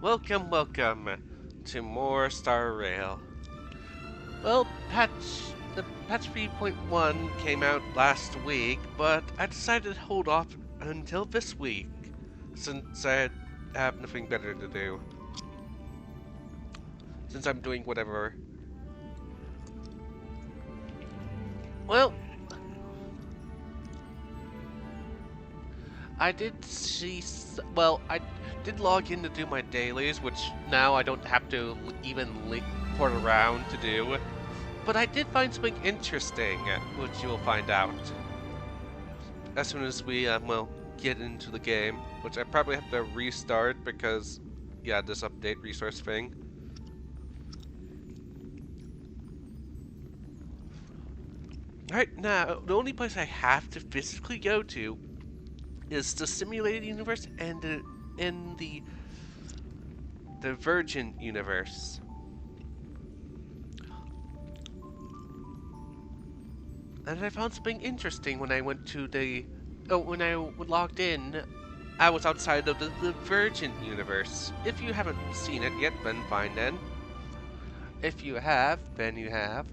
Welcome to more Star Rail. Well, the patch 3.1 came out last week, but I decided to hold off until this week since I have nothing better to do. Since I'm doing whatever. Well, I did I did log in to do my dailies, which now I don't have to port around to do. But I did find something interesting, which you will find out as soon as we get into the game, which I probably have to restart because, yeah, this update resource thing. Right now, the only place I have to physically go to is the simulated universe and the Virgin universe. And I found something interesting when I went to when I logged in. I was outside of the Virgin universe. If you haven't seen it yet, then fine then. If you have, then you have.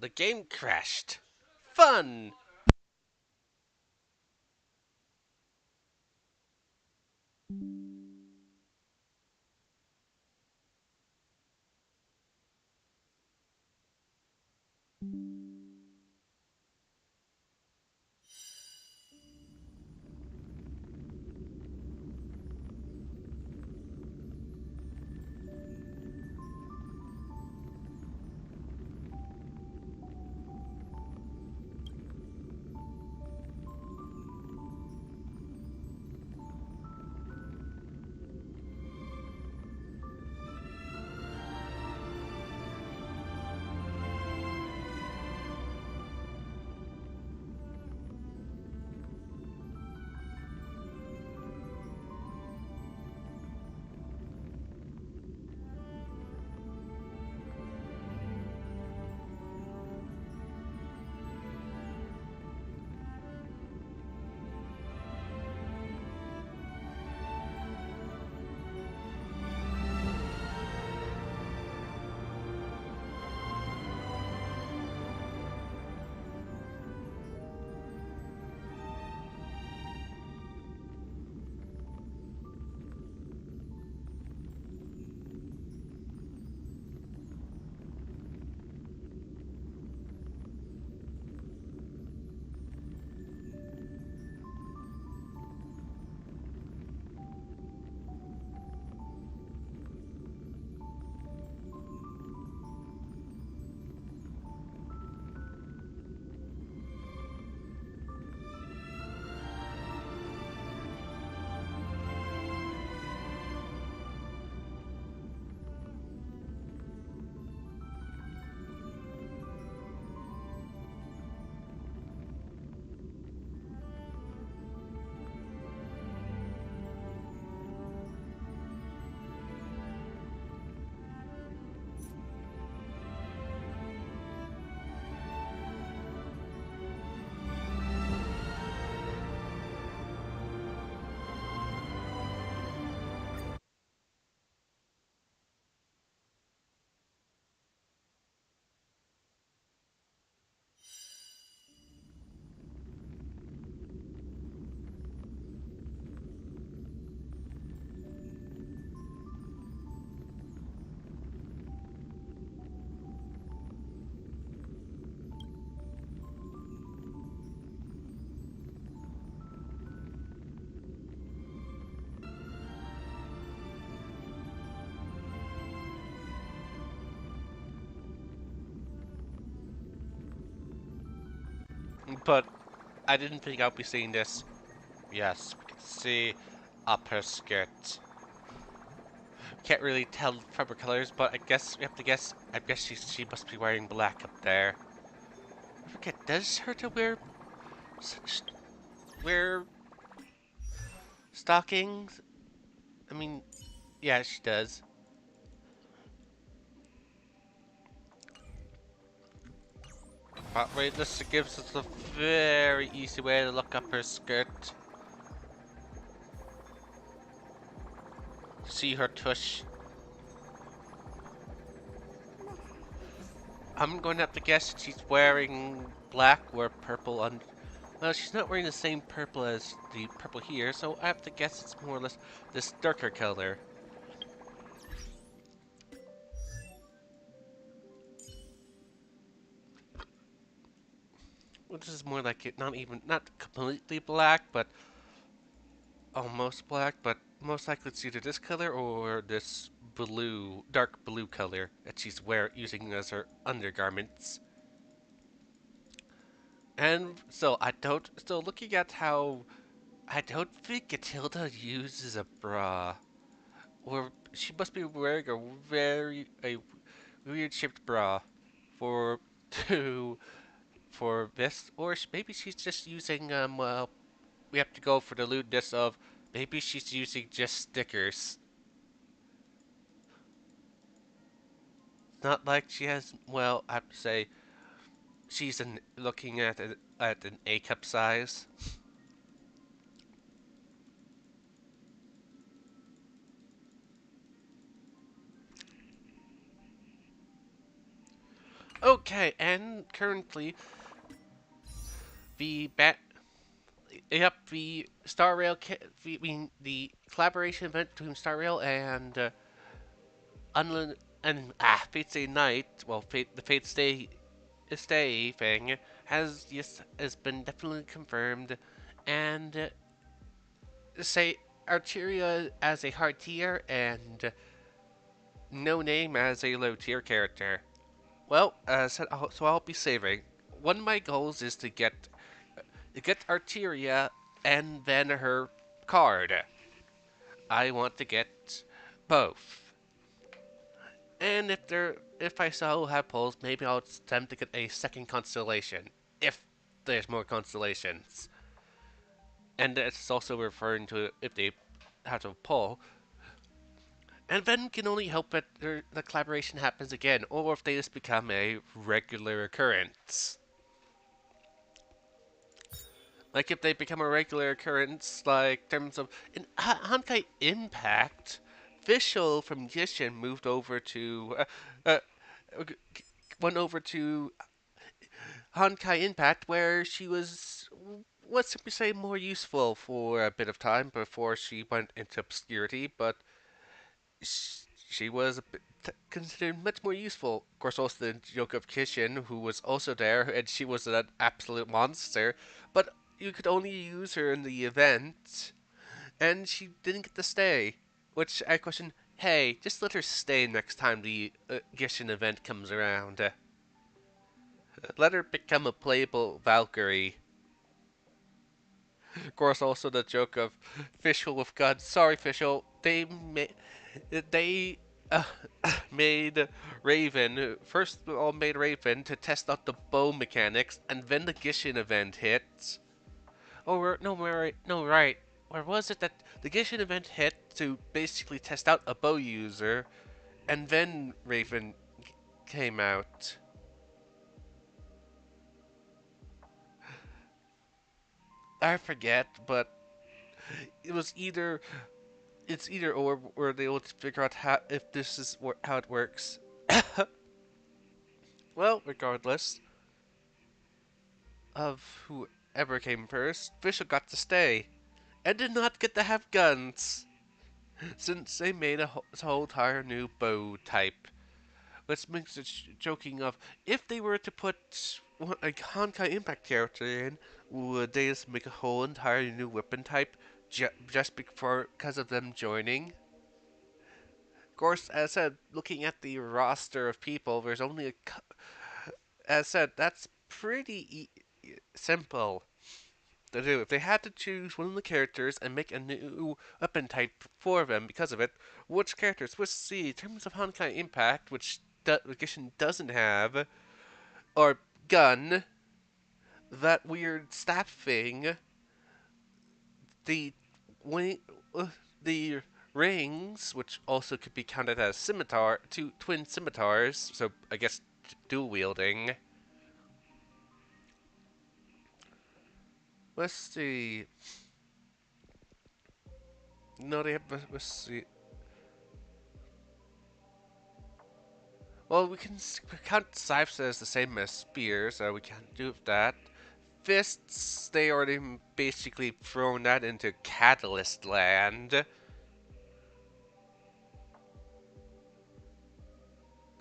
The game crashed. Fun! But I didn't think I'd be seeing this. Yes, we can see up her skirt. Can't really tell from her colors, but I guess we have to guess. I guess she must be wearing black up there. I forget. Does her to such wear stockings? I mean, yeah, she does. But wait, this gives us a very easy way to look up her skirt. See her tush. I'm going to have to guess that she's wearing black or purple on. Well, she's not wearing the same purple as the purple here, so I have to guess it's more or less this darker color. Which is more like it, not completely black, but almost black, but most likely it's either this color or this blue, dark blue color that she's using as her undergarments. And so so looking at how, I don't think Matilda uses a bra. Or she must be wearing a weird shaped bra for, to, for this. Or maybe she's just using, well, we have to go for the lewdness of, maybe she's using just stickers. Not like she has, well, I have to say, looking at an A cup size. Okay, and currently the bat. Yep, the Star Rail. The collaboration event between Star Rail and Unlin and Fate Stay Night. Well, the Fate Stay stay thing has been definitely confirmed, and say Arteria as a hard tier and No Name as a low tier character. Well, so I'll be saving. One of my goals is to get Arteria and then her card. I want to get both. And if I still have pulls, maybe I'll attempt to get a second constellation if there's more constellations. And it's also referring to if they have to pull. And then can only hope that the collaboration happens again, or if they just become a regular occurrence. Like if they become a regular occurrence, like terms of in Honkai Impact, Fischl from Gishin moved over to went over to Honkai Impact, where she was, let's simply say, more useful for a bit of time before she went into obscurity. But she was considered much more useful. Of course, also the joke of Kishin, who was also there, and she was an absolute monster. But you could only use her in the event, and she didn't get to stay. Which I question, hey, just let her stay next time the Gishin event comes around. Let her become a playable Valkyrie. Of course, also the joke of Fischl with guns. Sorry, Fischl. They uh, made Raven first of all made Raven to test out the bow mechanics, and then the Gishin event hits. Oh no, right, no, right. Or was it that the Gishin event hit to basically test out a bow user, and then Raven came out? I forget, but it was either it's either or where they will figure out how if this is how it works. Well, regardless of whoever came first, Fischl got to stay and did not get to have guns since they made a whole entire new bow type. Which makes it joking of if they were to put a Honkai Impact character in, would they just make a whole entirely new weapon type just because of them joining? Of course, as I said, looking at the roster of people, there's only as I said, that's pretty simple to do. If they had to choose one of the characters and make a new weapon type for them because of it, which characters? Let's see. In terms of Honkai Impact, which Gishin doesn't have, or gun, that weird staff thing, the wing, the rings, which also could be counted as two twin scimitars, so I guess dual wielding. Let's see. No, they have. Let's see. Well, we can count scythes as the same as spears, so we can't do that. Fists, they already basically thrown that into Catalyst land.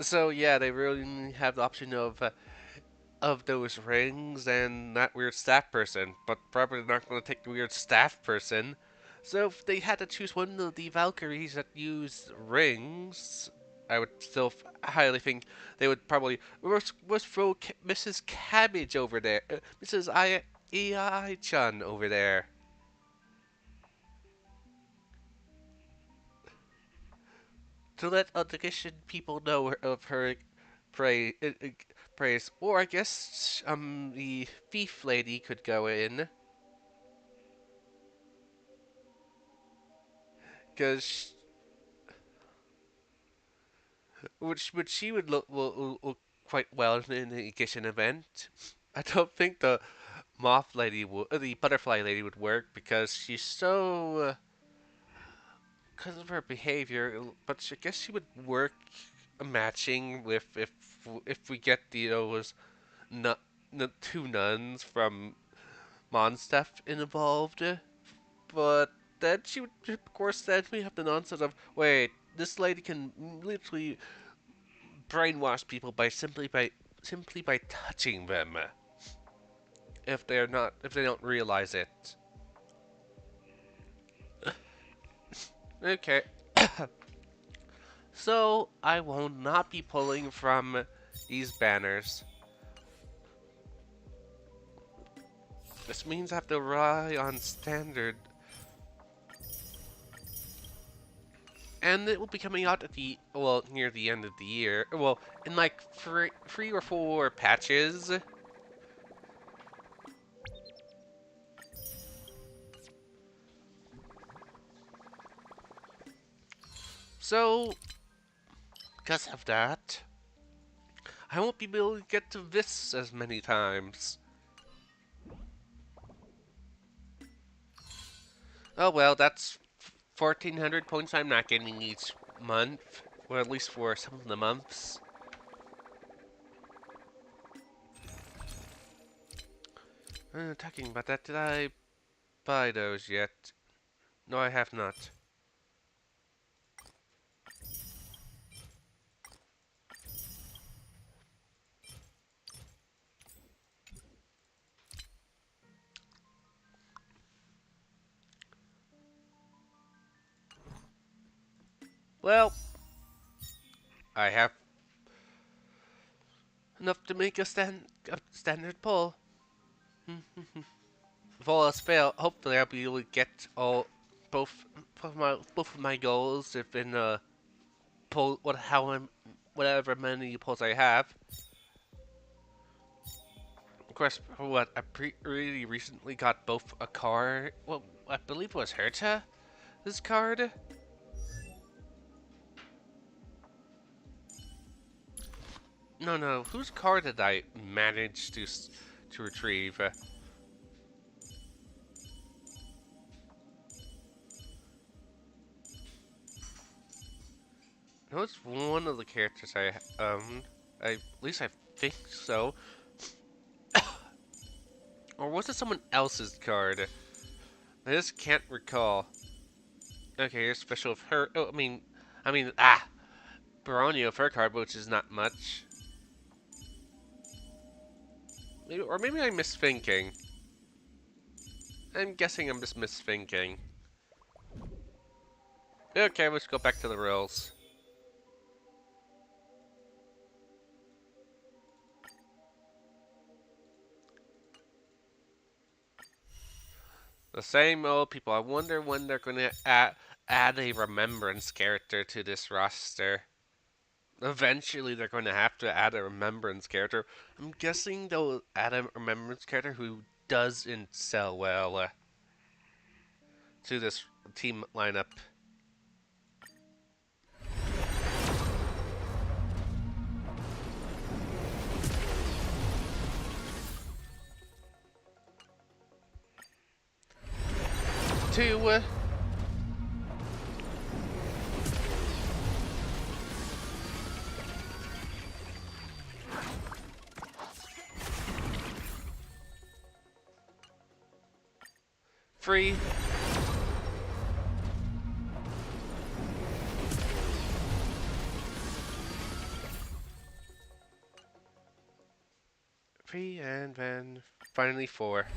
So yeah, they really have the option of those rings and that weird staff person, but probably not going to take the weird staff person. So if they had to choose one of the Valkyries that use rings, I would still highly think they would probably let's throw Mrs. Cabbage over there, Mrs. Ei-chan over there, to let other Christian people know of her praise. Praise, or I guess the thief lady could go in, because which she would look quite well in the Gishin event. I don't think the moth lady would, the butterfly lady would work because she's so because of her behavior. But I guess she would work matching with if we get those nu- two nuns from Mondstadt involved. But then she would, of course, then we have the nonsense of wait, this lady can literally brainwash people by simply by simply by touching them. If they don't realize it. Okay. So I will not be pulling from these banners. This means I have to rely on standard. And it will be coming out at the, well, near the end of the year. Well, in like three or four patches. So, because of that, I won't be able to get to this as many times. Oh well, that's 1,400 points I'm not getting each month. Or at least for some of the months. Talking about that, did I buy those yet? No, I have not. Well, I have enough to make a standard pull. If all else fail, hopefully I'll be able to get both both of my goals if in pull whatever many pulls I have. Of course, what I really recently got both a card. Well, I believe it was Herta. This card. No. Whose card did I manage to retrieve? No, it's one of the characters at least I think so. Or was it someone else's card? I just can't recall. Okay, here's special of her. Oh, Baronio of her card, which is not much. Maybe I'm misthinking. I'm guessing I'm just misthinking. Okay, let's go back to the rules. The same old people. I wonder when they're going to add a remembrance character to this roster. Eventually, they're going to have to add a remembrance character. I'm guessing they'll add a remembrance character who doesn't sell well to this team lineup. To 3. And then finally 4.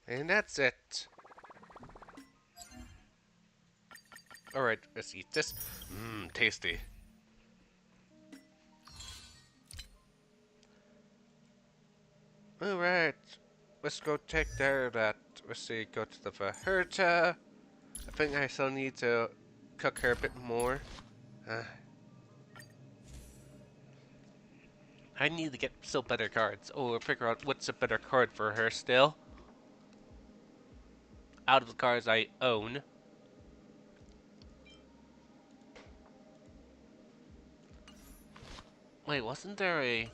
And that's it. Alright, let's eat this. Mmm, tasty. Alright, let's go take care of that. Let's see, go to the Vaherta. I think I still need to cook her a bit more. I need to get still better cards, or figure out what's a better card for her still. Out of the cards I own. Wait, wasn't there a...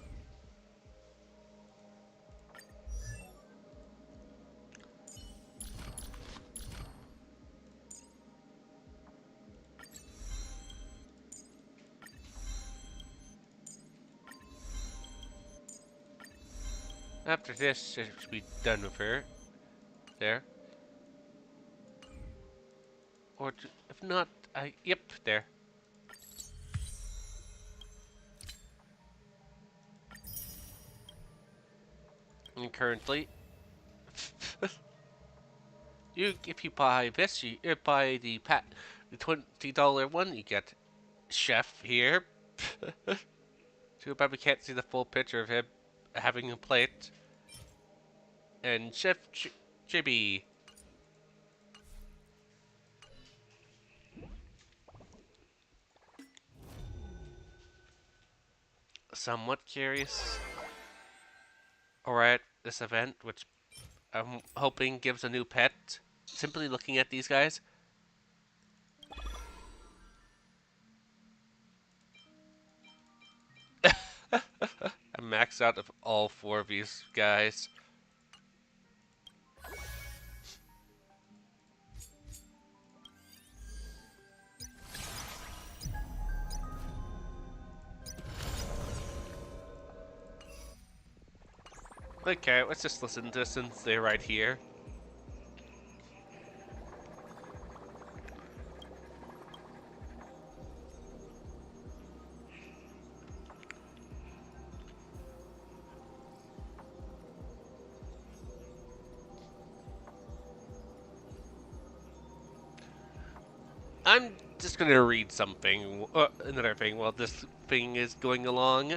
After this, it should be done with her. There. Or if not, yep, there. And currently, if you buy this, you buy the $20 one, you get Chef here. Too bad we can't see the full picture of him having a plate. And Chef Chibi. Somewhat curious. Alright, this event, which I'm hoping gives a new pet. Simply looking at these guys. I'm maxed out of all four of these guys. Okay, let's just listen to this since they're right here. I'm just gonna read something, another thing, while this thing is going along.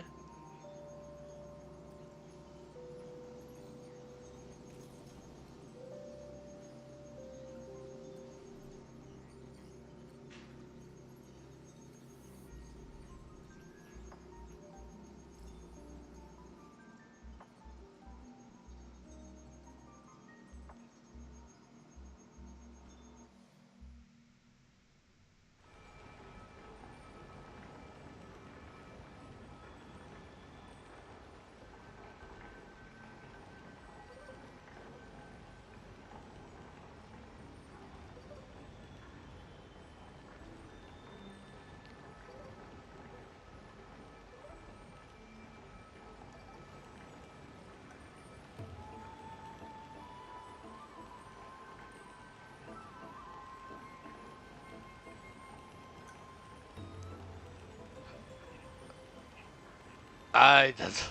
I just...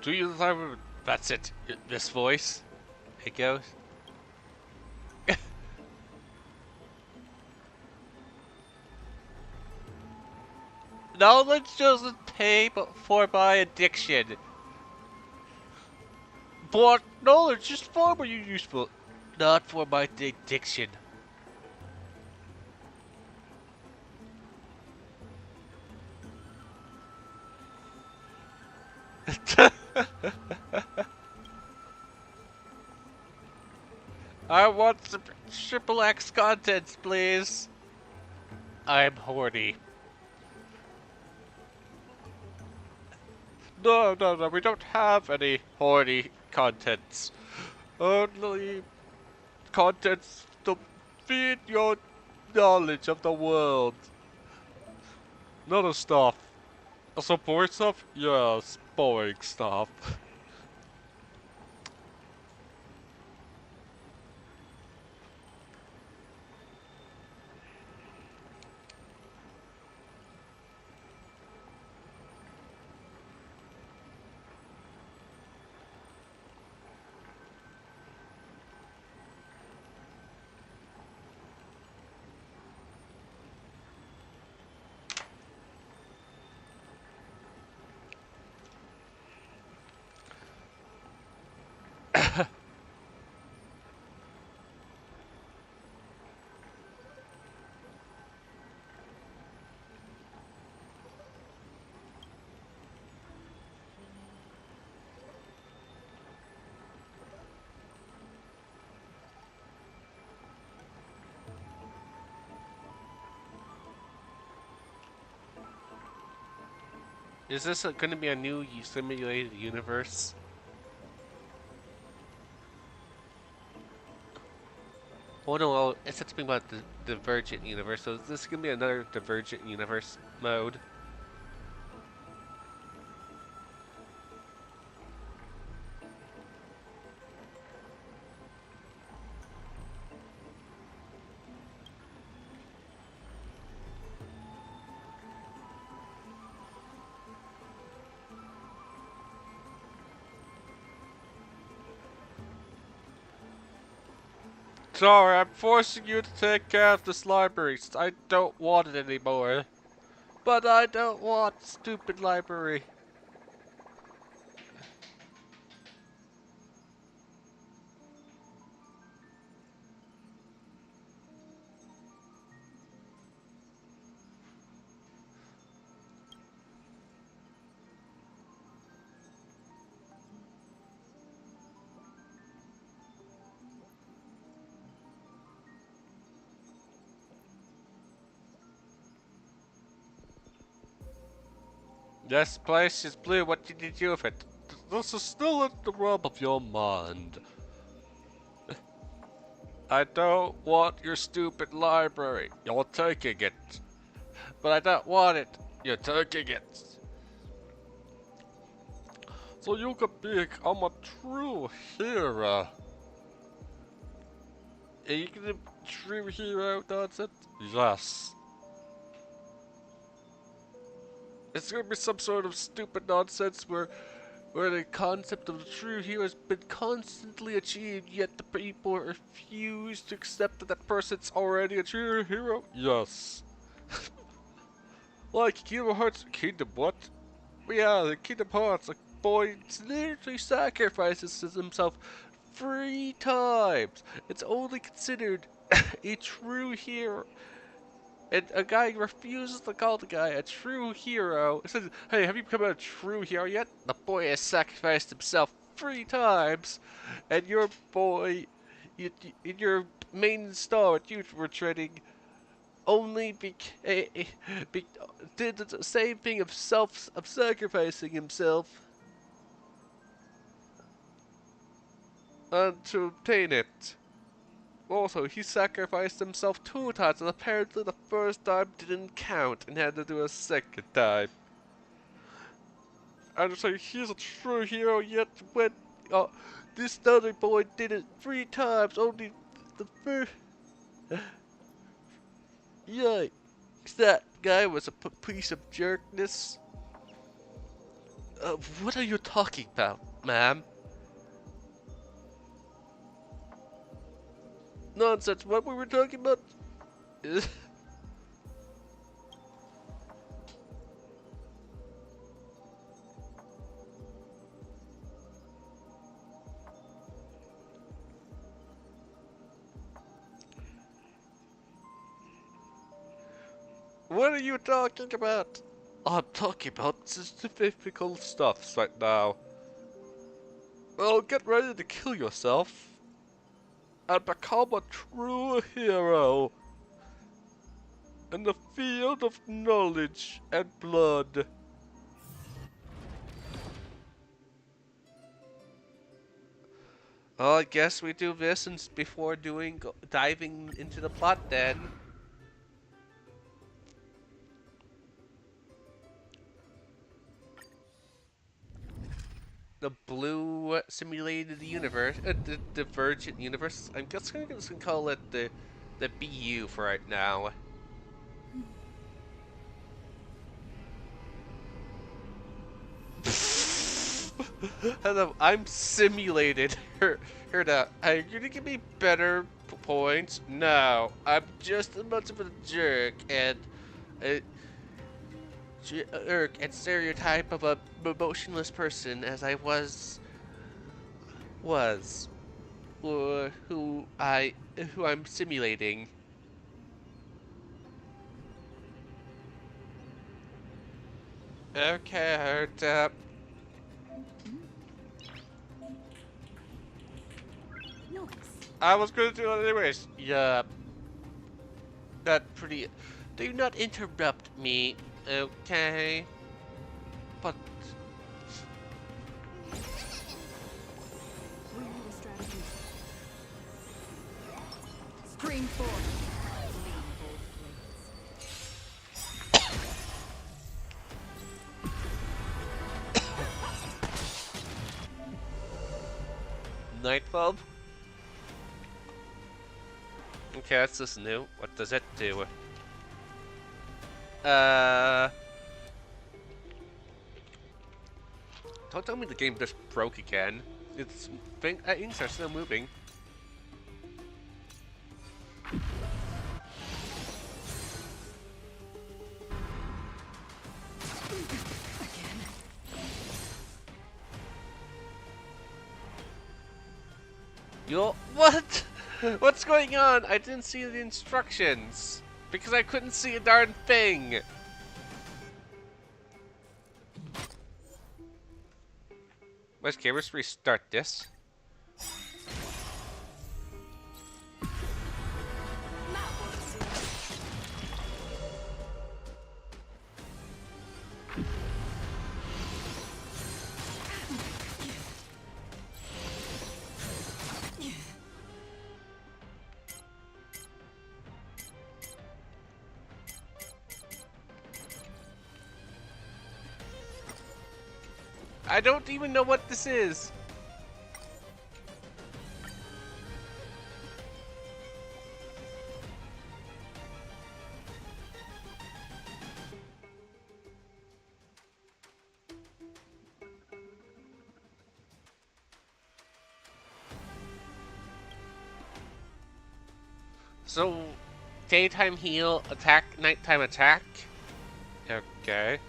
Do you remember? That's it. This voice. It goes. Knowledge doesn't pay for my addiction. But knowledge is far more useful. Not for my addiction. I want some triple X contents, please. I'm horny. No, we don't have any horny contents. Only contents to feed your knowledge of the world. None of stuff. Also boring stuff? Yes, boring stuff. Is this going to be a new simulated universe? Oh no, well, it's something about the Divergent universe, so is this going to be another Divergent universe mode? Sorry, I'm forcing you to take care of this library. I don't want it anymore. But I don't want stupid library. This place is blue. What did you do with it? This is still in the realm of your mind. I don't want your stupid library. You're taking it. But I don't want it. You're taking it. So you can become a true hero. Are you gonna be a true hero, nonsense? Yes. It's gonna be some sort of stupid nonsense where the concept of the true hero has been constantly achieved, yet the people refuse to accept that that person's already a true hero? Yes. Like Kingdom Hearts. Kingdom what? Yeah, the Kingdom Hearts. A boy literally sacrifices himself 3 times. It's only considered a true hero. And a guy refuses to call the guy a true hero. He says, hey, have you become a true hero yet? The boy has sacrificed himself 3 times. And your boy, in your main star that you were training, only did the same thing of sacrificing himself to obtain it. Also, he sacrificed himself 2 times, and apparently the first time didn't count and had to do a second time. And so he's a true hero, yet when this other boy did it 3 times, only the first. Yikes, that guy was a piece of jerkness. What are you talking about, ma'am? Nonsense, what we were talking about? What are you talking about? I'm talking about difficult stuff right now. Well, get ready to kill yourself and become a true hero in the field of knowledge and blood. Well, I guess we do this and before diving into the plot then. The blue simulated universe, the divergent universe. I'm just gonna call it the BU for right now. Hello, I'm simulated. Heard that. Are you gonna give me better points? No, I'm just as much of a jerk and stereotype of a emotionless person as I was, or who I'm simulating. Okay, I heard that. Nice. I was gonna do it anyways. Yeah. That pretty. Do not interrupt me, okay? But We need a strategy. Scream forth. night bulb. Okay, that's just new. What does it do? Don't tell me the game just broke again. Things are still moving. You'll what? What's going on? I didn't see the instructions because I couldn't see a darn thing. Let's gamers restart this. I don't even know what this is. So, daytime heal, attack, nighttime attack. Okay.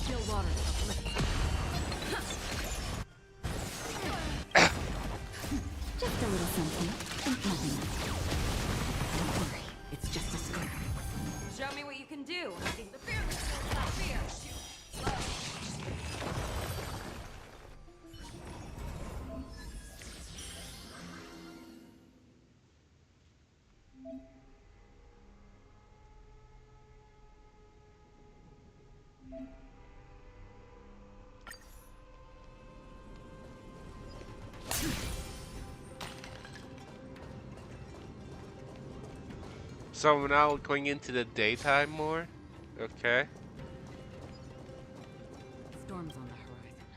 Still water. Just a little something. Think nothing of it. Don't worry, it's just a scare. Show me what you can do. The fear is not fear. So we're now going into the daytime more? Okay. Storm's on the horizon.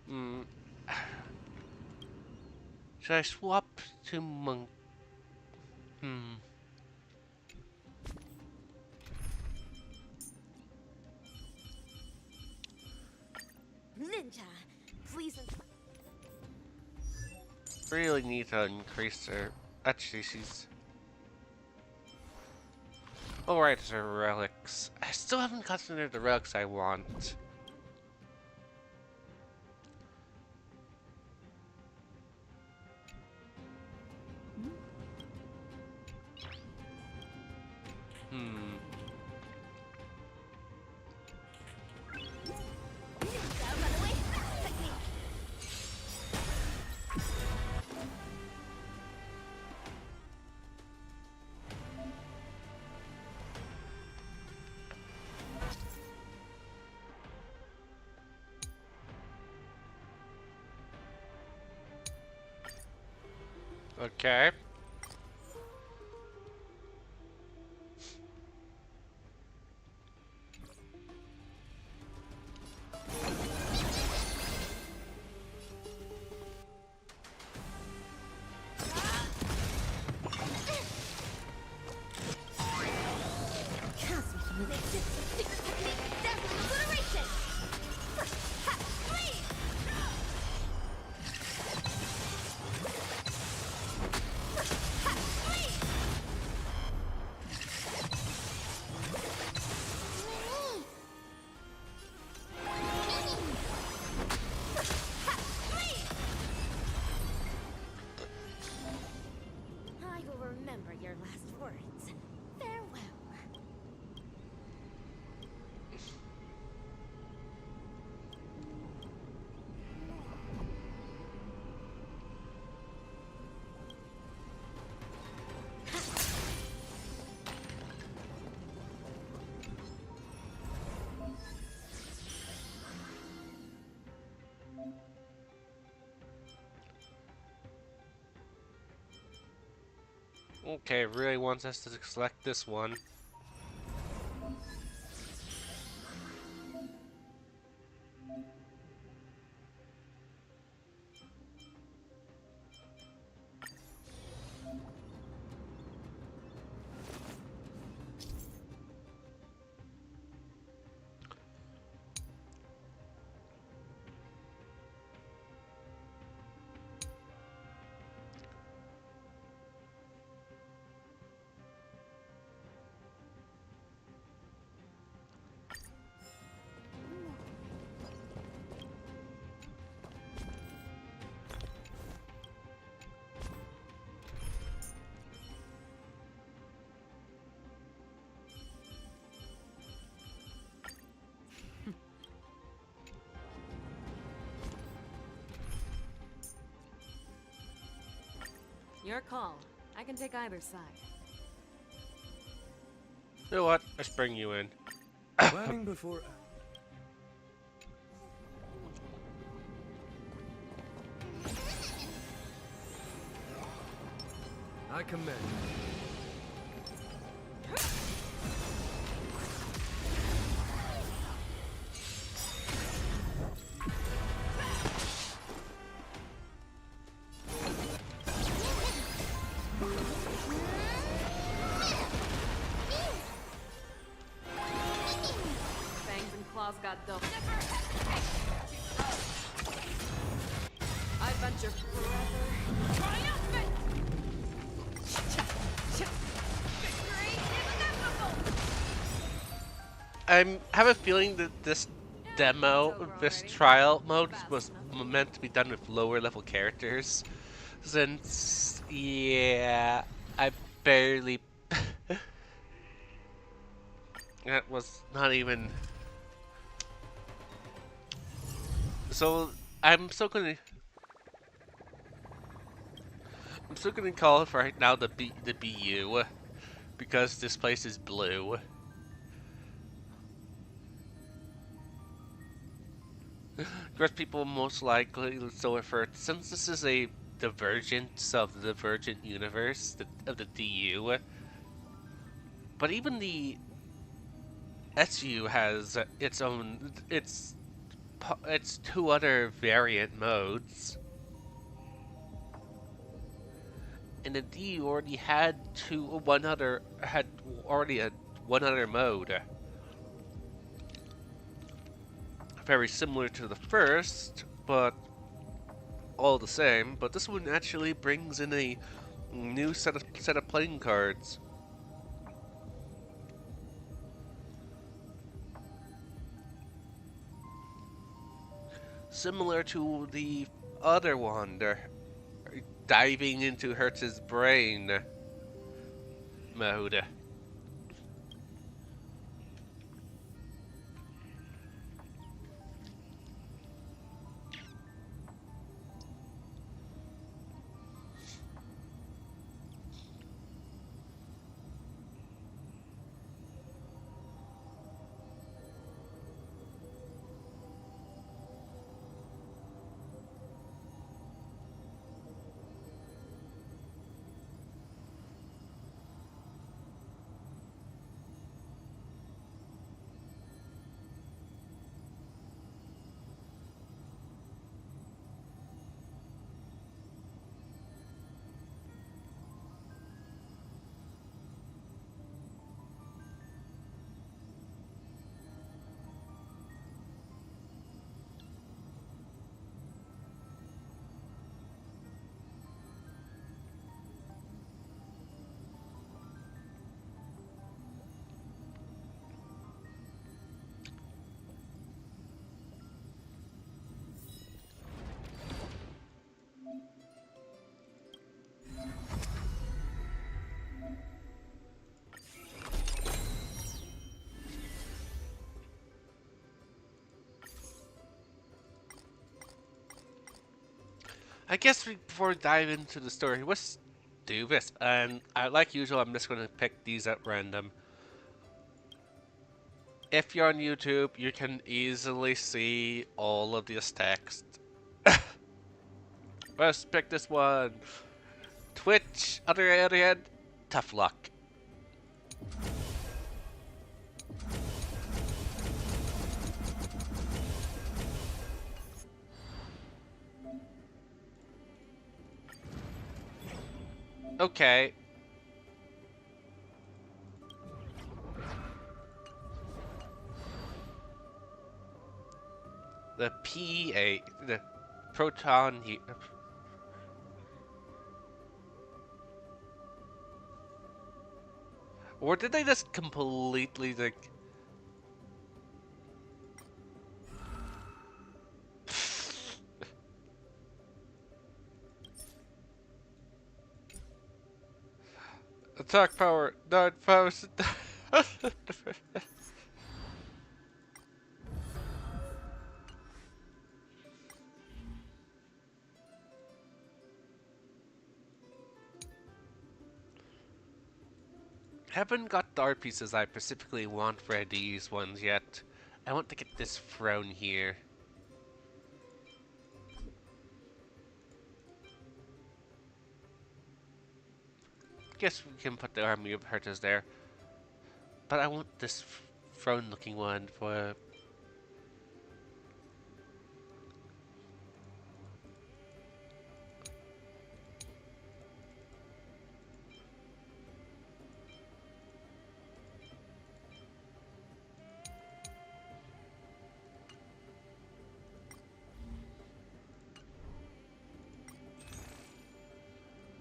Hmm. Should I swap to monk? Hmm. Ninja, please. Really need to increase her. Actually, she's. Alright, her relics. I still haven't gotten her the relics I want. Hmm. Okay. I will remember your last words. Farewell. Okay, really wants us to select this one. Your call. I can take either side. You know what? Let's bring you in. Planning before. I commend. Fangs and claws got double. I venture forever. Triumphant! Victory is inevitable! I have a feeling that this demo, this trial mode was meant to be done with lower level characters. Since, yeah, I barely... That was not even... So, I'm still gonna call it for right now the BU, because this place is blue. Of course, people most likely still refer to, since this is a divergence of the Divergent universe, of the DU, but even the SU has its own, its two other variant modes. And the DU already had one other mode. Very similar to the first, but all the same. But this one actually brings in a new set of playing cards. Similar to the other one, they're diving into Hertz's brain mode. I guess before we dive into the story, let's do this. And like usual, I'm just going to pick these at random. If you're on YouTube, you can easily see all of this text. Let's pick this one. Twitch, other hand, tough luck. Okay. The PEA, the proton heat. Or did they just completely like... Attack power, 9,000. haven't got the art pieces I specifically want for these ones yet. I want to get this throne here. Guess we can put the army of Hertas there. But I want this throne looking one for...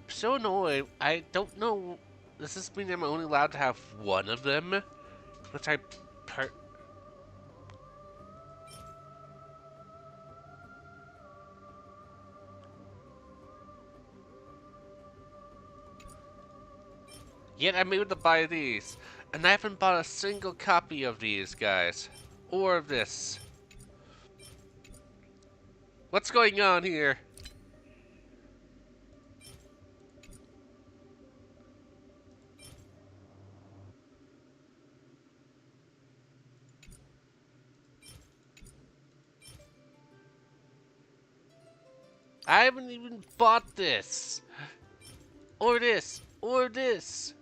So annoyed. I don't know. Does this mean I'm only allowed to have one of them? Which I Yet I'm able to buy these. And I haven't bought a single copy of these guys. Or of this. What's going on here? I haven't even bought this. Or this. Or this.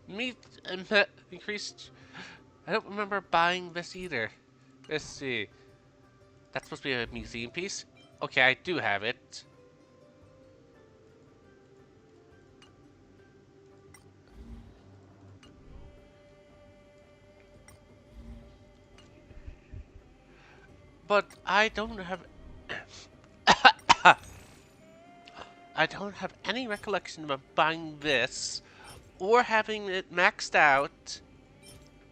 Meat and increased. I don't remember buying this either. Let's see. That's supposed to be a museum piece. Okay, I do have it. But I don't have... I don't have any recollection of buying this, or having it maxed out.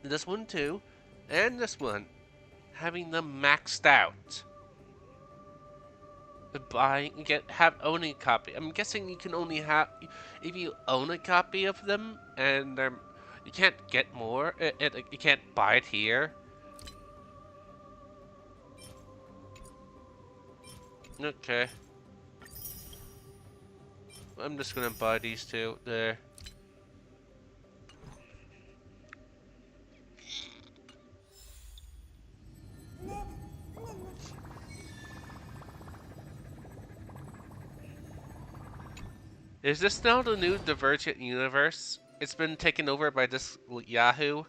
This one too, and this one. Having them maxed out. Owning a copy. I'm guessing you can only have... If you own a copy of them, and you can't get more, you can't buy it here. Okay. I'm just gonna buy these two there. Is this now the new Divergent universe? It's been taken over by this Yahoo.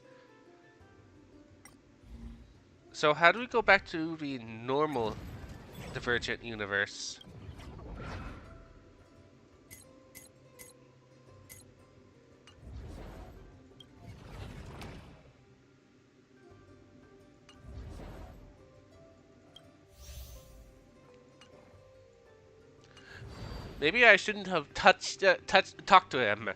So how do we go back to the normal Divergent universe? Maybe I shouldn't have talked to him.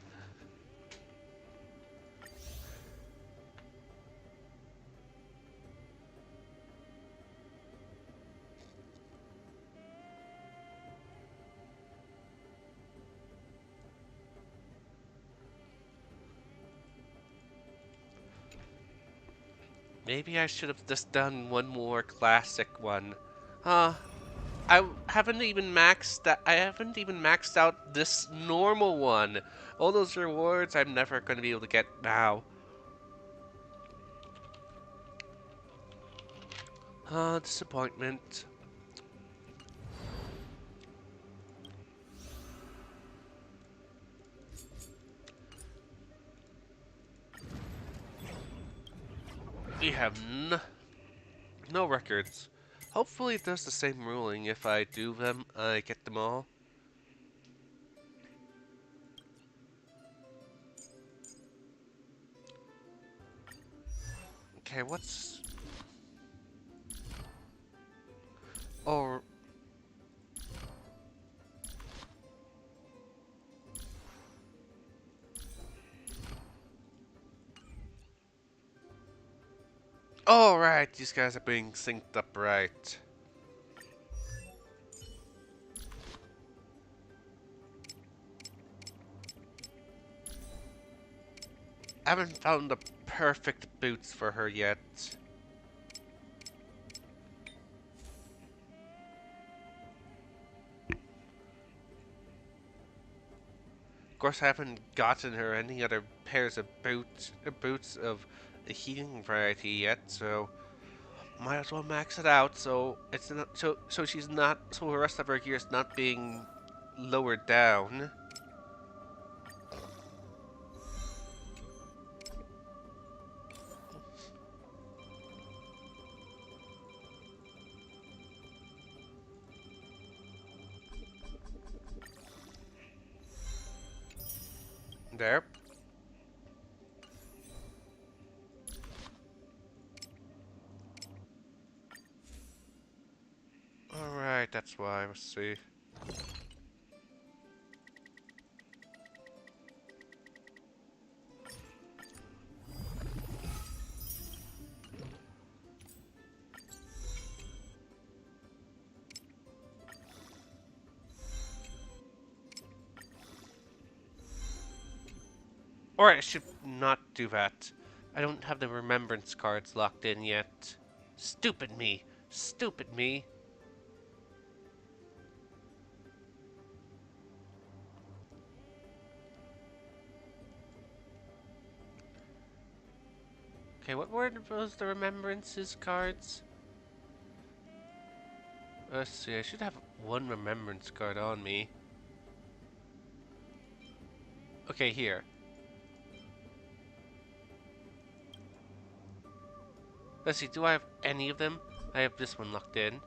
Maybe I should have just done one more classic one. I haven't even maxed out this normal one. All those rewards I'm never going to be able to get now. Disappointment. We have no records. Hopefully it does the same ruling. If I do them, I get them all. Okay, what's... Oh... Oh, right, these guys are being synced up right. I haven't found the perfect boots for her yet. Of course, I haven't gotten her any other pairs of boots of the healing variety yet, so might as well max it out. So it's not so she's not so the rest of her gear is not being lowered down. There. Alright, that's why. Let's see. Alright, I should not do that. I don't have the remembrance cards locked in yet. Stupid me. Stupid me. Okay, what were those the remembrances cards? Let's see, I should have one remembrance card on me. Okay, here. Let's see, do I have any of them? I have this one locked in.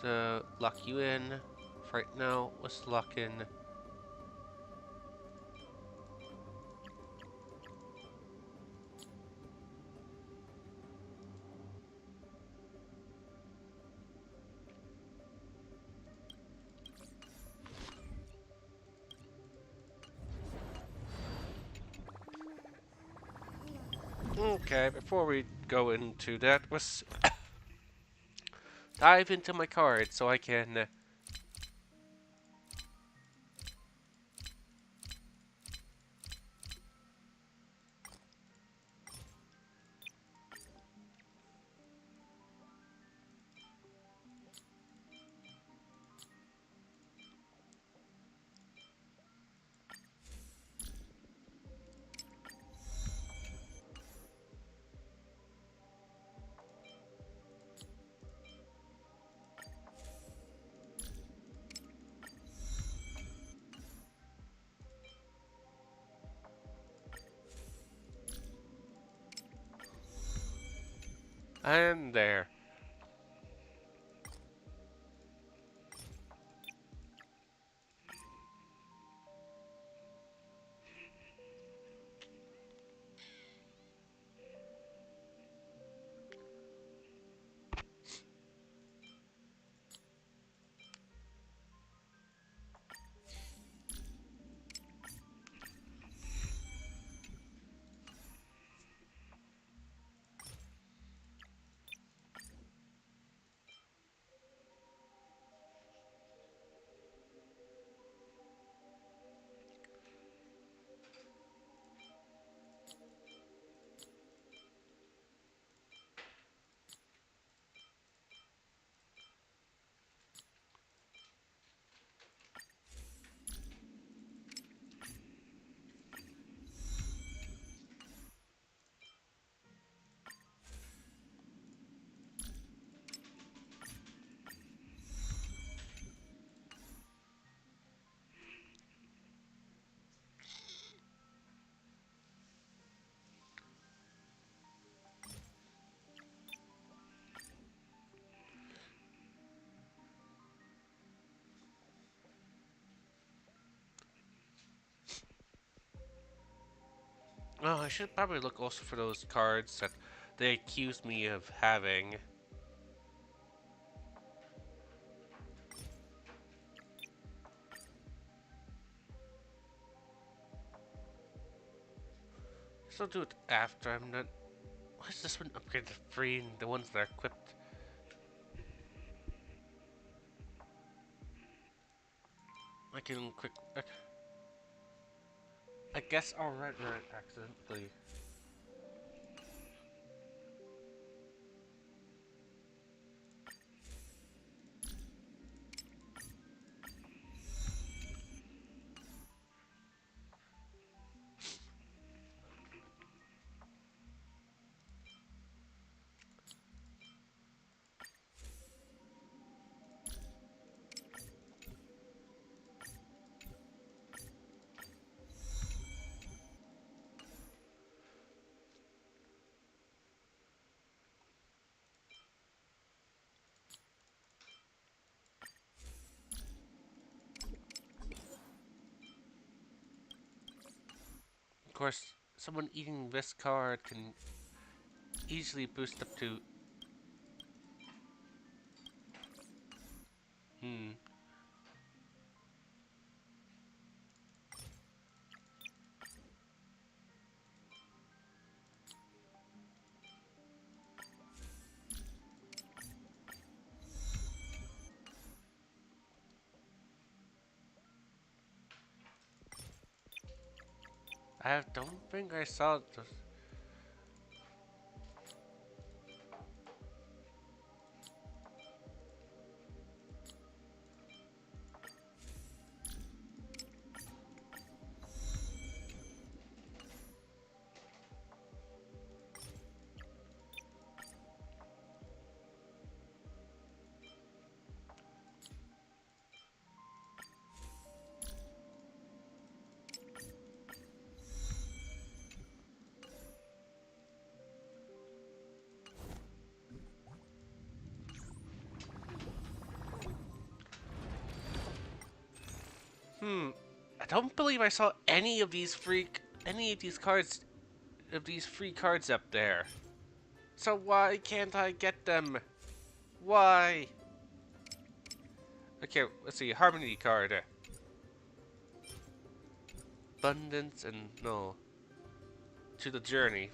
So, lock you in. For right now, let's lock in. Okay, before we go into that, let's dive into my cards so I can and there. Oh, I should probably look also for those cards that they accused me of having. So I'll do it after I'm not. Why is this one upgraded to free and the ones that are equipped? I can quick. I guess I'll rent it accidentally. course, someone eating this card can easily boost up to... Hmm. I don't think I saw the... I don't believe I saw any of these cards, of these free cards up there. So why can't I get them? Why? Okay, let's see. Harmony card. Abundance and no. To the journey.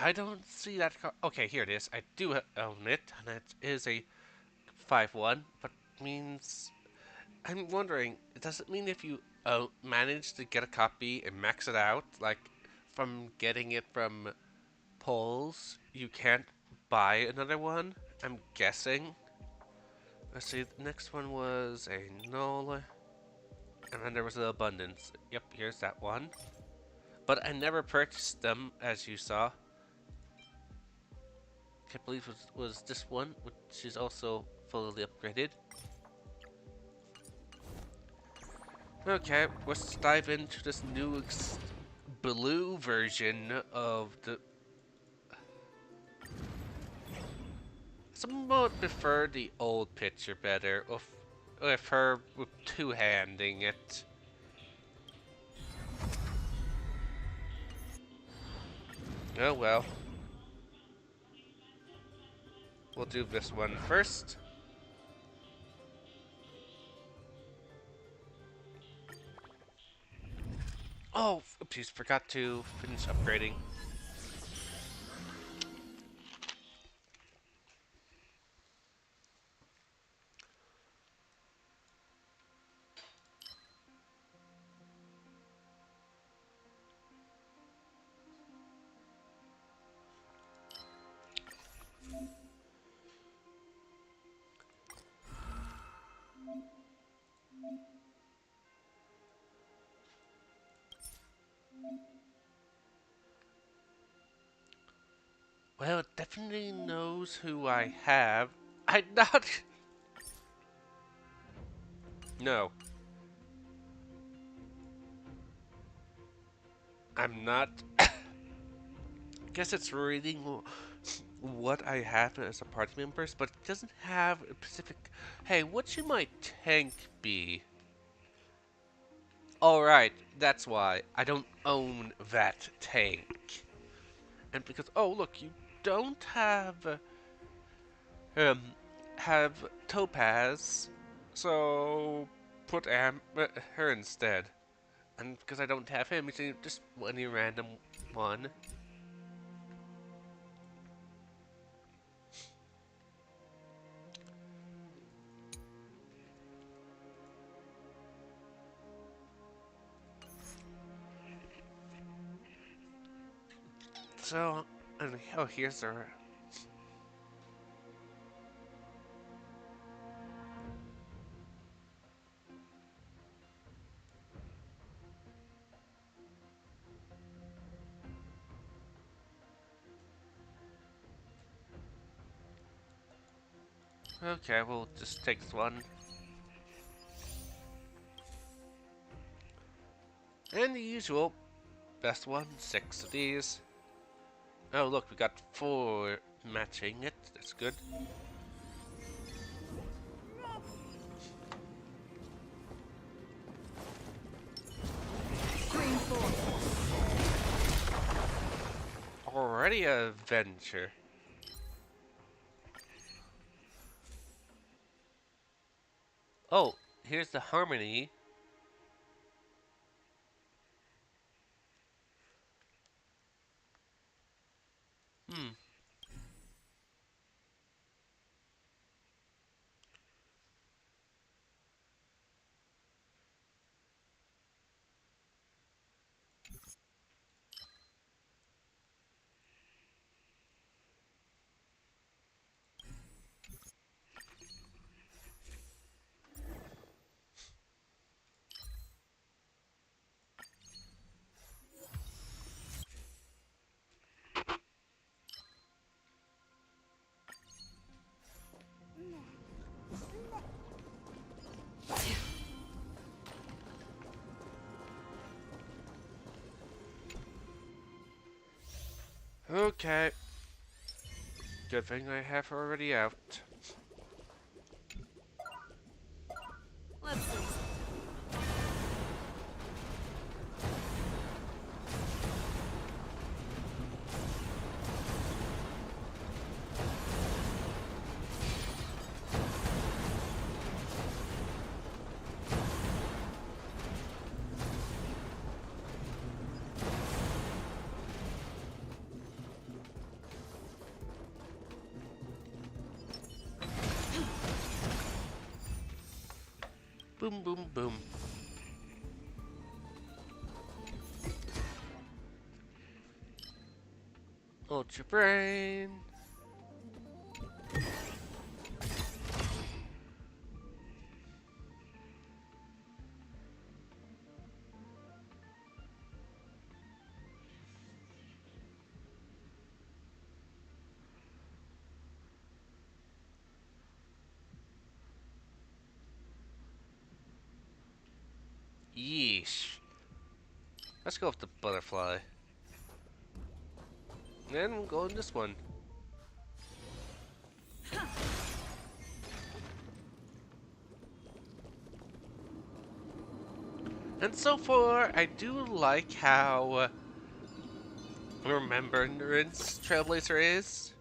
I don't see that card. Okay, here it is. I do own it, and it is a 5/1, but means... I'm wondering, does it mean if you manage to get a copy and max it out, like from getting it from polls, you can't buy another one? I'm guessing. Let's see, the next one was a null, and then there was an abundance. Yep, here's that one. But I never purchased them, as you saw. I believe it was this one, which is also fully upgraded. Okay, let's dive into this new blue version of the... Some would prefer the old picture better, of her with two-handing it. Oh well. We'll do this one first. Oh, oopsies, forgot to finish upgrading. Well, it definitely knows who I have. I'm not... No. I'm not... Guess it's reading what I have as a party members, but it doesn't have a specific... Hey, what should my tank be? Alright, that's why. I don't own that tank. And because... Oh, look, you don't um, have Topaz, so put her instead. And because I don't have him, it's just any random one. So, and oh, here's the... Okay, we'll just take this one. And the usual best one, 6 of these. Oh, look, we got 4 matching it. That's good. Already a venture. Oh, here's the harmony. Hmm. Okay. Good thing I have her already out. Let's see. Boom, boom, boom. Ultra brain. Yeesh. Let's go with the butterfly. Then we'll go in this one. And so far, I do like how Remembrance Trailblazer is.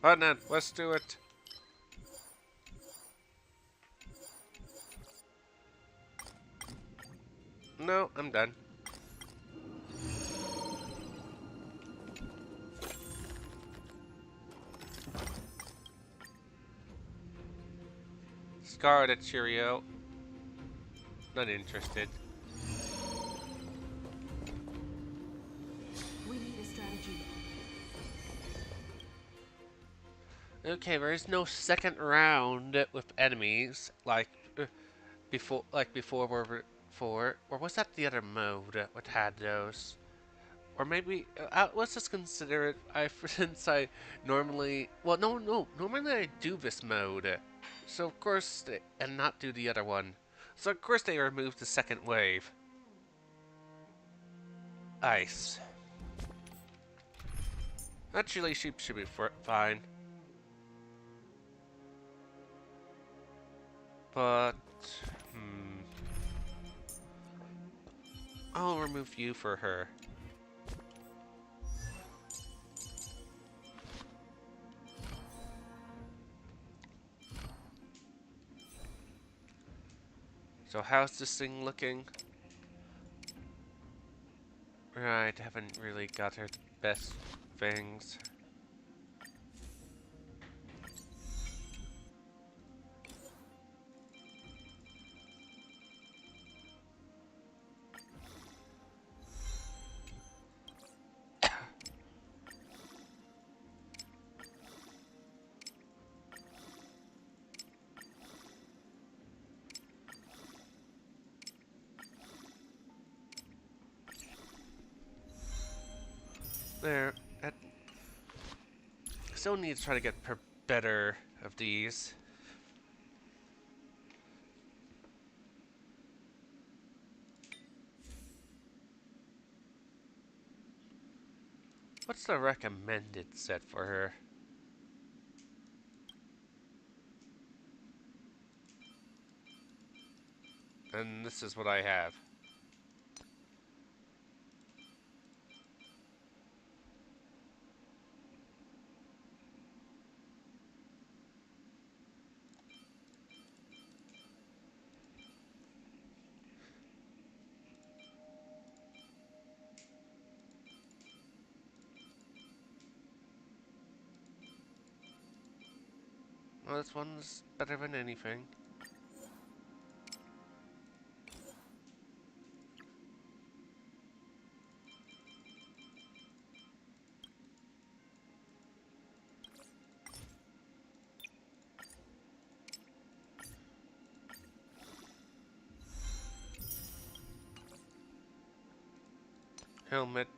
Oh, no, let's do it. No, I'm done. Scarlet Cheerio. Not interested. We need a strategy. Okay, there is no second round with enemies like before World War 4, or was that the other mode that had those? Or maybe let's just consider it. Since I normally, well, no, normally I do this mode, so of course and not do the other one. So of course they removed the second wave. Ice. Actually, sheep should be fine. But I'll remove you for her. So how's this thing looking? Right, haven't really got her best things. There. Still need to try to get better of these. What's the recommended set for her? And this is what I have. Well, this one's better than anything. Helmet.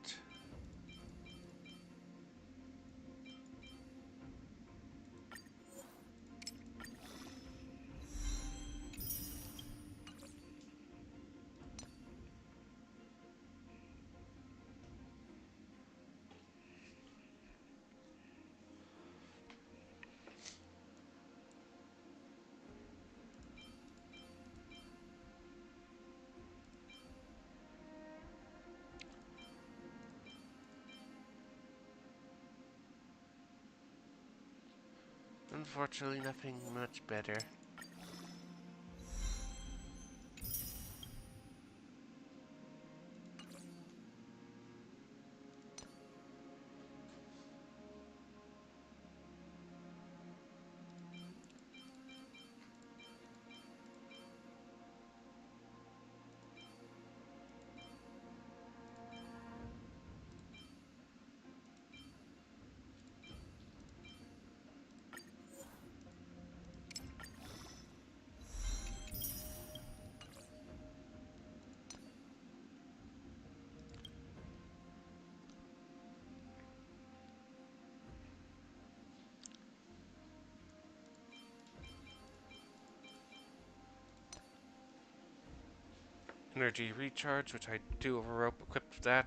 Unfortunately, nothing much better. Energy recharge, which I do have a rope equipped with that.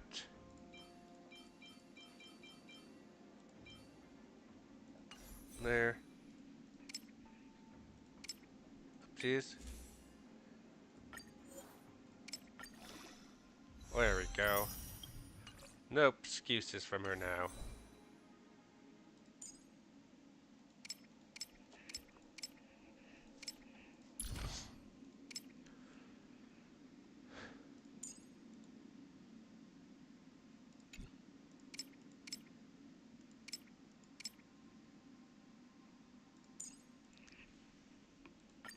There. Please. There we go. No excuses from her now.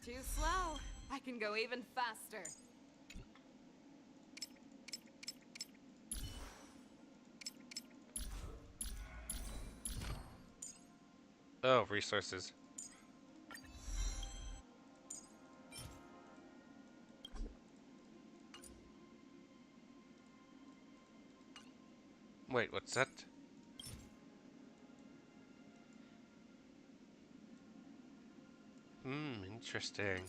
Too slow. I can go even faster. Oh, resources. Wait, what's that? Interesting.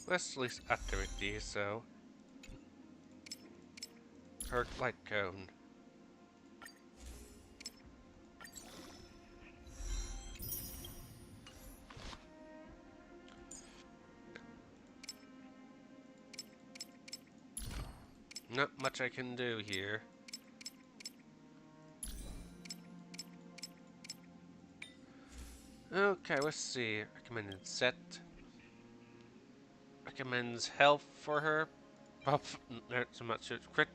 Let's at least activate these, so. Her light cone. Not much I can do here. Okay, let's see. Recommended set. Recommends health for her. Oh, not so much as crit.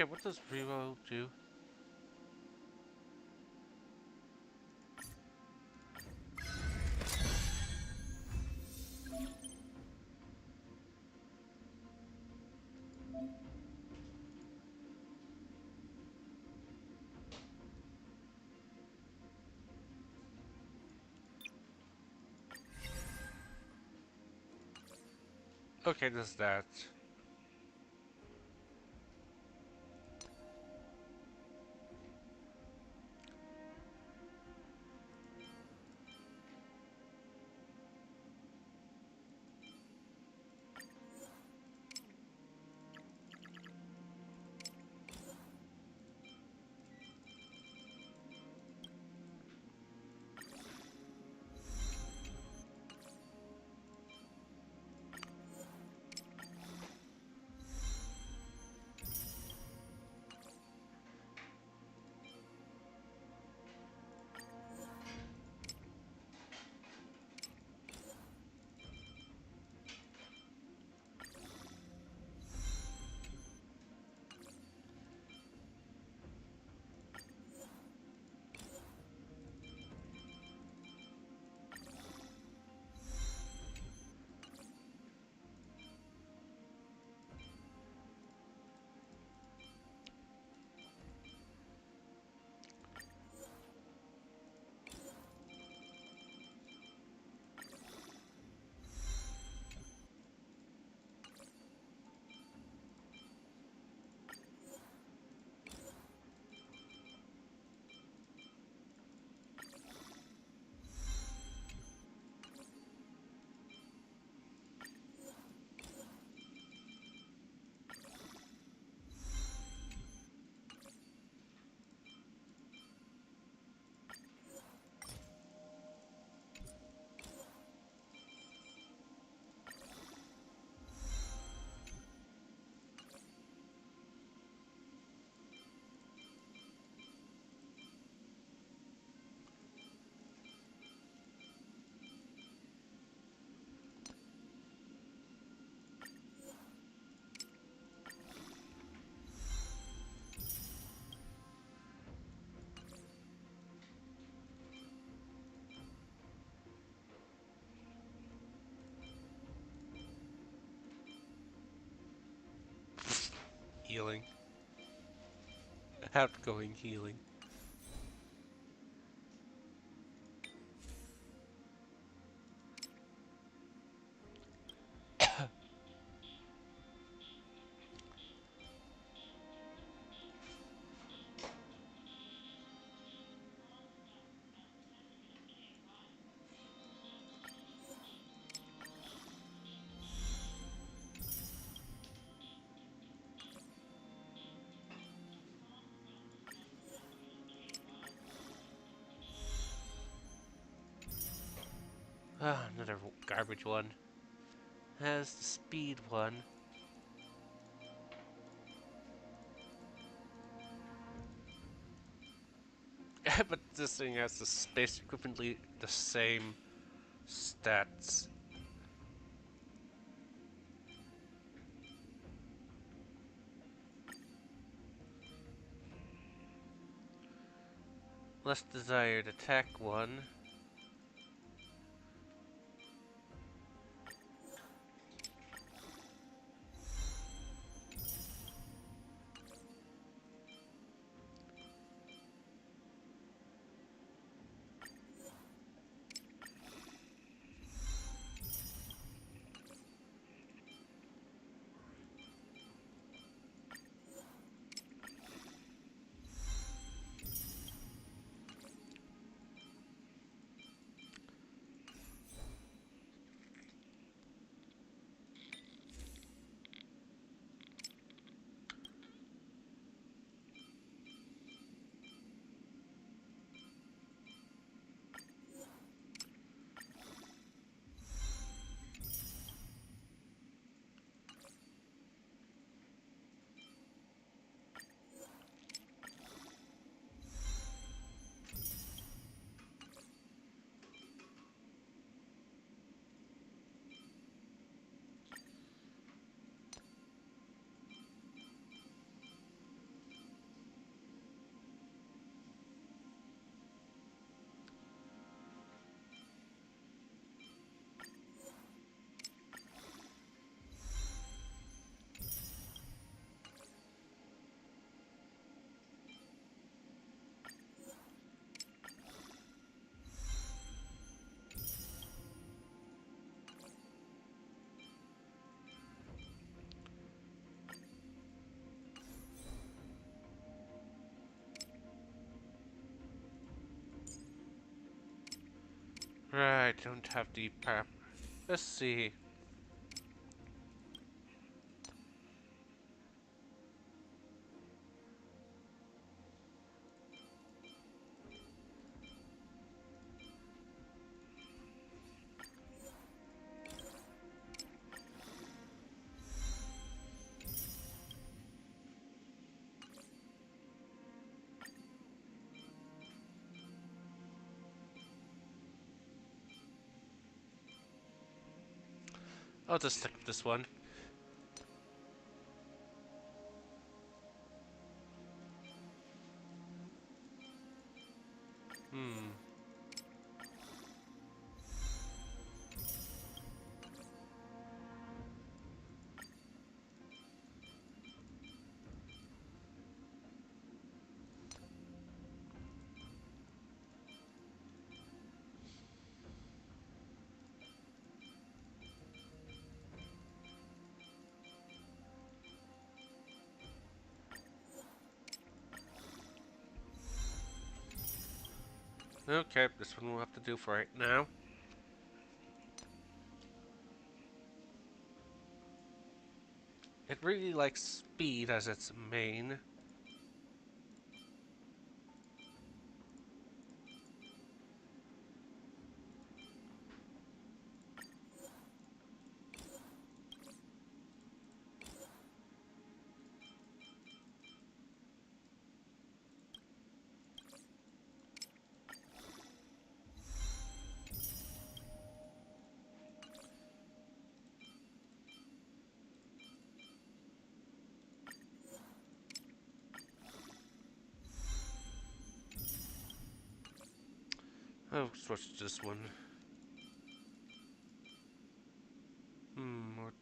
Okay, what does reroll do? Okay, does that. Healing. Outgoing healing. Ah, another garbage one. Has the speed one. But this thing has the space equivalently the same stats. Less desired attack one. Right, don't have deep power. Let's see. I'll just stick with this one. Hmm. Okay, this one we'll have to do for right now. It really likes speed as its main. I'll switch to this one. More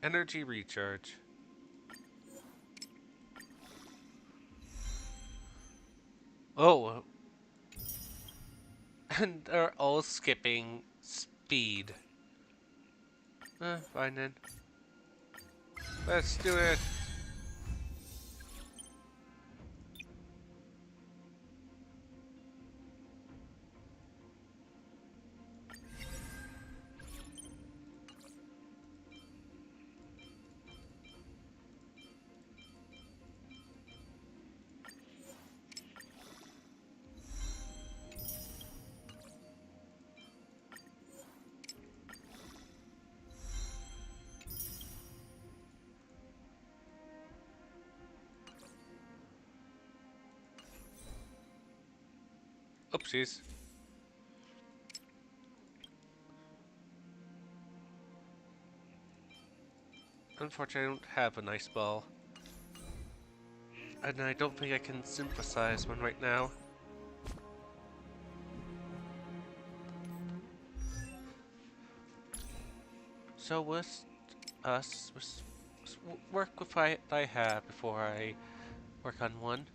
energy recharge. Oh, and they're all skipping speed. Fine then. Let's do it. Oopsies. Unfortunately, I don't have an ice ball. And I don't think I can synthesize one right now. So with us, work with what I have before I work on one.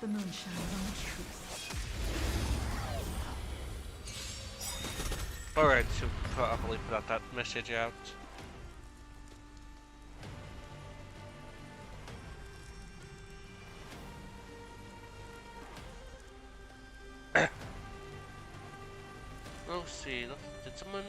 The moon shines on the truth. Alright, should probably put out that message out. let's see. Did someone?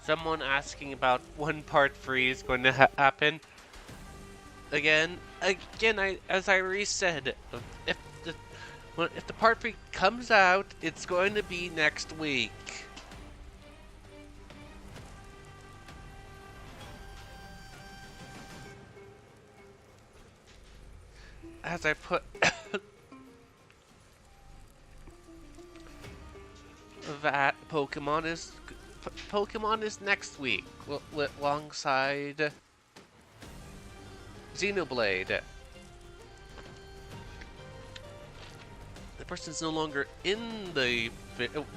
Someone asking about when part 3 is going to happen. Again, as I already said, if the if the part 3 comes out, it's going to be next week. As I put that Pokemon is next week alongside Xenoblade. The person's no longer no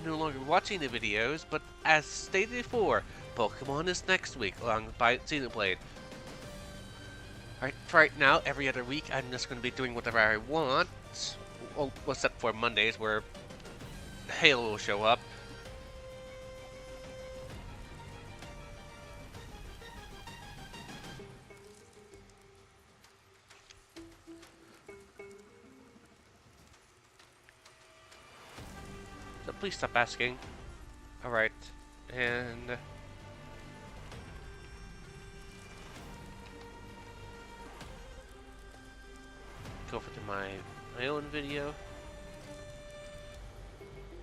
longer watching the videos, but as stated before, Pokemon is next week along by Xenoblade. Alright, for right now, every other week, I'm just going to be doing whatever I want. Well, except for Mondays, where Halo will show up. So please stop asking. Alright, and... go over to my own video.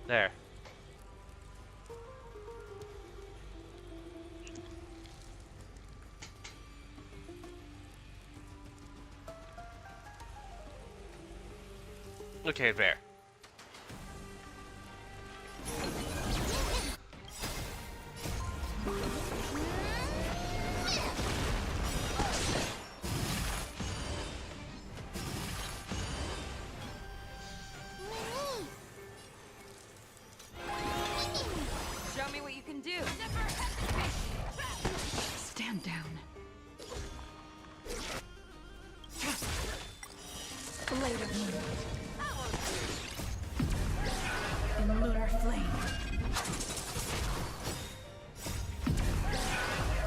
There. Okay, there. Show me what you can do. Stand down. Blade of moonlight. In lunar flame.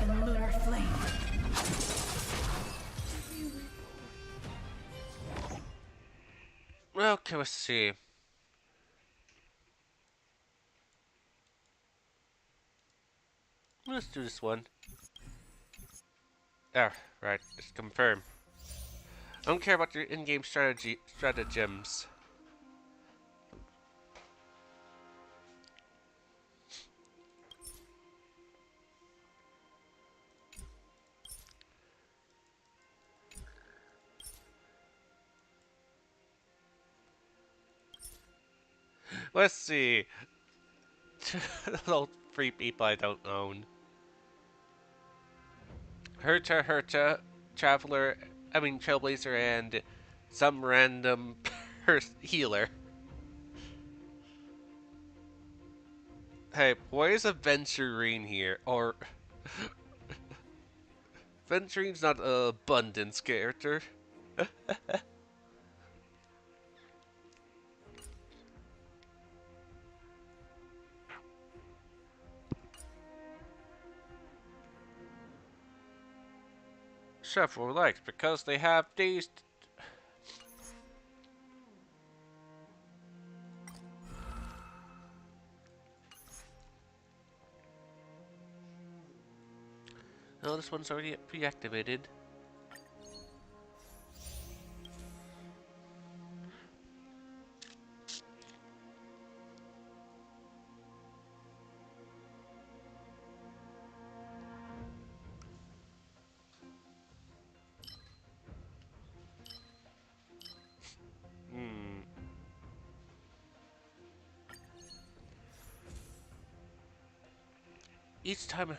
In lunar flame. Okay, let's see. Let's do this one. Ah, right. Just confirm. I don't care about your in-game stratagems. Let's see. Those 3 people I don't own. Herta, Trailblazer, and some random healer. Hey, why is a Venturine here? Or... Venturine's not an abundance character. Several likes because they have these. No, this one's already pre-activated. Each time.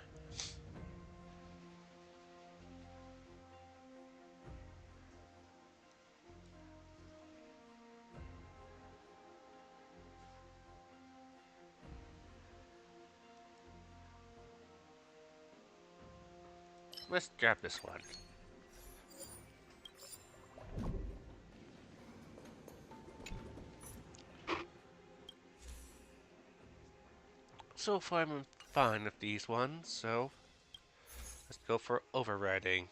Let's grab this one. So far I'm fine with these ones, so Let's go for overriding.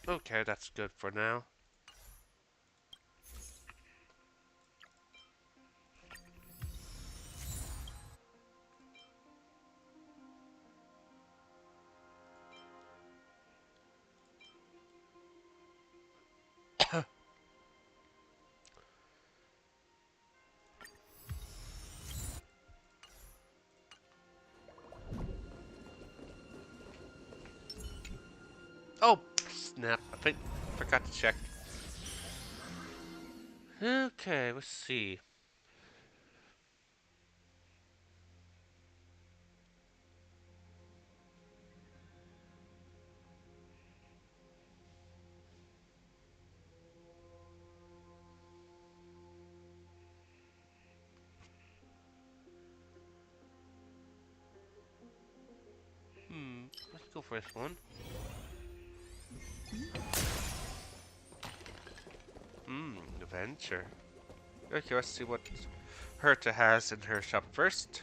Okay, that's good for now. Oh, snap. Forgot to check. Okay, let's see. Let's go for this one. Adventure. Okay, let's see what Herta has in her shop first.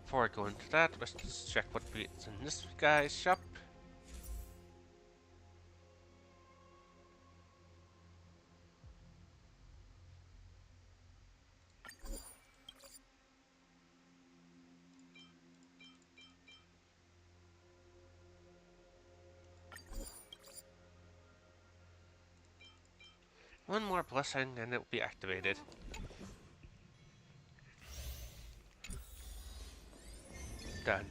Before I go into that, let's just check what is in this guy's shop. One more blessing and it will be activated. Done.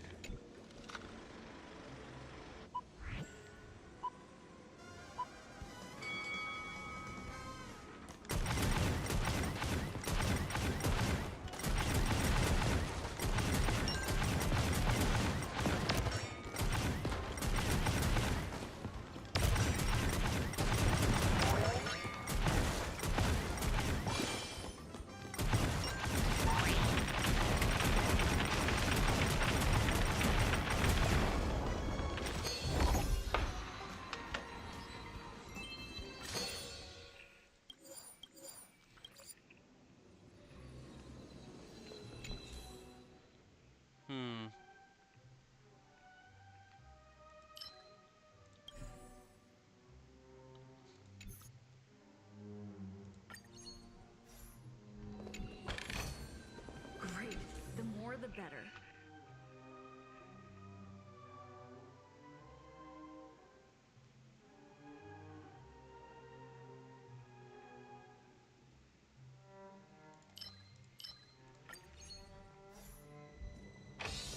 Hmm. Great. The more the better.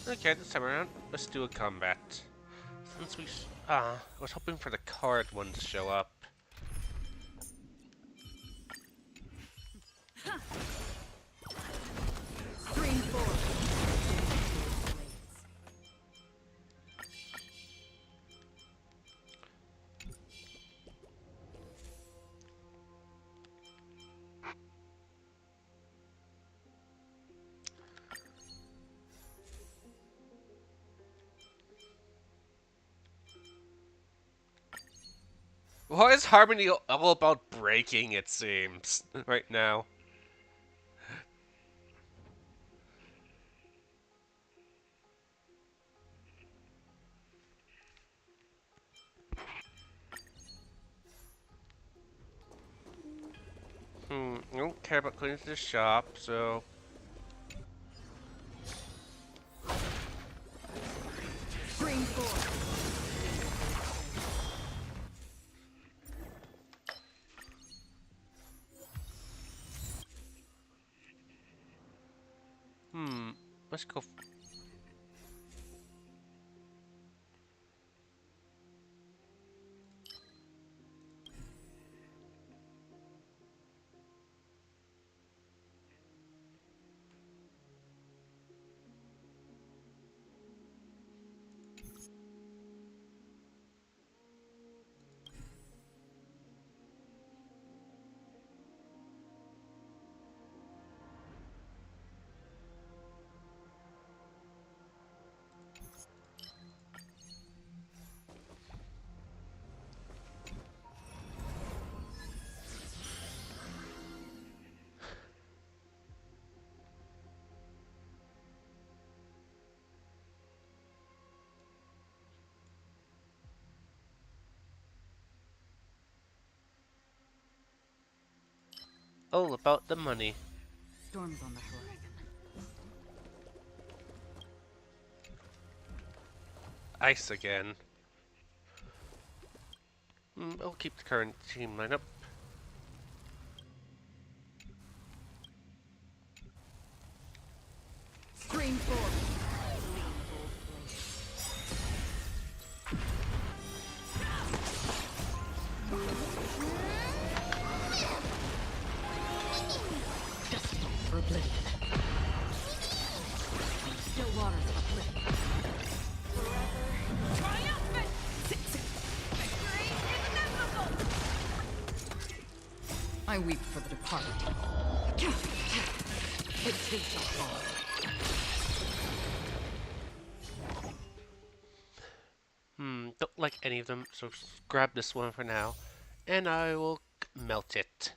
Okay, this time around, let's do a combat. Since we, I was hoping for the card one to show up. 3 and 4. Why is Harmony all about breaking, it seems, right now? I don't care about cleaning the shop, so... Green four. Let's go... All about the money. Storms on the horizon. Ice again. I'll keep the current team lineup. Green four. For oblivion. Still waters of oblivion. Triumphant! Victory is inevitable! I weep for the departed. It takes a fall. Don't like any of them, so grab this one for now. And I will melt it.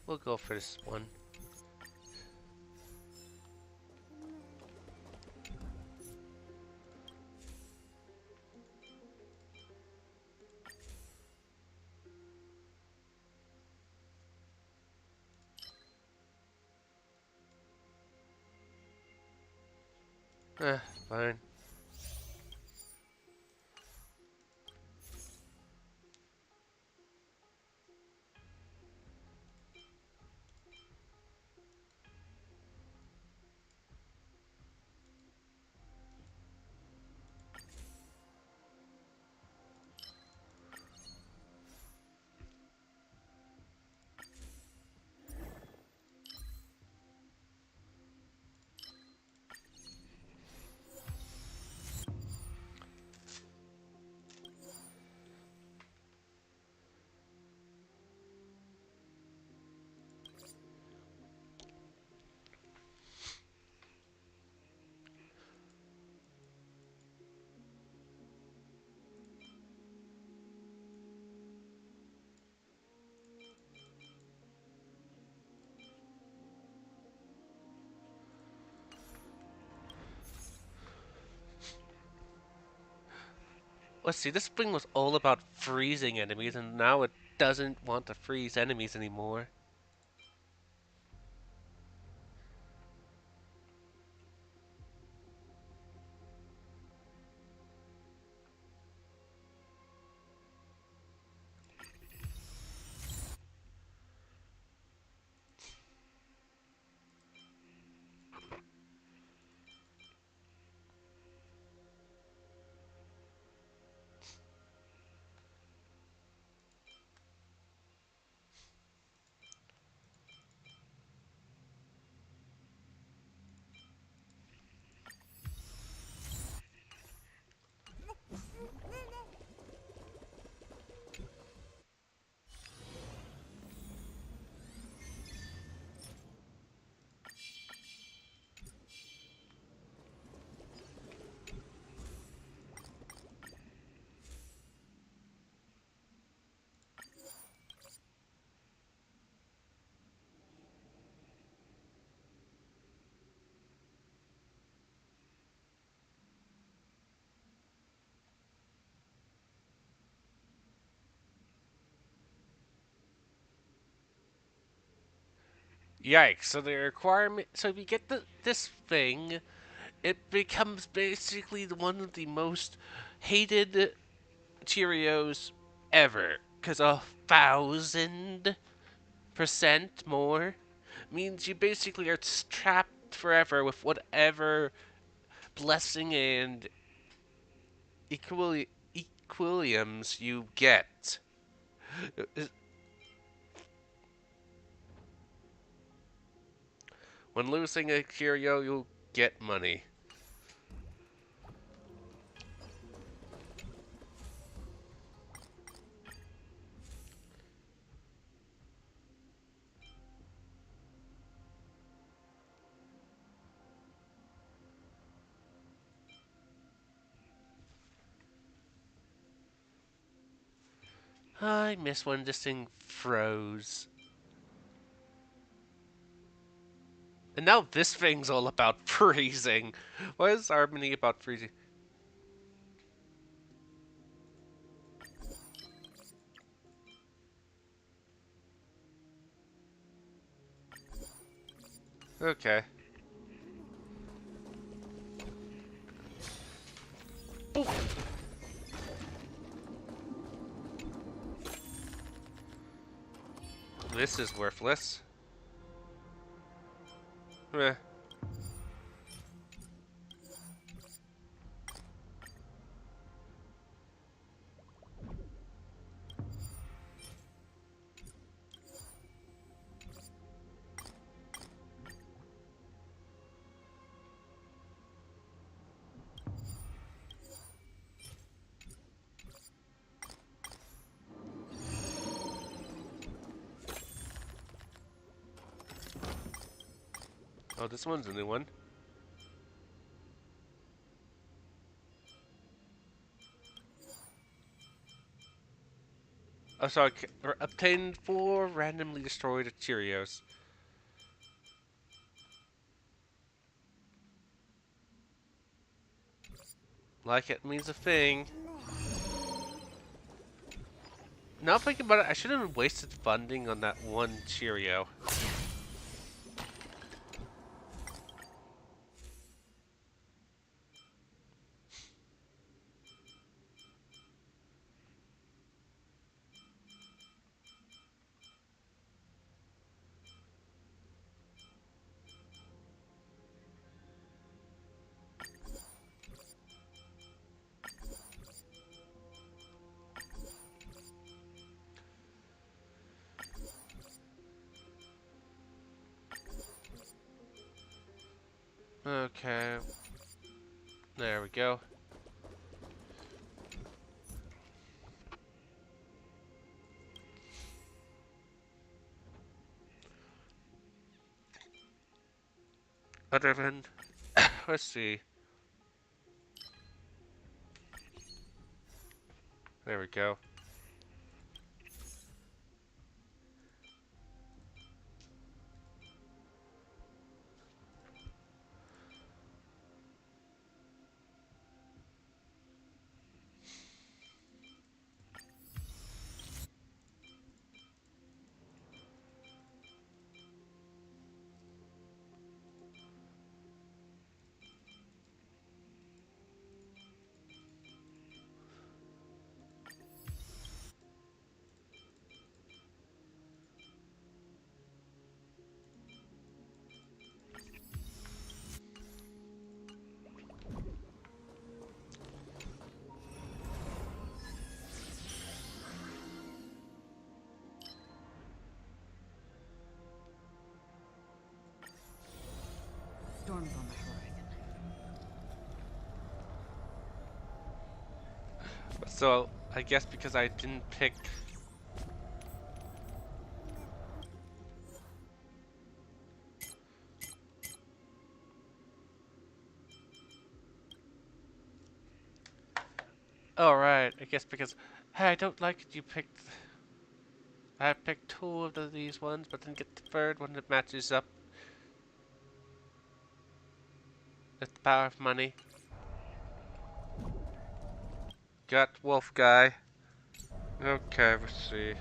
We'll go for this one. Fine. Let's see, this thing was all about freezing enemies, and now it doesn't want to freeze enemies anymore. Yikes! So the requirement. So if you get this thing, it becomes basically one of the most hated Cheerios ever. Cause 1,000% more means you basically are trapped forever with whatever blessing and equiliums you get. When losing a Cheerio, you'll get money. I miss when this thing froze. And now this thing's all about freezing. Why is Harmony about freezing? Okay. This is worthless. Meh. Oh, this one's a new one. Oh, sorry. Obtained 4 randomly destroyed Cheerios. Like it means a thing. Now thinking about it, I should have wasted funding on that one Cheerio. Okay. There we go. Other than... let's see. There we go. Storm's on the horizon. So, I guess because I didn't pick... Oh, right. I guess because... Hey, I don't like it you picked... I picked 2 of these ones, but then get the 3rd one that matches up. That's the power of money. Got wolf guy. Okay, let's see.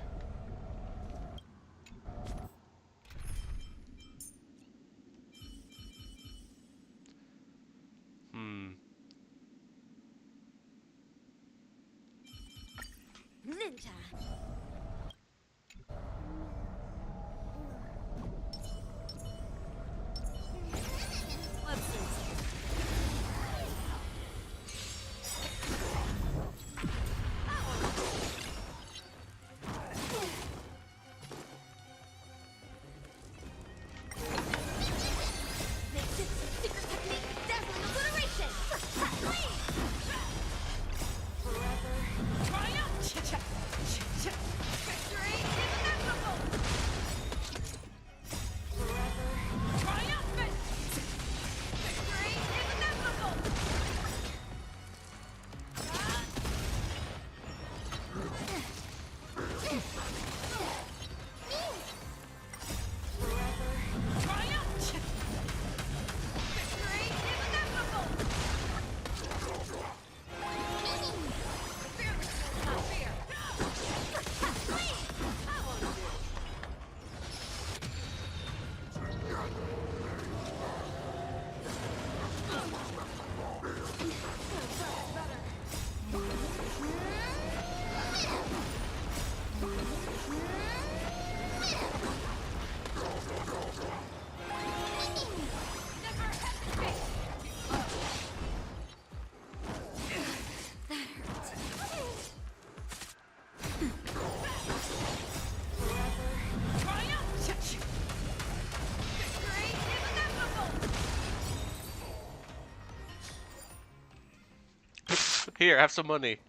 Here, have some money.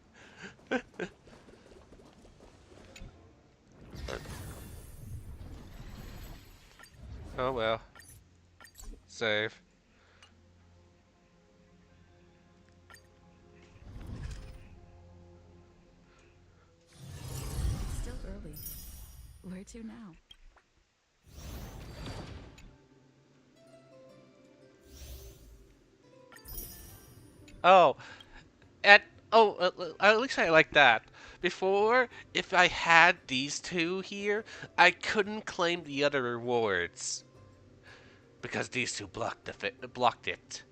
Oh well. Save. It's still early. Where to now? Oh, at oh, at least I like that. Before, if I had these two here, I couldn't claim the other rewards because these two blocked it.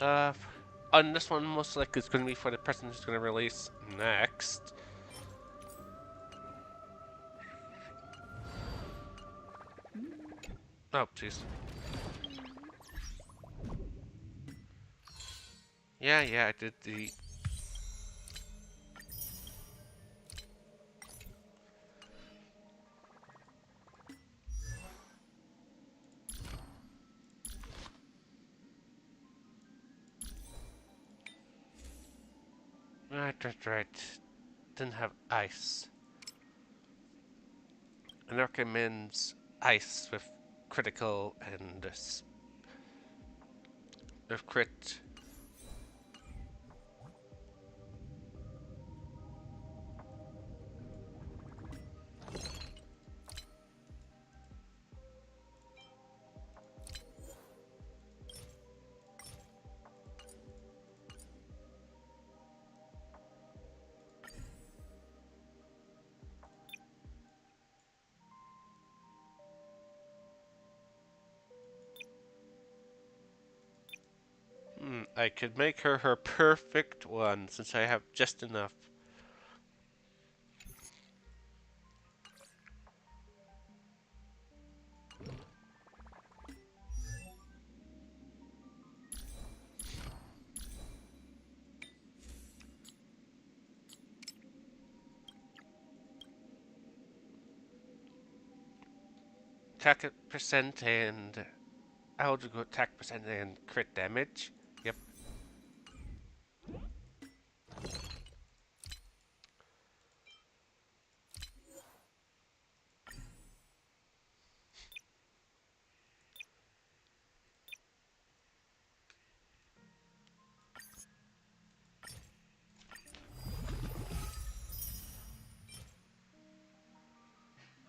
Uh, on this one, most likely it's going to be for the person who's going to release next. Oh, jeez. Yeah, I did the... Right. Didn't have ice. And recommends ice with critical and with crit. I could make her perfect one since I have just enough. Attack percent and eligible attack percent and crit damage. Yep.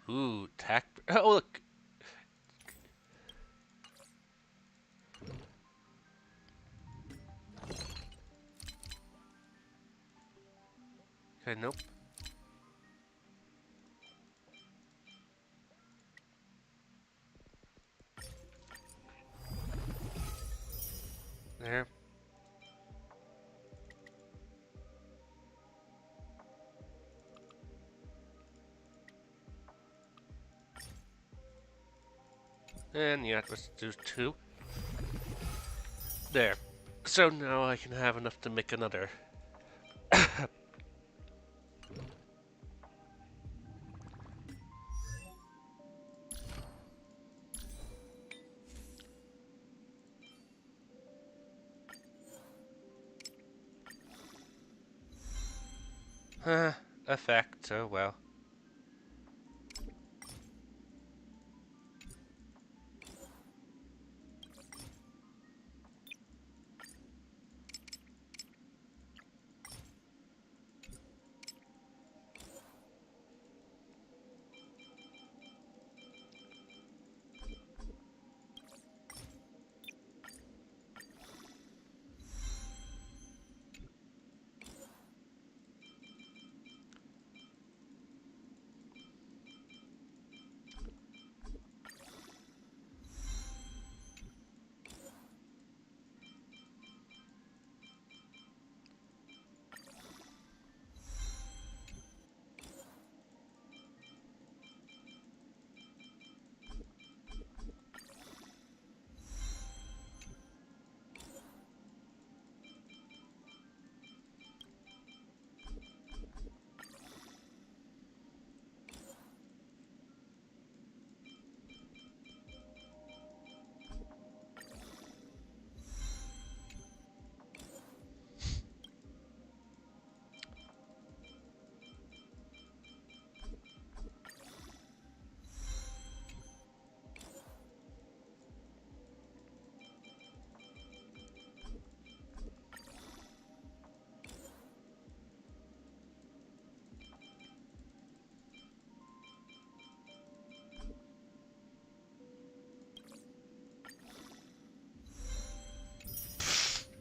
Ooh, attack. Oh, look. Okay, nope. There. And yeah, let's do 2. There. So now I can have enough to make another. Effect, oh well.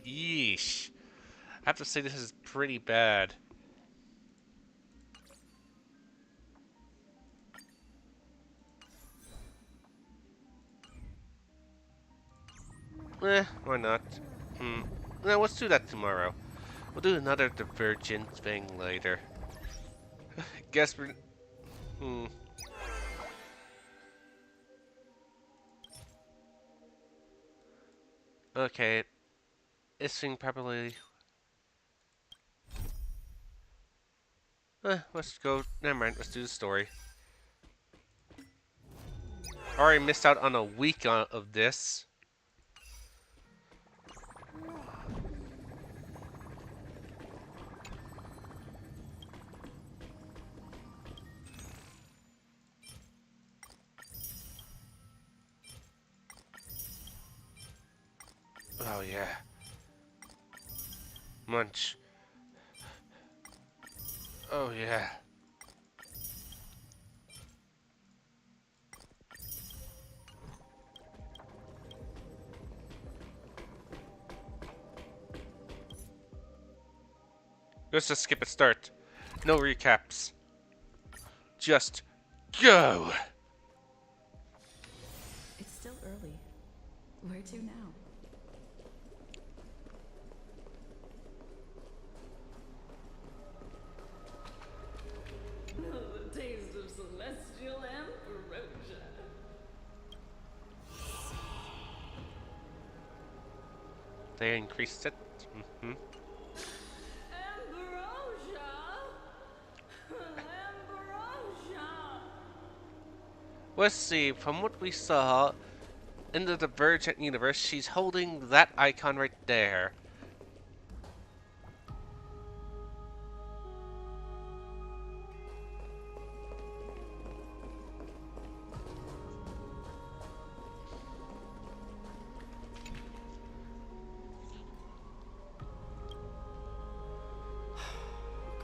Yeesh. I have to say this is pretty bad. Why not? No, let's do that tomorrow. We'll do another Divergent thing later. Guess we're... Hmm. Okay. It's being properly... let's go... Never mind, let's do the story. Already missed out on a week of this. Oh yeah. Munch. Oh yeah. Let's just skip a start. No recaps. Just go! It's still early. Where to now? The taste of celestial ambrosia. They increased it. Ambrosia? Ambrosia! Let's see, from what we saw in the Divergent universe, she's holding that icon right there.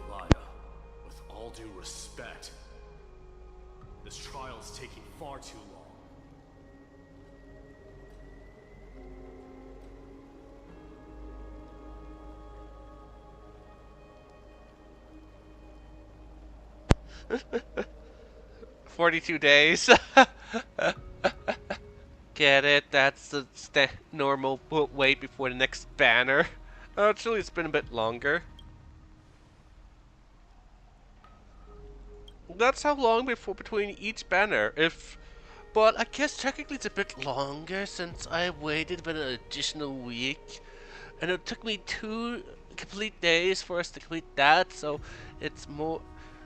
Glaya, with all due respect, this trial's taking far too long. 42 days. Get it? That's the normal wait before the next banner. Actually, it's been a bit longer. That's how long before between each banner. But I guess technically it's a bit longer since I waited for an additional week, and it took me 2 complete days for us to complete that. So it's more.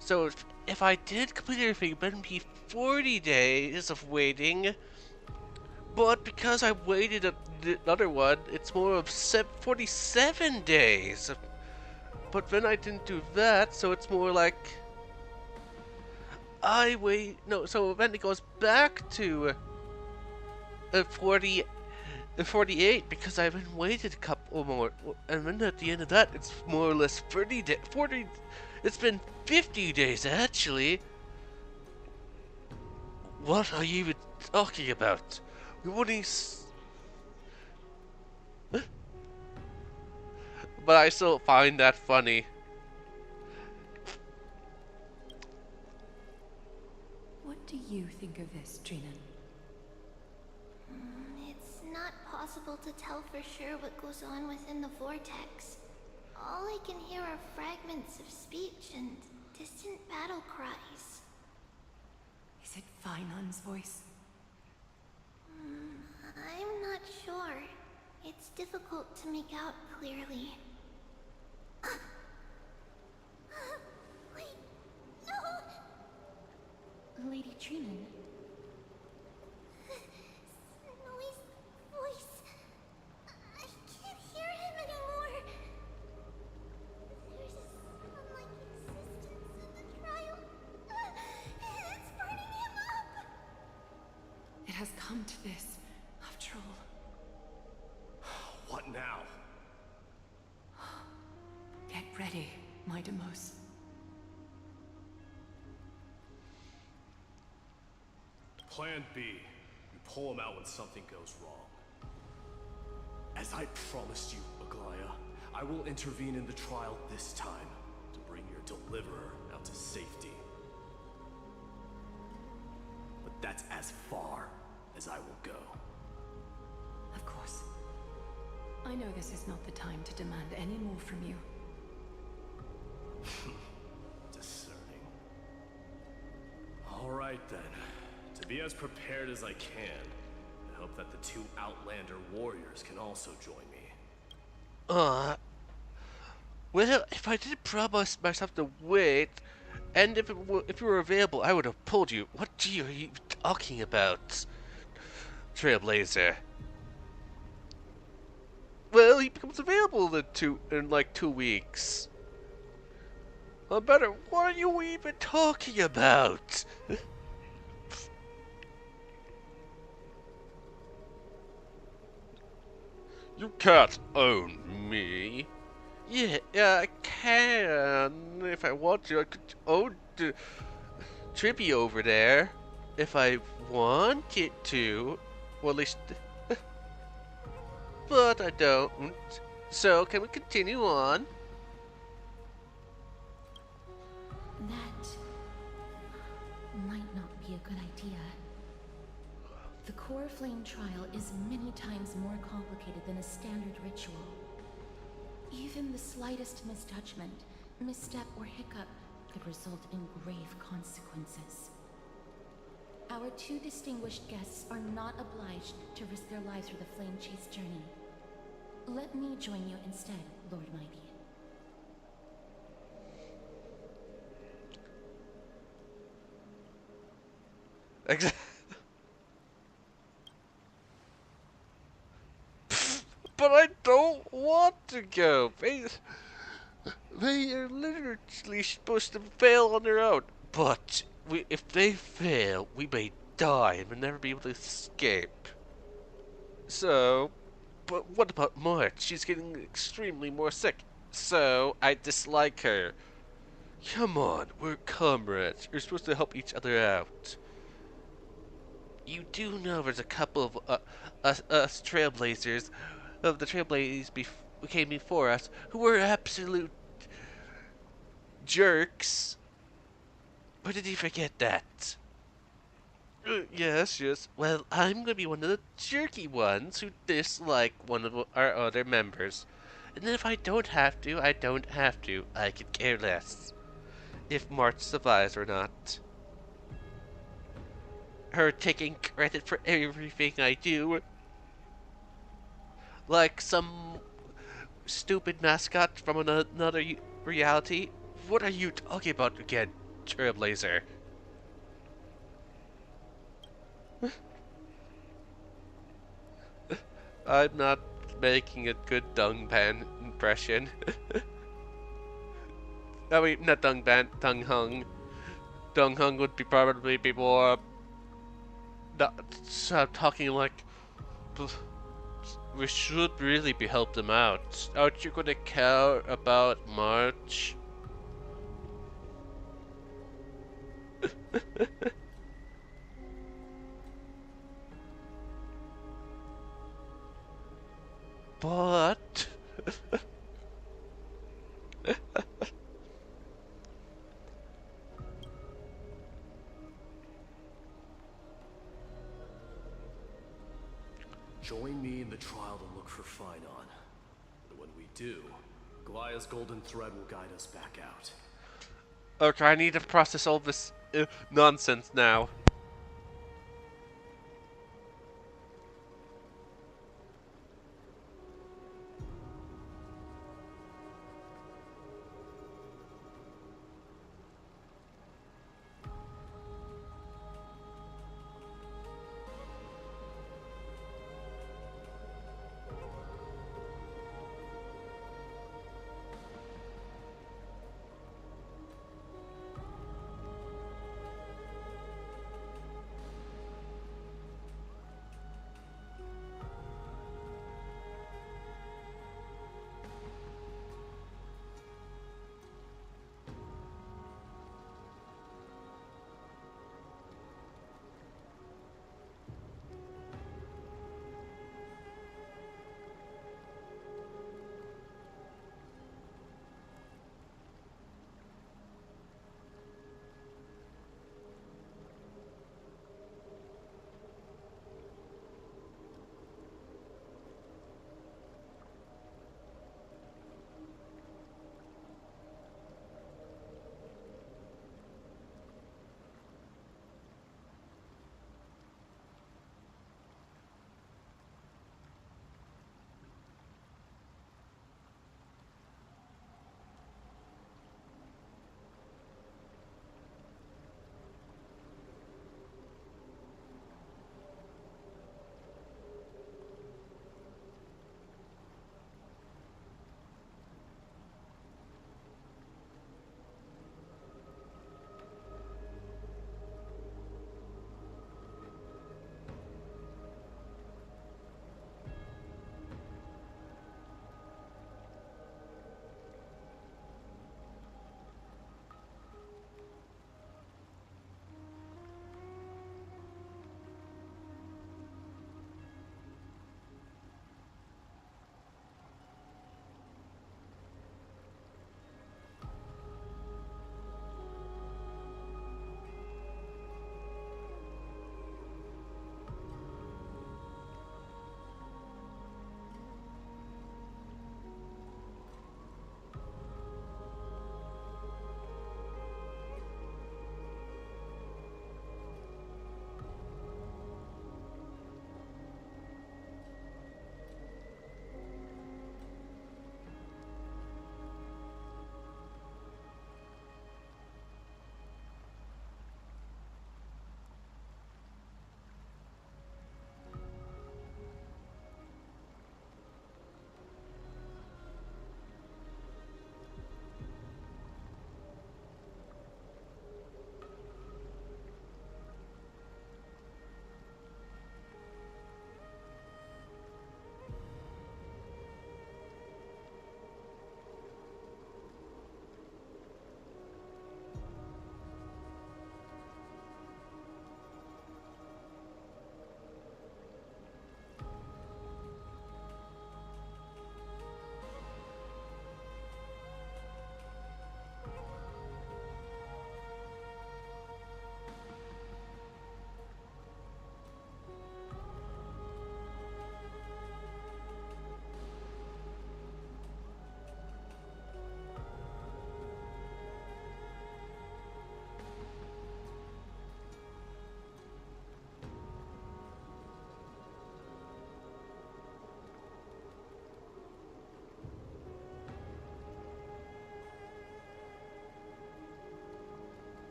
So if I did complete everything, it would be 40 days of waiting. But because I waited the other one, it's more of 47 days. But then I didn't do that, so it's more like I wait. No, so then it goes back to 48 because I've been waited a couple more, and then at the end of that, it's more or less 40. It's been 50 days actually. What are you even talking about? We only. But I still find that funny. What do you think of this, Trina? It's not possible to tell for sure what goes on within the vortex. All I can hear are fragments of speech and distant battle cries. Is it Finon's voice? I'm not sure. It's difficult to make out clearly. Wait, no! Lady Trina. Snowy's voice. I can't hear him anymore. There's a sun-like existence in the trial. It's burning him up. It has come to this, after all. What now? Get ready, my Demos. Plan B. You pull him out when something goes wrong. As I promised you, Aglaya, I will intervene in the trial this time to bring your deliverer out to safety. But that's as far as I will go. Of course. I know this is not the time to demand any more from you. Discerning. All right then. To be as prepared as I can, I hope that the 2 Outlander warriors can also join me. Well, if I did promise myself to wait, and if you were available, I would have pulled you. What are you talking about, Trailblazer? Well, he becomes available in like 2 weeks. Well, better. What are you even talking about? You can't own me. Yeah, I can if I want to. I could own Trippy over there if I wanted to. Well, at least. But I don't. So, can we continue on? That might not be a good idea. The core flame trial is many times more complicated than a standard ritual. Even the slightest misjudgment, misstep, or hiccup could result in grave consequences. Our 2 distinguished guests are not obliged to risk their lives for the flame chase journey. Let me join you instead, Lord Mighty. Exactly. But I don't want to go. They are literally supposed to fail on their own. But if they fail, we may die and we'll never be able to escape. So, but what about March? She's getting extremely more sick. So, I dislike her. Come on, we're comrades. We're supposed to help each other out. You do know there's a couple of us trailblazers, of the trailblazers who came before us, who were absolute jerks. Or did he forget that? Yes, yes. Well, I'm gonna be one of the jerky ones who dislike one of our other members. And if I don't have to, I don't have to. I could care less. If March survives or not. Her taking credit for everything I do. Like some stupid mascot from another reality. What are you talking about again, Trailblazer? I'm not making a good Dungban impression. I mean, not Dungban, Dung Hung. Dung Hung would be probably be more talking like we should really be help them out. Aren't you gonna care about March? But Join me in the trial to look for Finon. But when we do, Goliath's golden thread will guide us back out. okay, I need to process all this nonsense now.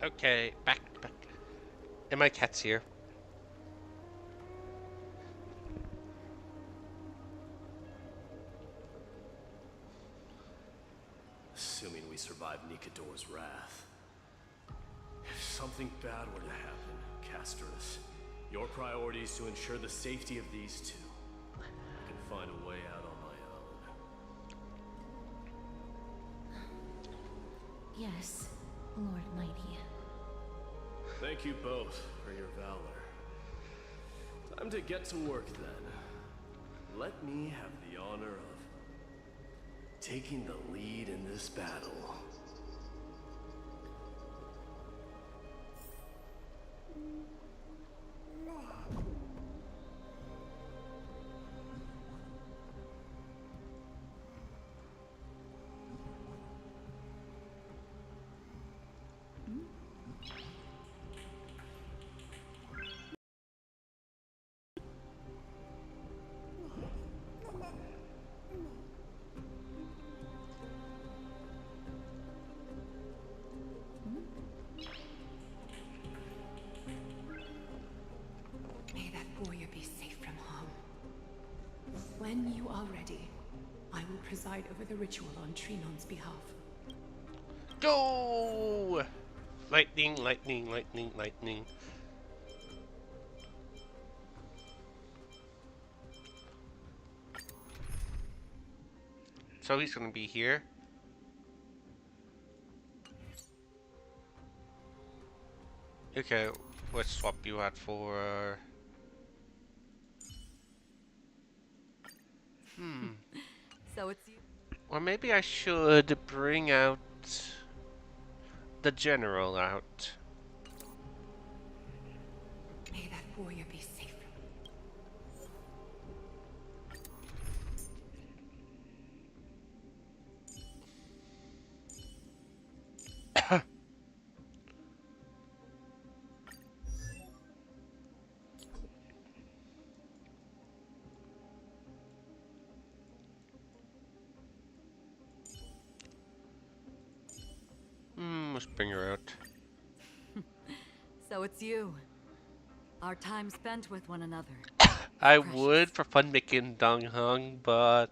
Okay, back. And my cat's here. Assuming we survive Nikador's wrath. If something bad were to happen, Casterus, your priority is to ensure the safety of these two. I can find a way out on my own. Yes, Lord Mighty. Thank you both for your valor. Time to get to work then. Let me have the honor of taking the lead in this battle. May that warrior be safe from harm. When you are ready, I will preside over the ritual on Trinon's behalf. Go! Lightning, lightning, lightning, lightning. So he's gonna be here. Okay, let's swap you out for... So it's you. Or maybe I should bring out the general out. May that warrior be safe. Let's bring her out. So it's you. Our time spent with one another. I Precious. would for fun making Dong Hung, but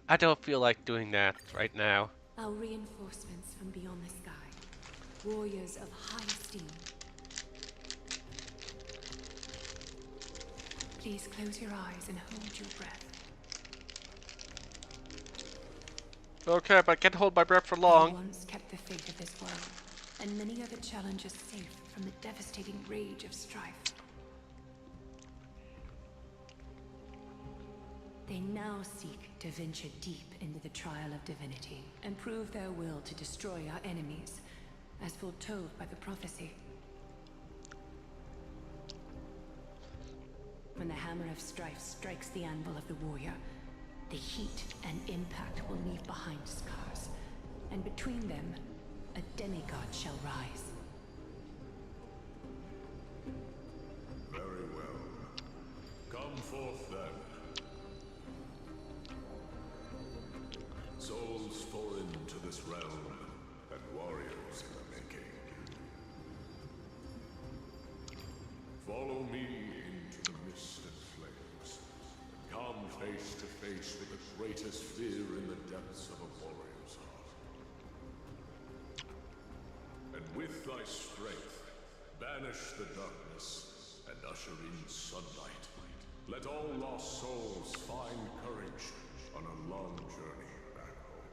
I don't feel like doing that right now. Our reinforcements from beyond the sky. Warriors of high esteem. Please close your eyes and hold your breath. Okay, but I can't hold my breath for We long. once kept the fate of this world, and many other challenges safe from the devastating rage of strife. They now seek to venture deep into the trial of divinity and prove their will to destroy our enemies, as foretold by the prophecy. When the hammer of strife strikes the anvil of the warrior, the heat and impact will leave behind scars, and between them, a demigod shall rise. Very well. Come forth then. Souls foreign to this realm, and warriors in the making. Follow me into the mist and flames, and come face to face with the greatest fear in the depths of a warrior's heart. And with thy strength, banish the darkness and usher in sunlight. Let all lost souls find courage on a long journey back home.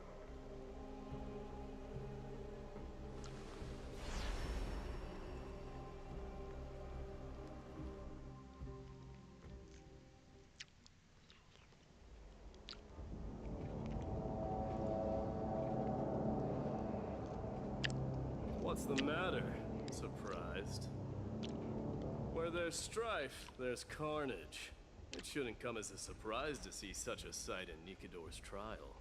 What's the matter? Surprised? Where there's strife, there's carnage. It shouldn't come as a surprise to see such a sight in Nikador's trial.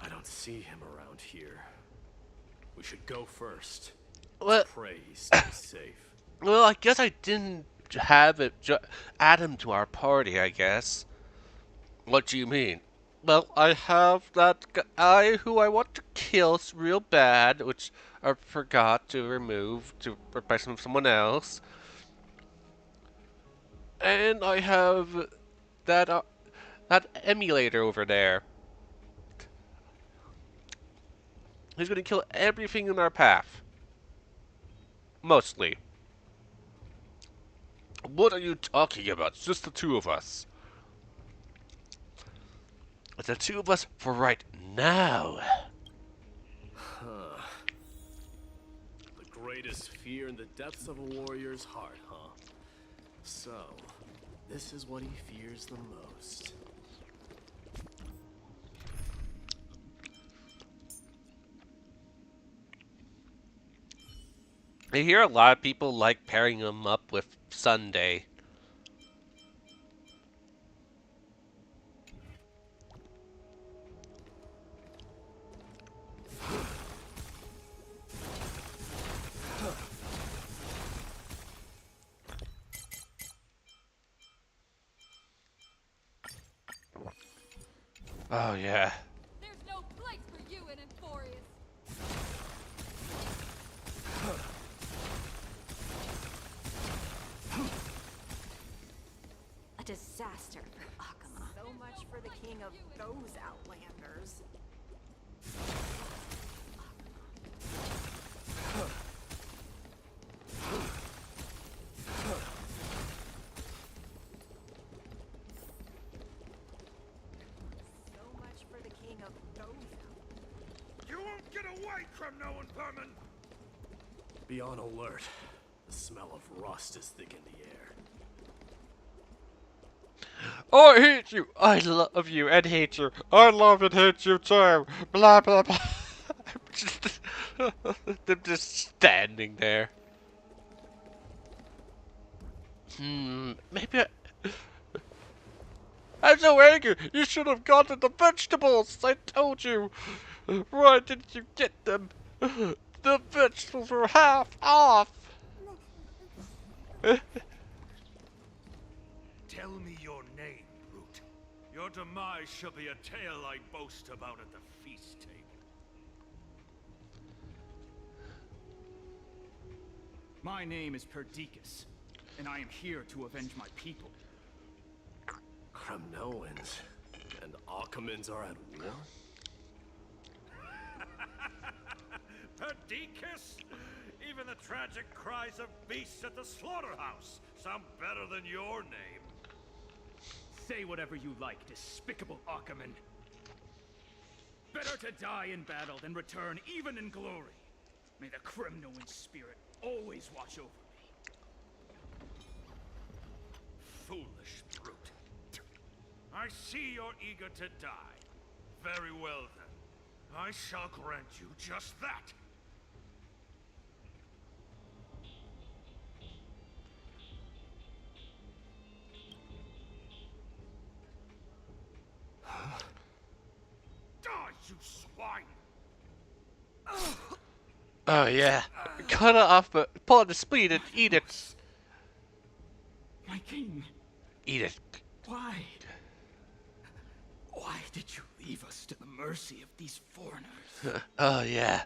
I don't see him around here. We should go first. Well, Pray he stays safe. well, I guess I didn't have it add him to our party, I guess. What do you mean? Well, I have that guy who I want to kill real bad, which I forgot to remove to replace him with someone else. And I have that emulator over there. He's gonna kill everything in our path. Mostly. What are you talking about? It's just the two of us. It's the two of us for right now. Huh. The greatest fear in the depths of a warrior's heart, huh? So, this is what he fears the most. I hear a lot of people like pairing him up with Sunday. Oh yeah. There's no place for you in Enforius. A disaster for Akama. So much for the king of those outlanders. So much for the king of those outlanders. You won't get away from no one, vermin! Be on alert. The smell of rust is thick in the air. Oh, I hate you. I love you and hate you. I love and hate you too. Blah blah blah. Them just standing there. Maybe I'm so angry. You should have gotten the vegetables. I told you. Why didn't you get them? The vegetables were half off. Tell me your name, brute. Your demise shall be a tale I boast about at the feast table. My name is Perdiccas, and I am here to avenge my people. Kremnoans and Akamans are at war? Perdiccas? Even the tragic cries of beasts at the slaughterhouse sound better than your name. Say whatever you like, despicable Akaman. Better to die in battle than return even in glory. May the Kremnoan spirit always watch over me. Foolish brute. I see you're eager to die. Very well then. I shall grant you just that. Die, you swine! Oh yeah. Cut it off, but pull out the spleen and eat it. My king, Eat it. why? Why did you leave us to the mercy of these foreigners? Oh yeah.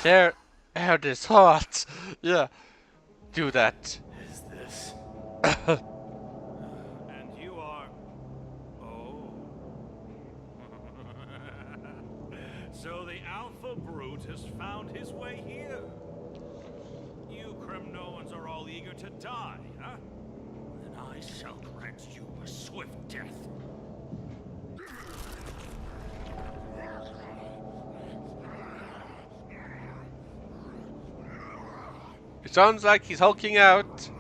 Their air is hot. Yeah. Do that. Is this? And you are... Oh. So the Alpha Brute has found his way here. You Kremnoans are all eager to die, huh? Then I shall grant you a swift death. It sounds like he's hulking out.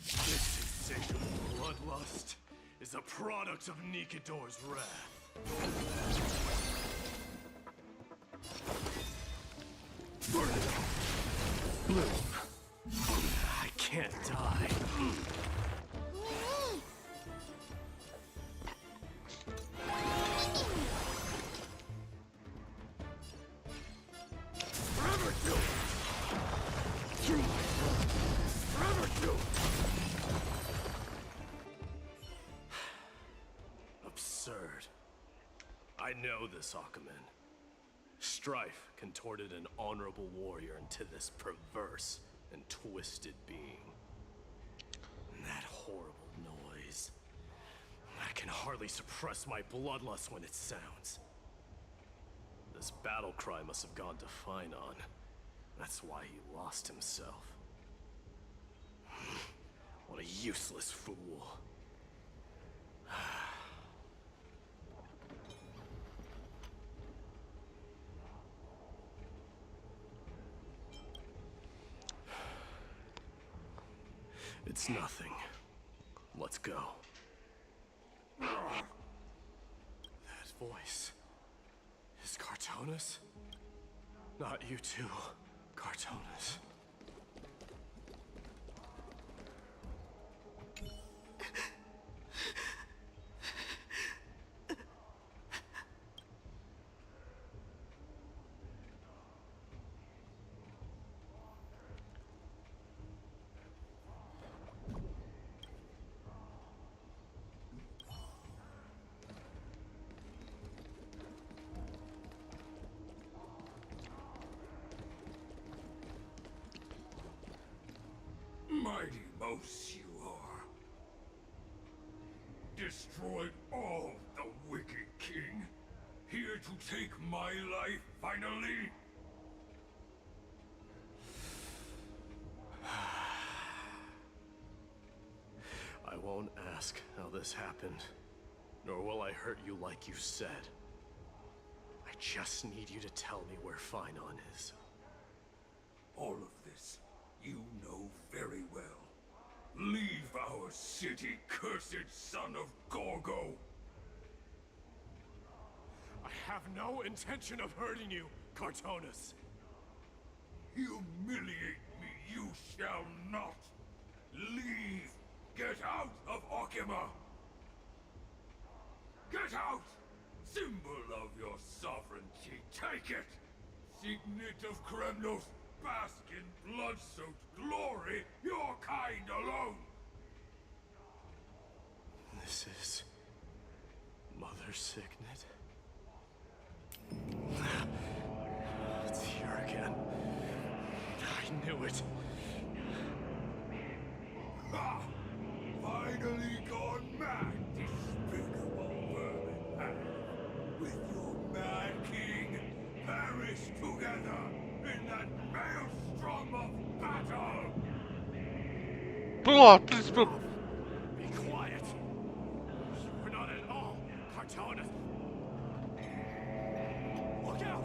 This insatiable bloodlust is a product of Nikidor's wrath. I can't die. you! Absurd. I know this, Akaman. Strife contorted an honorable warrior into this perverse and twisted being. And that horrible noise. I can hardly suppress my bloodlust when it sounds. This battle cry must have gone to Finon. That's why he lost himself. What a useless fool. It's nothing. Let's go. That voice is Cartonis? Not you too, Cartonis. Mighty mouse you are. Destroyed all the wicked king. Here to take my life finally. I won't ask how this happened, nor will I hurt you like you said. I just need you to tell me where Finon is. All of this you know very well. Leave our city, cursed son of Gorgo. I have no intention of hurting you, Cartonis. Humiliate me you shall not. Leave. Get out of Okima. Get out! Symbol of your sovereignty, take it! Signet of Kremnos, bask in blood-soaked glory, your kind alone! This is... Mother's Signet? It's here again. I knew it. Ah! Finally gone mad, despicable vermin! With your mad king, perish together in that maelstrom of battle! Be quiet! You were not at all, Cartonis! Look out!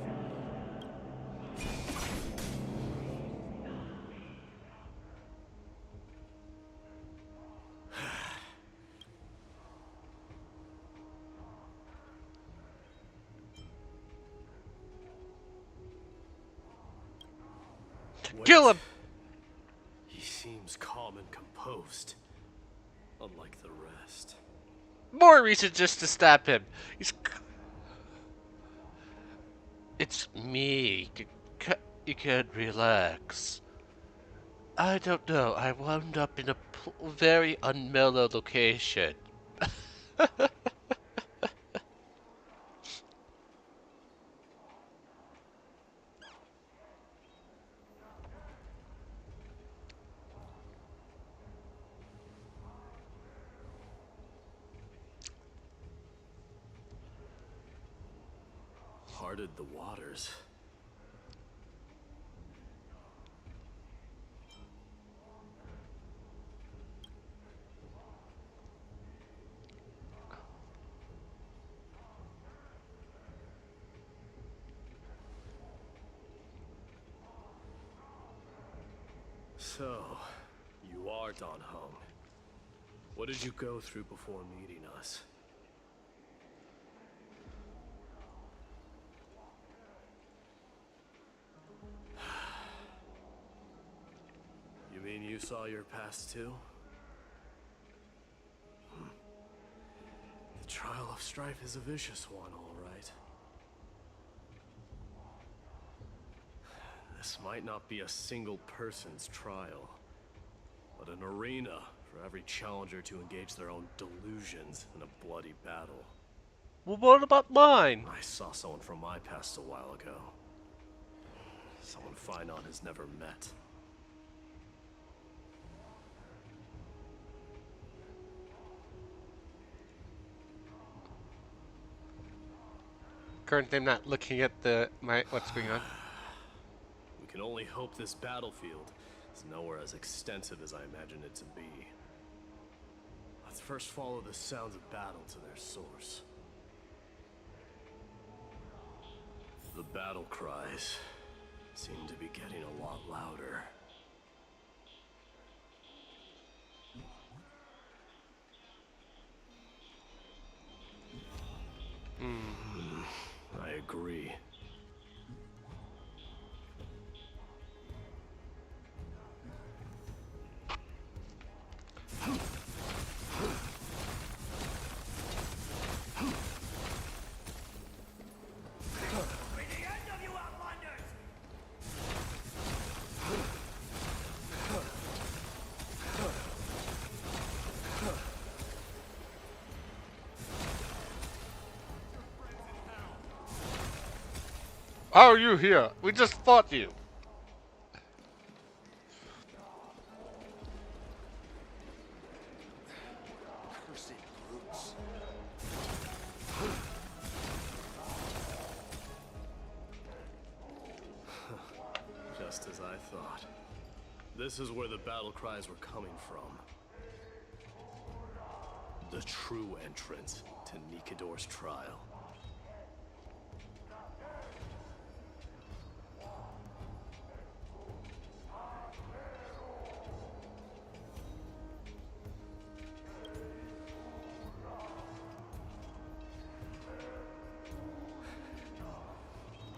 Kill him! He seems calm and composed, unlike the rest. More reason just to stab him. It's me. You can relax. I don't know. I wound up in a very unmellow location. Hearted the waters. So, you are Don Hung. What did you go through before meeting us? You mean you saw your past too? The trial of strife is a vicious one, all right. This might not be a single person's trial, but an arena for every challenger to engage their own delusions in a bloody battle. Well, what about mine? I saw someone from my past a while ago. Someone Finon has never met. Currently, I'm not looking at what's going on. We can only hope this battlefield is nowhere as extensive as I imagined it to be. Let's first follow the sounds of battle to their source. The battle cries seem to be getting a lot louder. I agree. How are you here? We just fought you. Just as I thought. This is where the battle cries were coming from. The true entrance to Nikador's trial.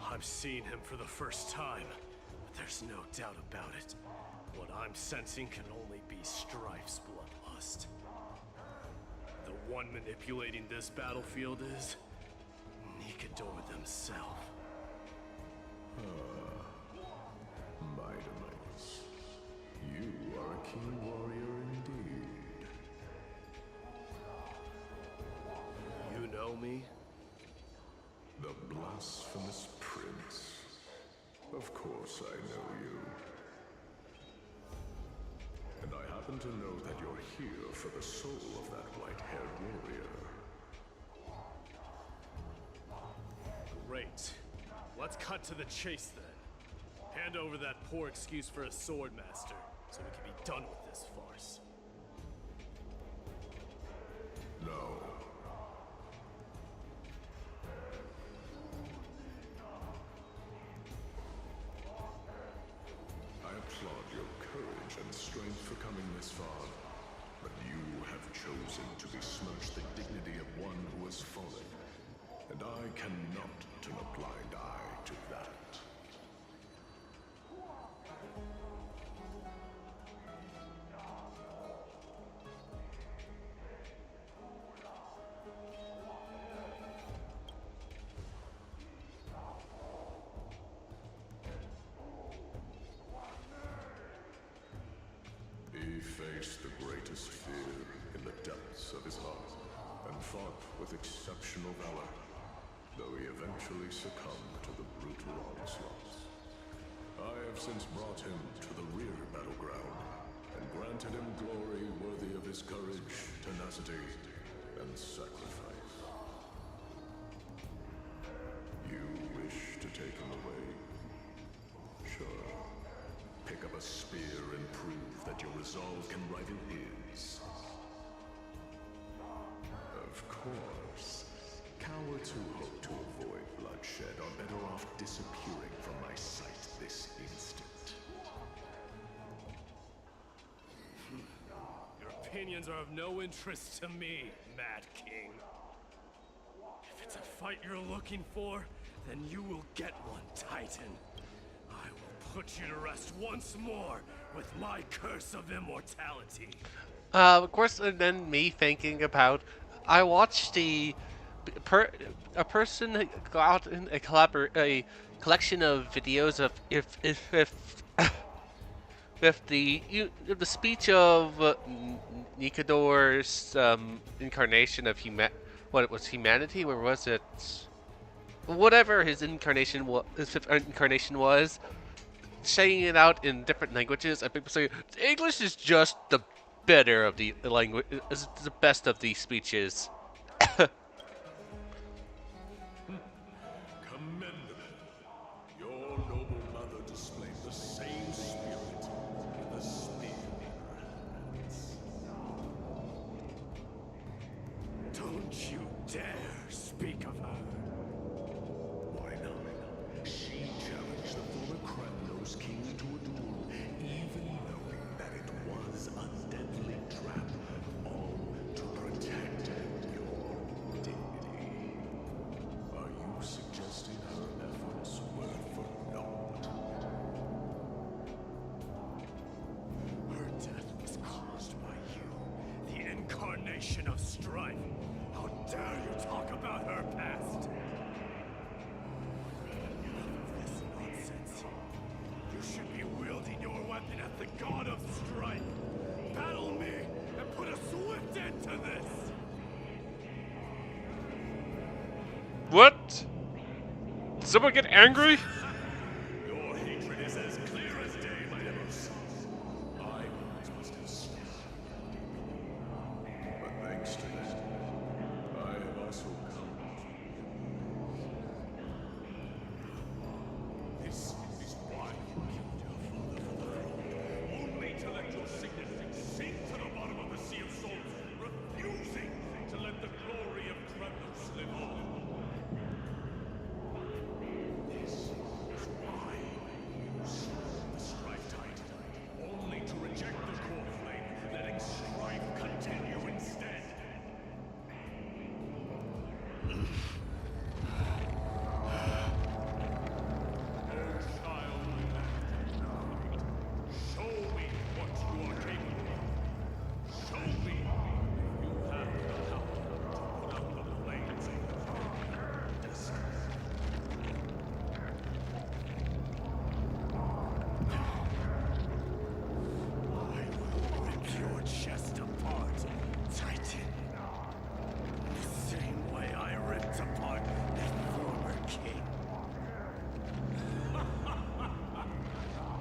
I'm seeing him for the first time, but there's no doubt about it. What I'm sensing can only be Strife's bloodlust. The one manipulating this battlefield is Nikador themselves. Mightimates, you are a keen warrior indeed. You know me? The blasphemous prince. Of course I know you. And I happen to know that you're here for the soul of that white-haired warrior. Great. Let's cut to the chase then. Hand over that poor excuse for a sword master, so we can be done with this farce. No. I applaud your courage and strength for coming this far, but you have chosen to besmirch the dignity of one who has fallen, and I cannot turn a blind eye to that. He faced the greatest fear in the depths of his heart, and fought with exceptional valor, though he eventually succumbed to the brutal onslaughts. I have since brought him to the rear battleground, and granted him glory worthy of his courage, tenacity, and sacrifice. You wish to take him away? Sure. Pick up a spear and prove that your resolve can rival his. Of course. Cowards who hope to avoid bloodshed are better off disappearing from my sight this instant. Your opinions are of no interest to me, Mad King. If it's a fight you're looking for, then you will get one, Titan. I will put you to rest once more with my curse of immortality. Of course, and then me thinking about, I watched a person go out in a collection of videos of if with the speech of Nikador's incarnation of what it was, humanity, or was it whatever his fifth incarnation was, saying it out in different languages, and people say English is just the better of the language, is the best of these speeches. Commendable. Your noble mother displayed the same spirit with a spear in her hands. Don't you dare speak of her. Why not? She challenged the former Kremnos king to a duel, even knowing that it was a deadly trap, all to protect your dignity. Are you suggesting her efforts were for naught? Her death was caused by you, the incarnation of strife. How dare you talk about her past? This nonsense. You should be wielding your weapon at the god of strife. Battle me and put a swift end to this. What? Did someone get angry? Your hatred is as clear as day, my Demos. I must have stopped. But thanks to that, I have also come. This is why you killed your father for the throne, only to let your signet sink to the bottom of the Sea of Souls, refusing to let the glory of Kremnos live on. This is why you slew the Strife Titan, only to reject the core flame, letting strife continue instead. Oh, child, show me what you are capable of. Show me if you have the power to put out the flames of your destiny. I will rip your chest apart, Titan. The same way I ripped apart the former king.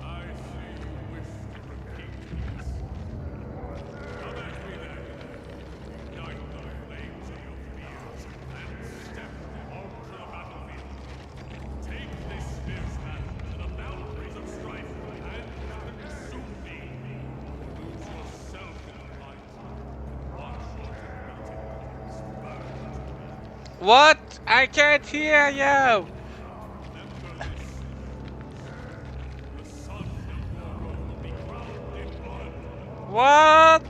I see you wish to repeat this. Come at me then. Ignite the flames of your fears and step onto the battlefield. Take this fierce battle to the boundaries of strife and consume me. Lose yourself in the light and watch your defeated corpse burn. What? I can't hear you. Remember this. The sun of your role will be crowned in blood. What?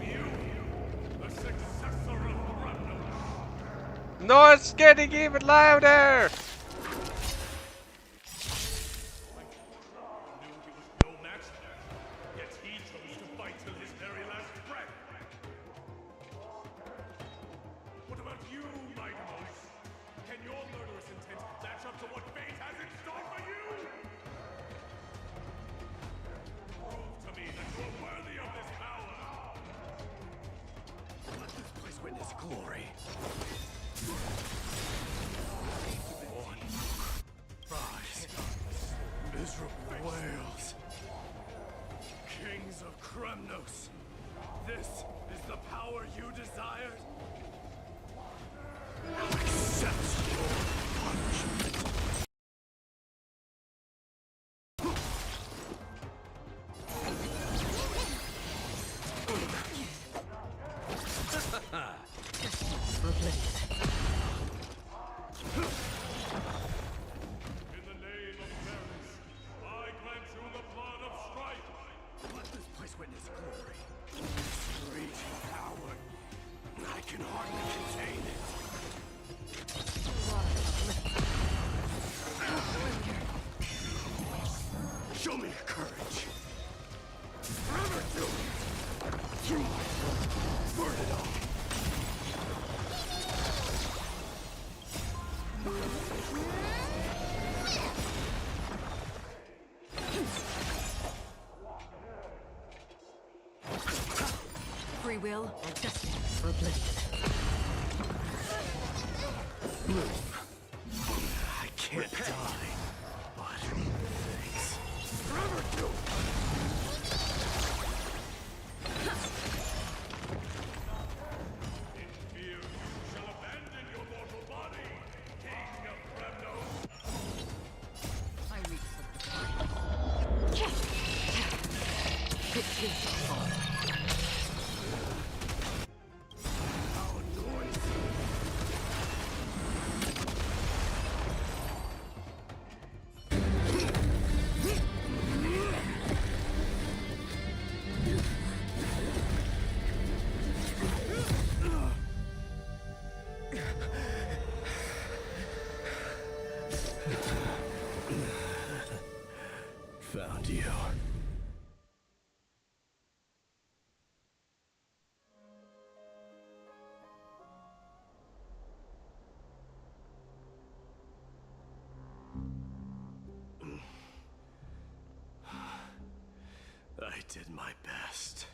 You, the successor of Kremnos. No, it's getting even louder. Knew he was no match, yet he chose to fight till his very last breath. What about you, my Demos? Can your murderous intent match up to what fate has in store for you? Prove to me that you are worthy of this power. Let this place witness glory. One. Rise. Miserable whales. Kings of Kremnos. This is the power you desired? Accept your punishment. In the name of fairness, I grant you the blood of strife. Let this place witness glory. Great power. I can free will or destined for oblivion. I can't die, but thanks. Forever do. In fear, you shall abandon your mortal body, King of Kremnos. I reach for the fire. It is hard. Found you. I did my best.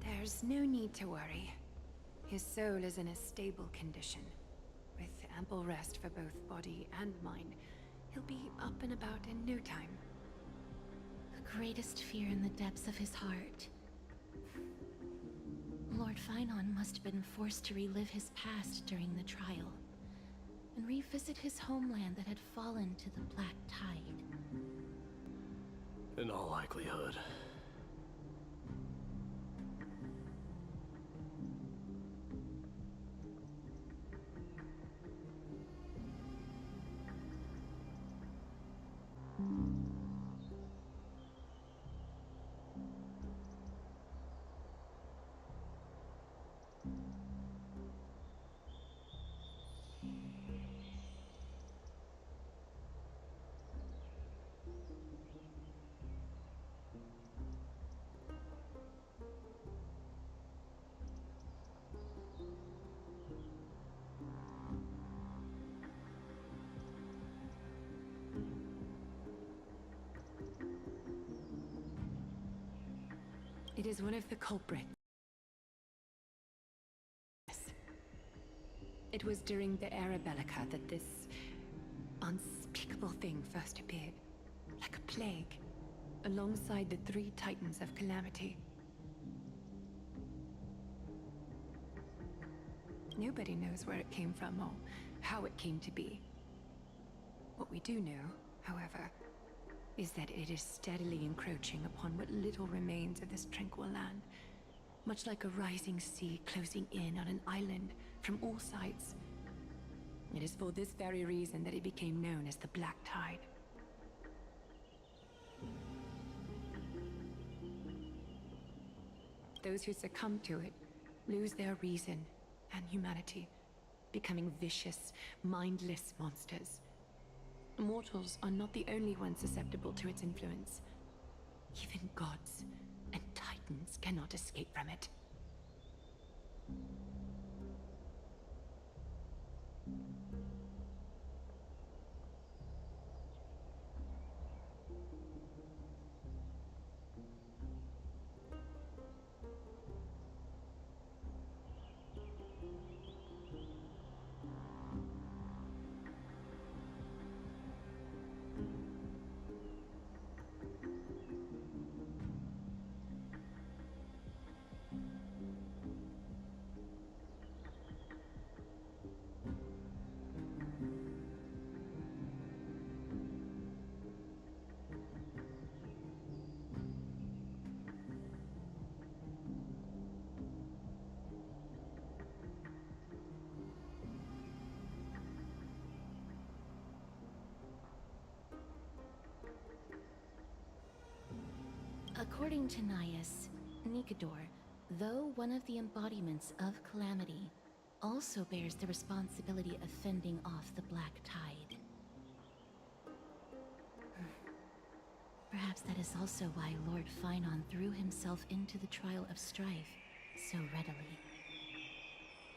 There's no need to worry. His soul is in a stable condition. With ample rest for both body and mind, he'll be up and about in no time. The greatest fear in the depths of his heart. Lord Finon must have been forced to relive his past during the trial, and revisit his homeland that had fallen to the Black Tide. In all likelihood. It is one of the culprits. It was during the Era Bellica that this unspeakable thing first appeared, like a plague, alongside the three titans of calamity. Nobody knows where it came from or how it came to be. What we do know, however, is that it is steadily encroaching upon what little remains of this tranquil land, much like a rising sea closing in on an island from all sides. It is for this very reason that it became known as the Black Tide. Those who succumb to it lose their reason and humanity, becoming vicious, mindless monsters. Mortals are not the only ones susceptible to its influence. Even gods and titans cannot escape from it. According to Naias, Nikador, though one of the embodiments of Calamity, also bears the responsibility of fending off the Black Tide. Perhaps that is also why Lord Finon threw himself into the trial of strife so readily.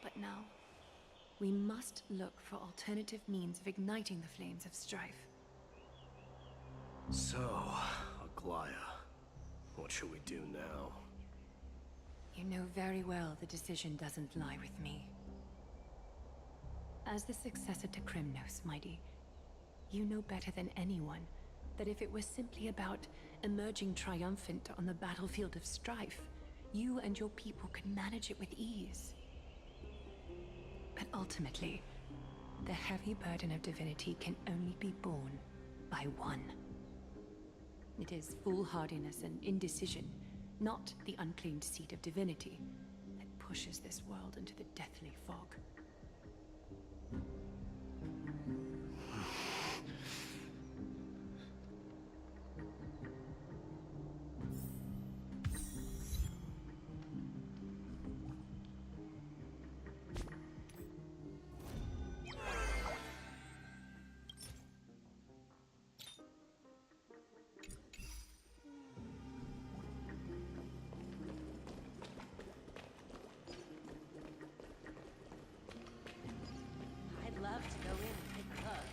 But now, We must look for alternative means of igniting the flames of strife. So, Aglaya, what should we do now? You know very well the decision doesn't lie with me. As the successor to Krymnos, Mighty, you know better than anyone that if it was simply about emerging triumphant on the battlefield of strife, you and your people could manage it with ease. But ultimately, the heavy burden of divinity can only be borne by one. It is foolhardiness and indecision, not the unclaimed seat of divinity, that pushes this world into the deathly fog. I'd love to go in and take a look.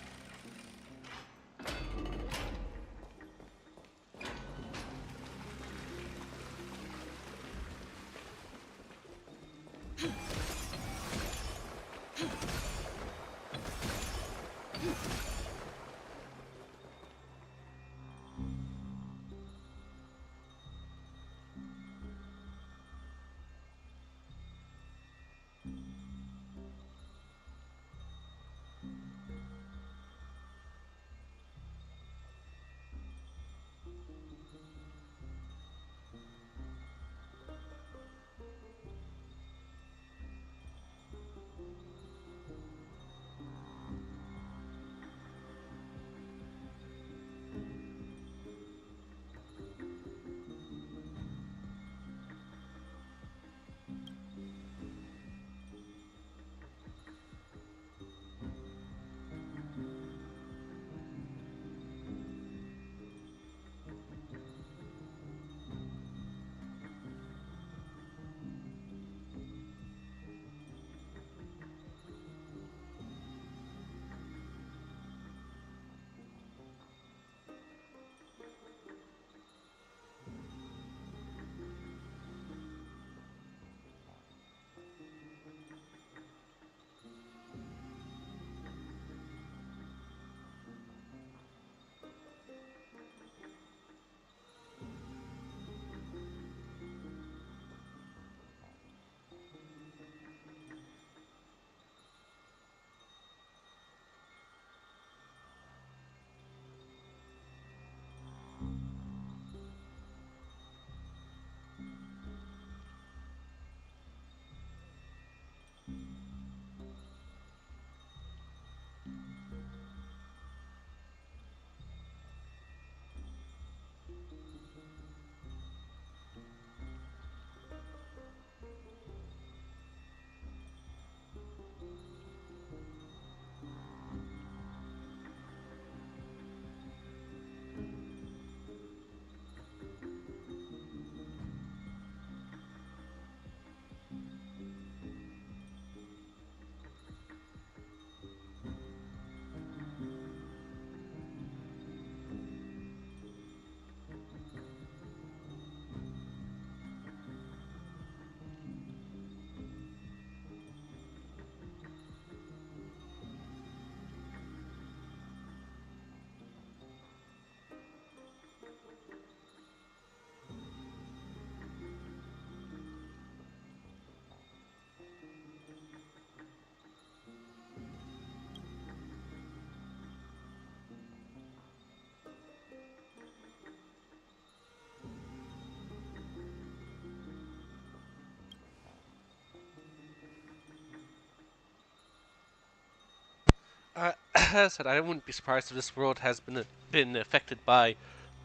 As I said, I wouldn't be surprised if this world has been affected by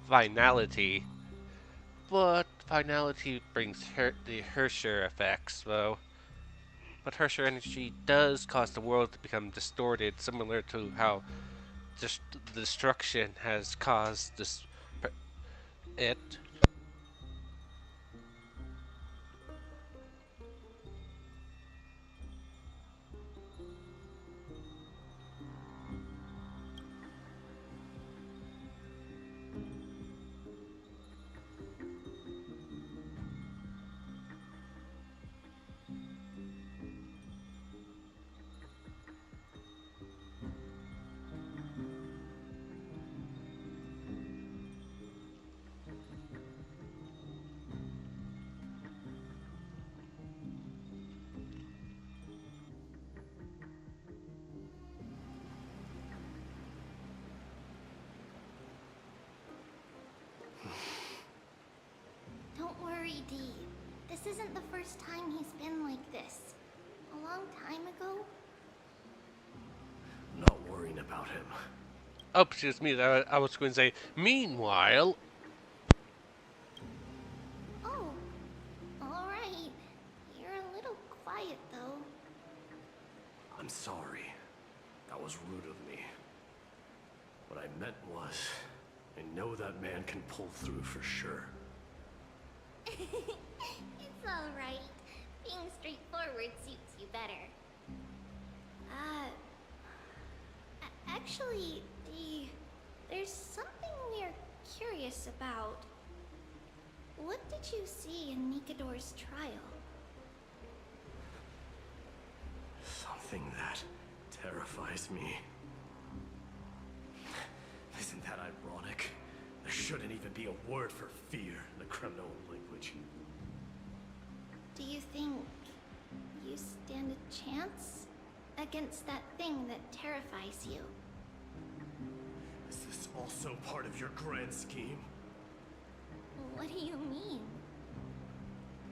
finality, but finality brings the Hersher effects, though. But Hersher energy does cause the world to become distorted, similar to how just the destruction has caused it. D. This isn't the first time he's been like this. A long time ago? I'm not worrying about him. Oh, excuse me, I was going to say, meanwhile... Oh, alright. You're a little quiet, though. I'm sorry. That was rude of me. What I meant was, I know that man can pull through for sure. It's alright. Being straightforward suits you better. Actually, Dee, there's something we're curious about. What did you see in Nikador's trial? Something that terrifies me. Isn't that ironic? There shouldn't even be a word for fear in the Kremnoan language. Do you think you stand a chance against that thing that terrifies you? Is this also part of your grand scheme? What do you mean?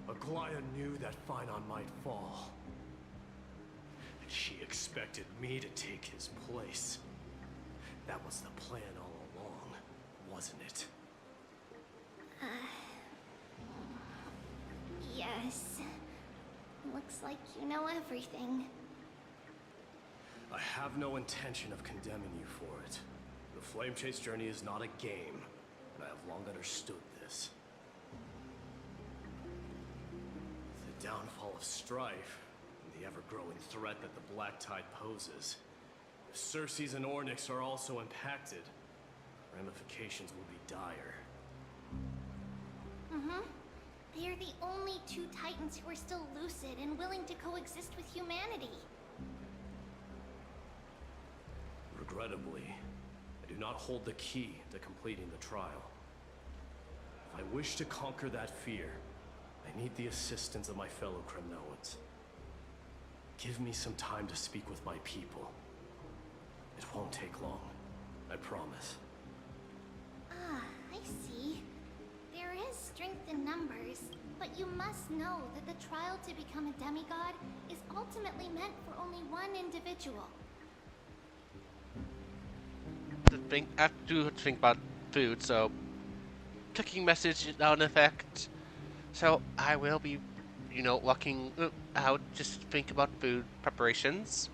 Aglaya knew that Phynon might fall. And she expected me to take his place. That was the plan all along, wasn't it? Yes. Looks like you know everything. I have no intention of condemning you for it. The Flame Chase journey is not a game, and I have long understood this. The downfall of strife, and the ever-growing threat that the Black Tide poses. If Circes and Ornyx are also impacted, ramifications will be dire. Mm-hmm. They are the only two Titans who are still lucid and willing to coexist with humanity. Regrettably, I do not hold the key to completing the trial. If I wish to conquer that fear, I need the assistance of my fellow Kremnoans. Give me some time to speak with my people. It won't take long, I promise. Ah, I see. There is strength in numbers, but you must know that the trial to become a demigod is ultimately meant for only one individual. I have to think about food, so... Clicking message is now in effect. So I will be, walking out, just think about food preparations.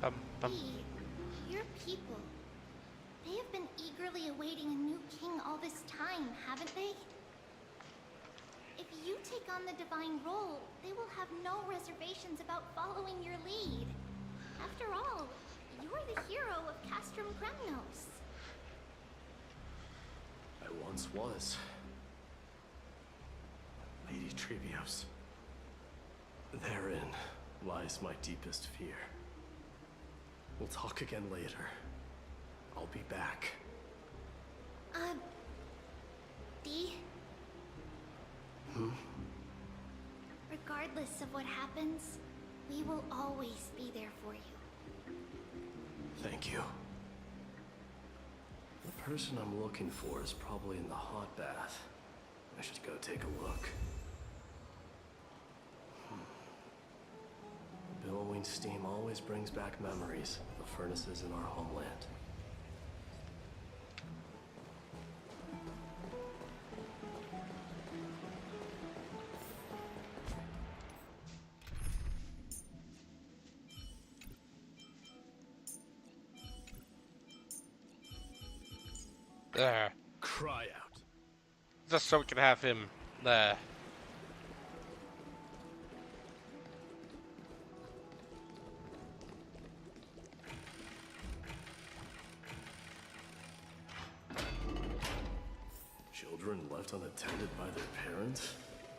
Bum, bum. Your people. They have been eagerly awaiting a new king all this time, haven't they? If you take on the divine role, they will have no reservations about following your lead. After all, you're the hero of Castrum Kremnos. I once was. Lady Trevios. Therein lies my deepest fear. We'll talk again later. I'll be back. D? Regardless of what happens, we will always be there for you. Thank you. The person I'm looking for is probably in the hot bath. I should go take a look. Billowing steam always brings back memories of the furnaces in our homeland. There. Cry out. Just so we can have him there. Children left unattended by their parents?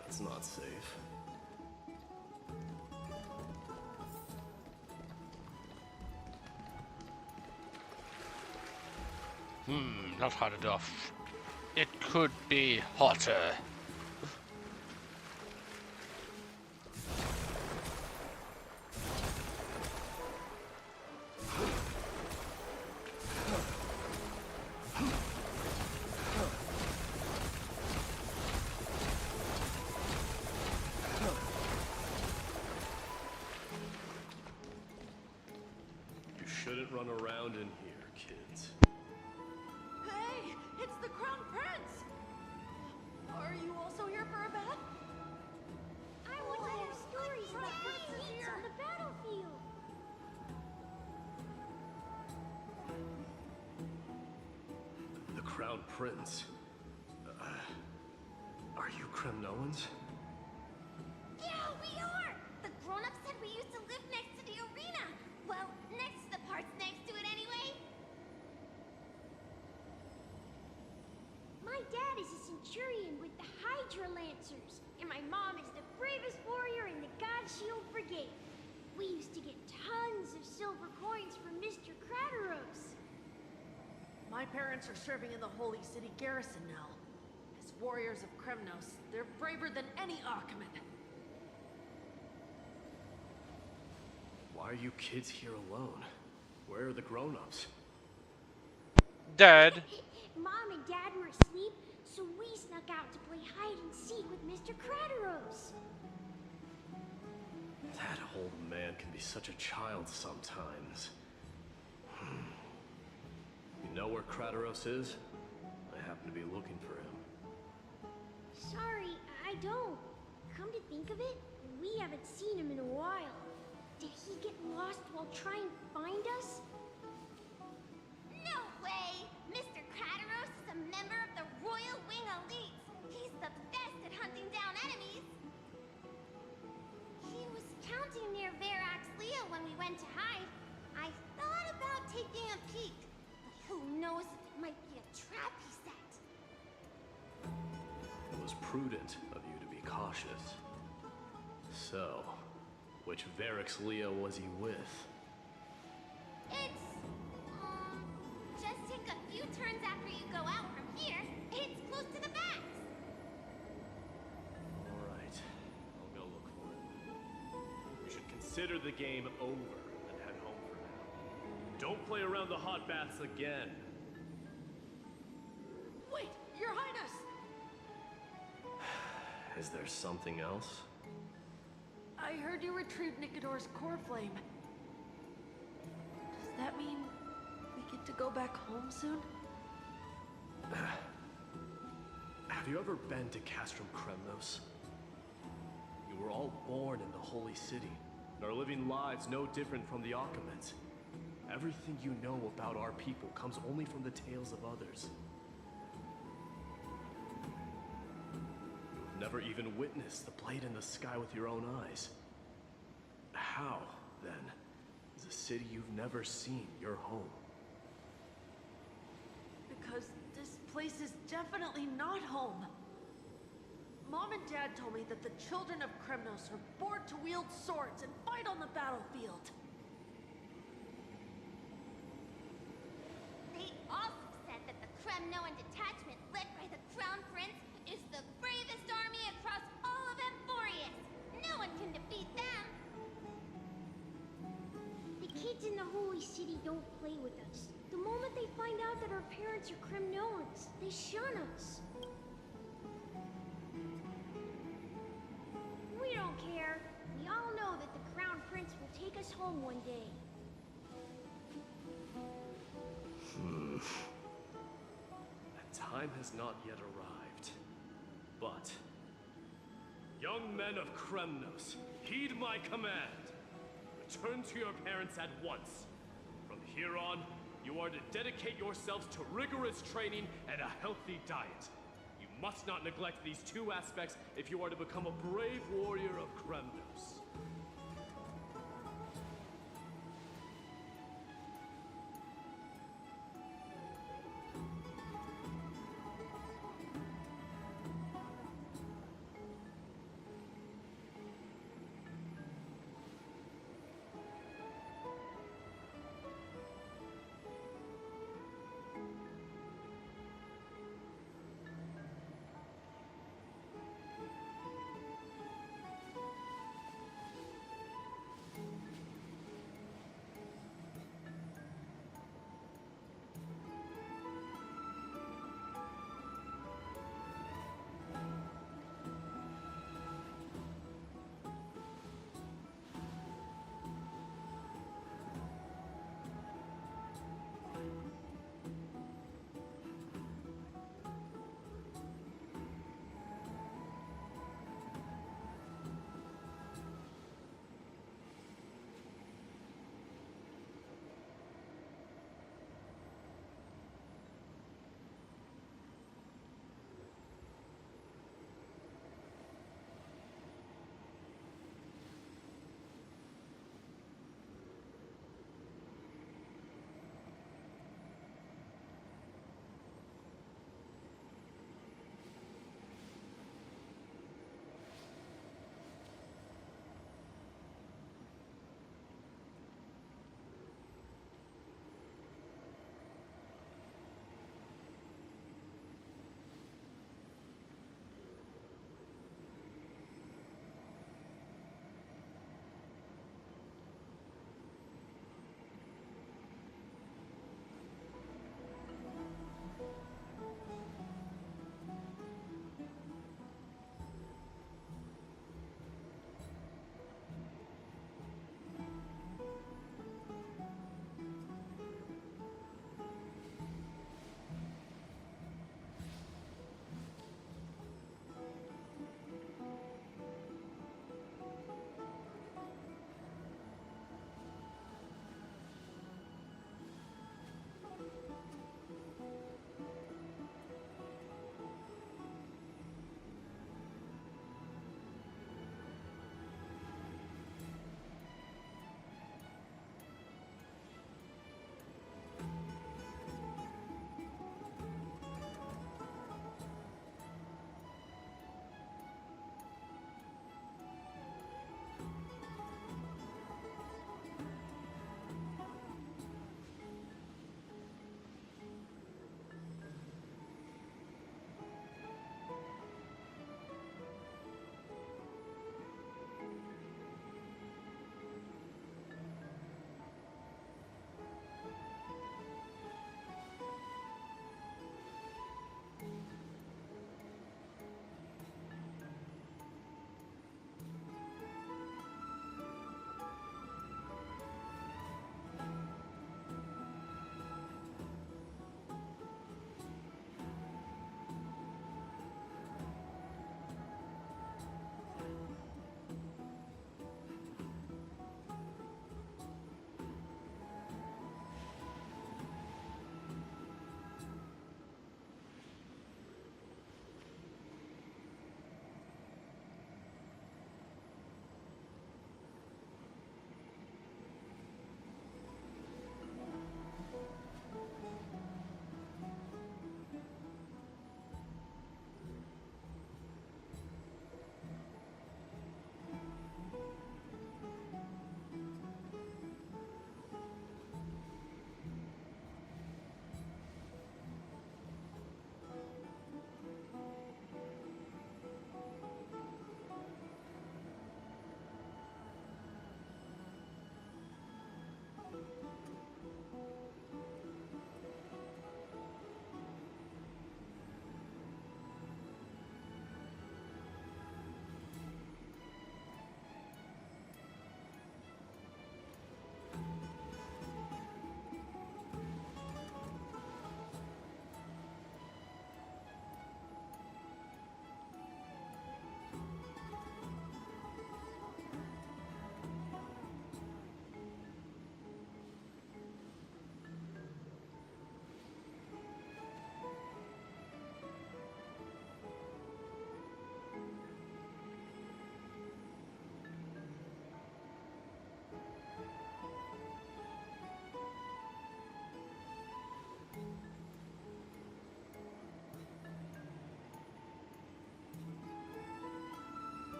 That's not safe. Not hot enough. It could be hotter. You shouldn't run around in here, kids. Hey, it's the Crown Prince! Are you also here for a bath? I want to hear stories about princes on the battlefield. The Crown Prince. Are you Kremnoans? Yeah, we are! The grown-ups said we used to live next to the arena. Well, next to the parts next to it anyway. My dad is a centurion with the Hydra Lancers, and my mom is the bravest warrior in the God Shield Brigade. We used to get tons of silver coins from Mr. Crateros. My parents are serving in the Holy City garrison now. As warriors of Kremnos, they're braver than any Achaemen. Why are you kids here alone? Where are the grown-ups? Dead. Mom and Dad were asleep, so we snuck out to play hide and seek with Mr. Crateros. That old man can be such a child sometimes. You know where Crateros is? I happen to be looking for him. Sorry, I don't. Come to think of it, we haven't seen him in a while. Did he get lost while trying to find us? No way! Mr. Crateros is a member of the Royal Wing Elite. He's the best at hunting down enemies. He was counting near Verax Leo when we went to hide. I thought about taking a peek, but who knows if it might be a trap he set. It was prudent of you to be cautious. So, which Verax Leo was he with? It's, just take a few turns after you go out from here. It's close to the backs. Alright, I'll go look for it. We should consider the game over and head home for now. Don't play around the hot baths again. Wait, Your Highness! Is there something else? I heard you retrieved Nicodor's core flame. Does that mean we get to go back home soon? Have you ever been to Castrum Kremnos? You were all born in the Holy City, and are living lives no different from the Achaemens. Everything you know about our people comes only from the tales of others. You've never even witnessed the blade in the sky with your own eyes. How, then, is a city you've never seen your home? Because this place is definitely not home. Mom and Dad told me that the children of Kremnos are born to wield swords and fight on the battlefield. They also said that the Kremnoan detachment led by the Crown Prince is the bravest army across all of Emphorius. No one can defeat them. The kids in the Holy City don't play with us. The moment they find out that our parents are Kremnoans, they shun us. We don't care. We all know that the Crown Prince will take us home one day. That time has not yet arrived. But, young men of Kremnos, heed my command. Return to your parents at once. From here on, you are to dedicate yourselves to rigorous training and a healthy diet. You must not neglect these two aspects if you are to become a brave warrior of Kremnos.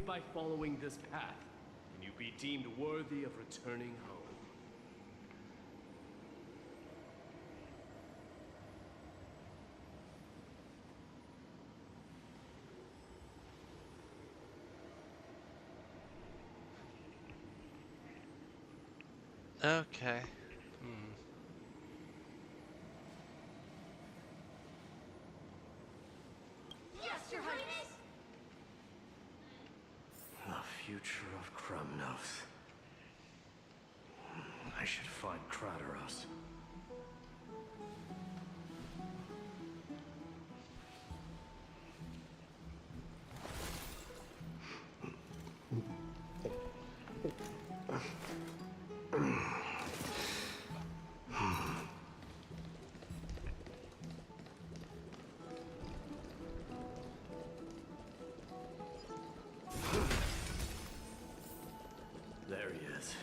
by following this path, can you be deemed worthy of returning home. Okay. Yes, Your Highness! The future of Krumnos. I should find Krateros. There he is.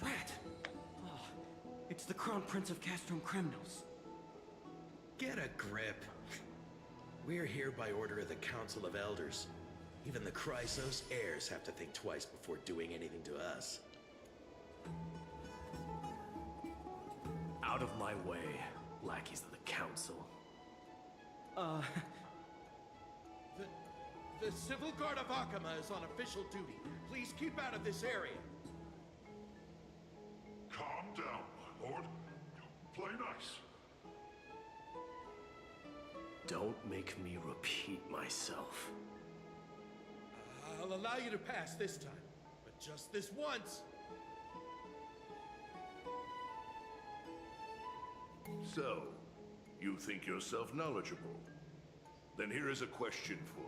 Rat! Oh, it's the Crown Prince of Castrum Kremnos. Get a grip. We're here by order of the Council of Elders. Even the Chrysos heirs have to think twice before doing anything to us. Out of my way, lackeys of the Council. The Civil Guard of Akama is on official duty. Please keep out of this area. Calm down, my lord. Play nice. Don't make me repeat myself. I'll allow you to pass this time, but just this once. So, you think yourself knowledgeable? Then here is a question for you.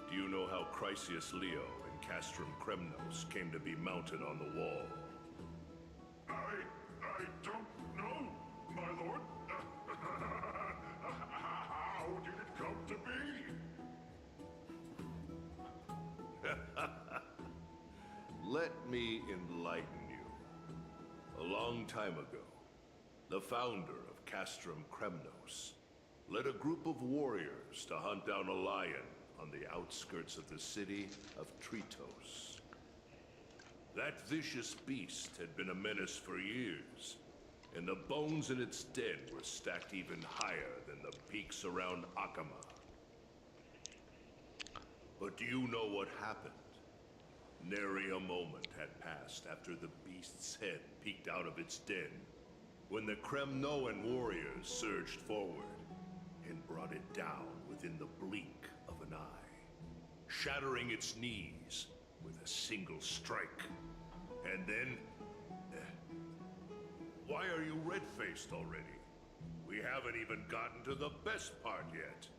Do you know how Chrysius Leo and Castrum Kremnos came to be mounted on the wall? I don't know, my lord. How did it come to be? Let me enlighten you. A long time ago, the founder of Castrum Kremnos led a group of warriors to hunt down a lion on the outskirts of the city of Tritos. That vicious beast had been a menace for years, and the bones in its den were stacked even higher than the peaks around Akama. But do you know what happened? Nary a moment had passed after the beast's head peeked out of its den, when the Kremnoan warriors surged forward and brought it down within the blink of an eye, shattering its knees with a single strike. And then... why are you red-faced already? We haven't even gotten to the best part yet.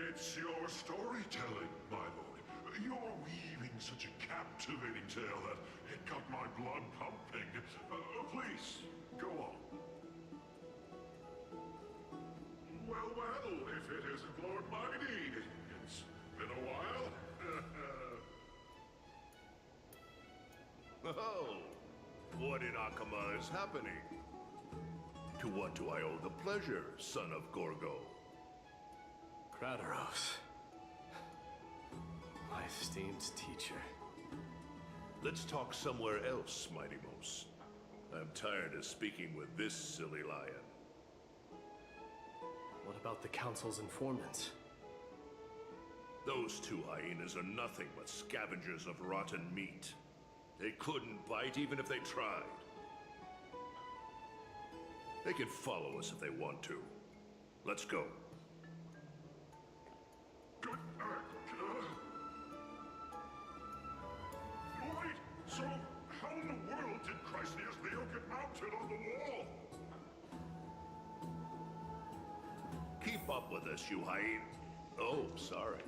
It's your storytelling, my lord. You're weaving such a captivating tale that it got my blood pumping. Please, go on. Well, if it isn't Lord Mighty, it's been a while. Oh, what in Akama is happening? To what do I owe the pleasure, son of Gorgo? Krateros. My esteemed teacher. Let's talk somewhere else, Mighty Mos. I'm tired of speaking with this silly lion. What about the Council's informants? Those two hyenas are nothing but scavengers of rotten meat. They couldn't bite even if they tried. They can follow us if they want to. Let's go. Wait, so how in the world did Chrysius Leo get mounted on the wall? Keep up with us, you hyena. Oh, sorry.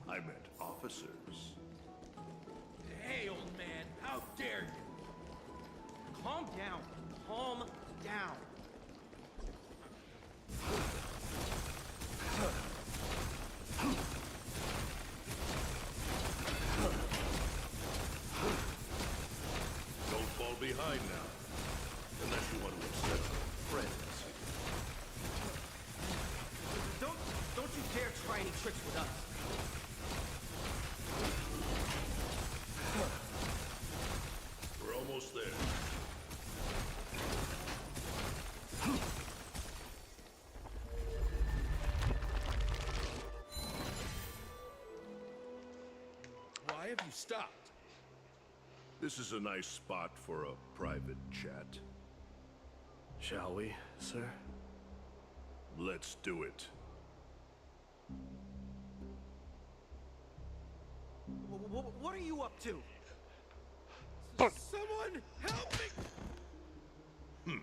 I meant officers. Hey, old man, how dare you? Calm down. Calm down. Don't fall behind now. Unless you want to upset friends. Don't you dare try any tricks with us. stopped. This is a nice spot for a private chat. Shall we, sir? Let's do it. What are you up to? Someone help me!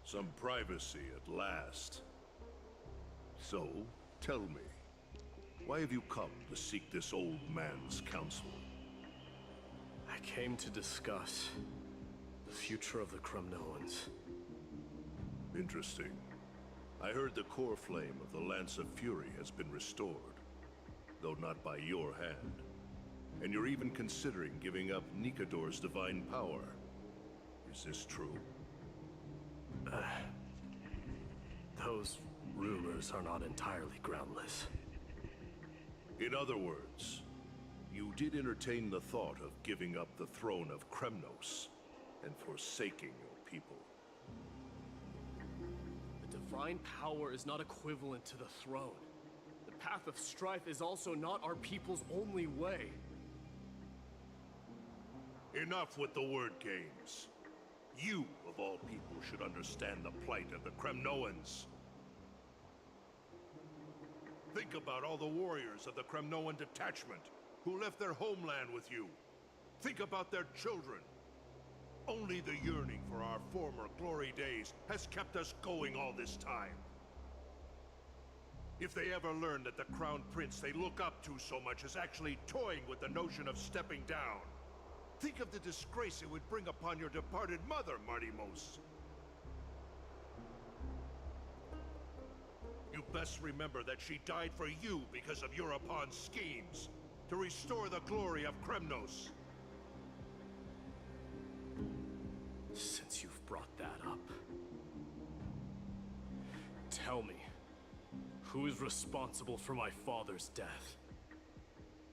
Some privacy at last. So, tell me, why have you come to seek this old man's counsel? I came to discuss the future of the Kremnoans. Interesting. I heard the core flame of the Lance of Fury has been restored, though not by your hand. And you're even considering giving up Nikador's divine power. Is this true? Those rumors are not entirely groundless. In other words, you did entertain the thought of giving up the throne of Kremnos and forsaking your people. The divine power is not equivalent to the throne. The path of strife is also not our people's only way. Enough with the word games. You, of all people, should understand the plight of the Kremnoans. Think about all the warriors of the Kremnoan detachment who left their homeland with you. Think about their children. Only the yearning for our former glory days has kept us going all this time. If they ever learn that the Crown Prince they look up to so much is actually toying with the notion of stepping down, think of the disgrace it would bring upon your departed mother, Martimos. You best remember that she died for you because of Europon's schemes, to restore the glory of Kremnos. Since you've brought that up, tell me, who is responsible for my father's death?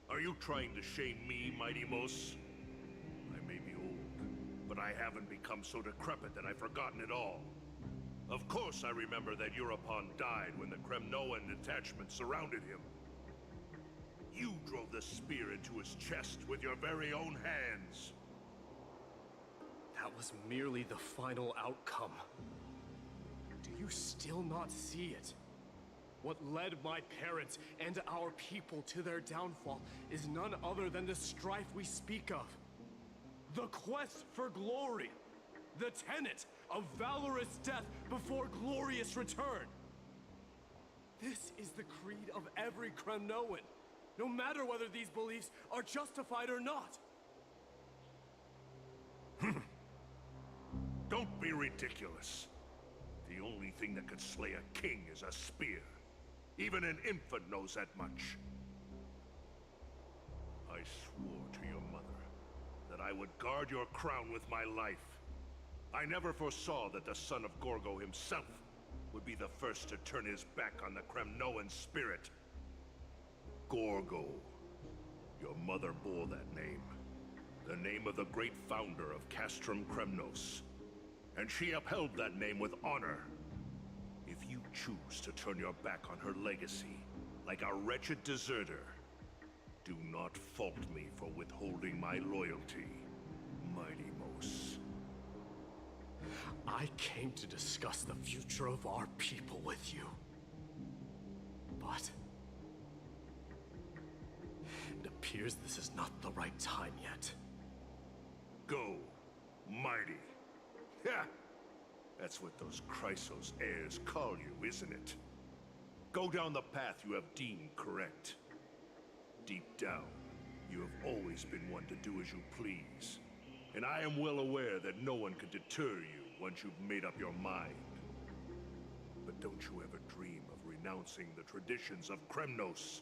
Are you trying to shame me, Martimos? I may be old, but I haven't become so decrepit that I've forgotten it all. Of course I remember that Europon died when the Kremnoan detachment surrounded him. You drove the spear into his chest with your very own hands. That was merely the final outcome. Do you still not see it? What led my parents and our people to their downfall is none other than the strife we speak of. The quest for glory. The tenet of valorous death before glorious return. This is the creed of every Kremnoan, no matter whether these beliefs are justified or not. Don't be ridiculous. The only thing that could slay a king is a spear. Even an infant knows that much. I swore to your mother that I would guard your crown with my life. I never foresaw that the son of Gorgo himself would be the first to turn his back on the Kremnoan spirit. Gorgo. Your mother bore that name. The name of the great founder of Castrum Kremnos. And she upheld that name with honor. If you choose to turn your back on her legacy, like a wretched deserter, do not fault me for withholding my loyalty, Martimos. I came to discuss the future of our people with you. But it appears this is not the right time yet. Go, mighty. Yeah, that's what those Chrysos heirs call you, isn't it? Go down the path you have deemed correct. Deep down, you have always been one to do as you please. And I am well aware that no one could deter you once you've made up your mind. But don't you ever dream of renouncing the traditions of Kremnos.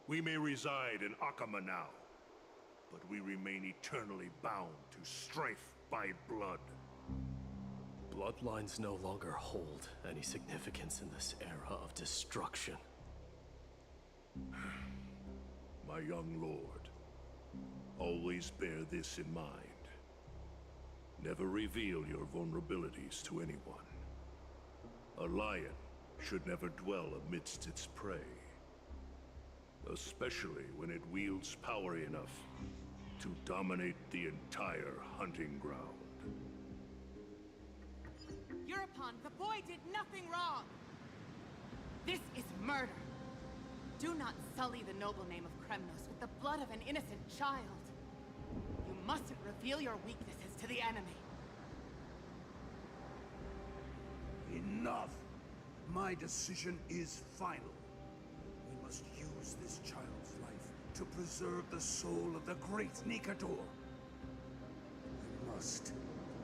We may reside in Akama now, but we remain eternally bound to strife by blood. Bloodlines no longer hold any significance in this era of destruction. My young lord, always bear this in mind. Never reveal your vulnerabilities to anyone. A lion should never dwell amidst its prey. especially when it wields power enough to dominate the entire hunting ground. Eurupon, the boy did nothing wrong! This is murder! Do not sully the noble name of Kremnos with the blood of an innocent child. You mustn't reveal your weaknesses to the enemy. Enough! My decision is final. We must use this child's life to preserve the soul of the great Nikador. We must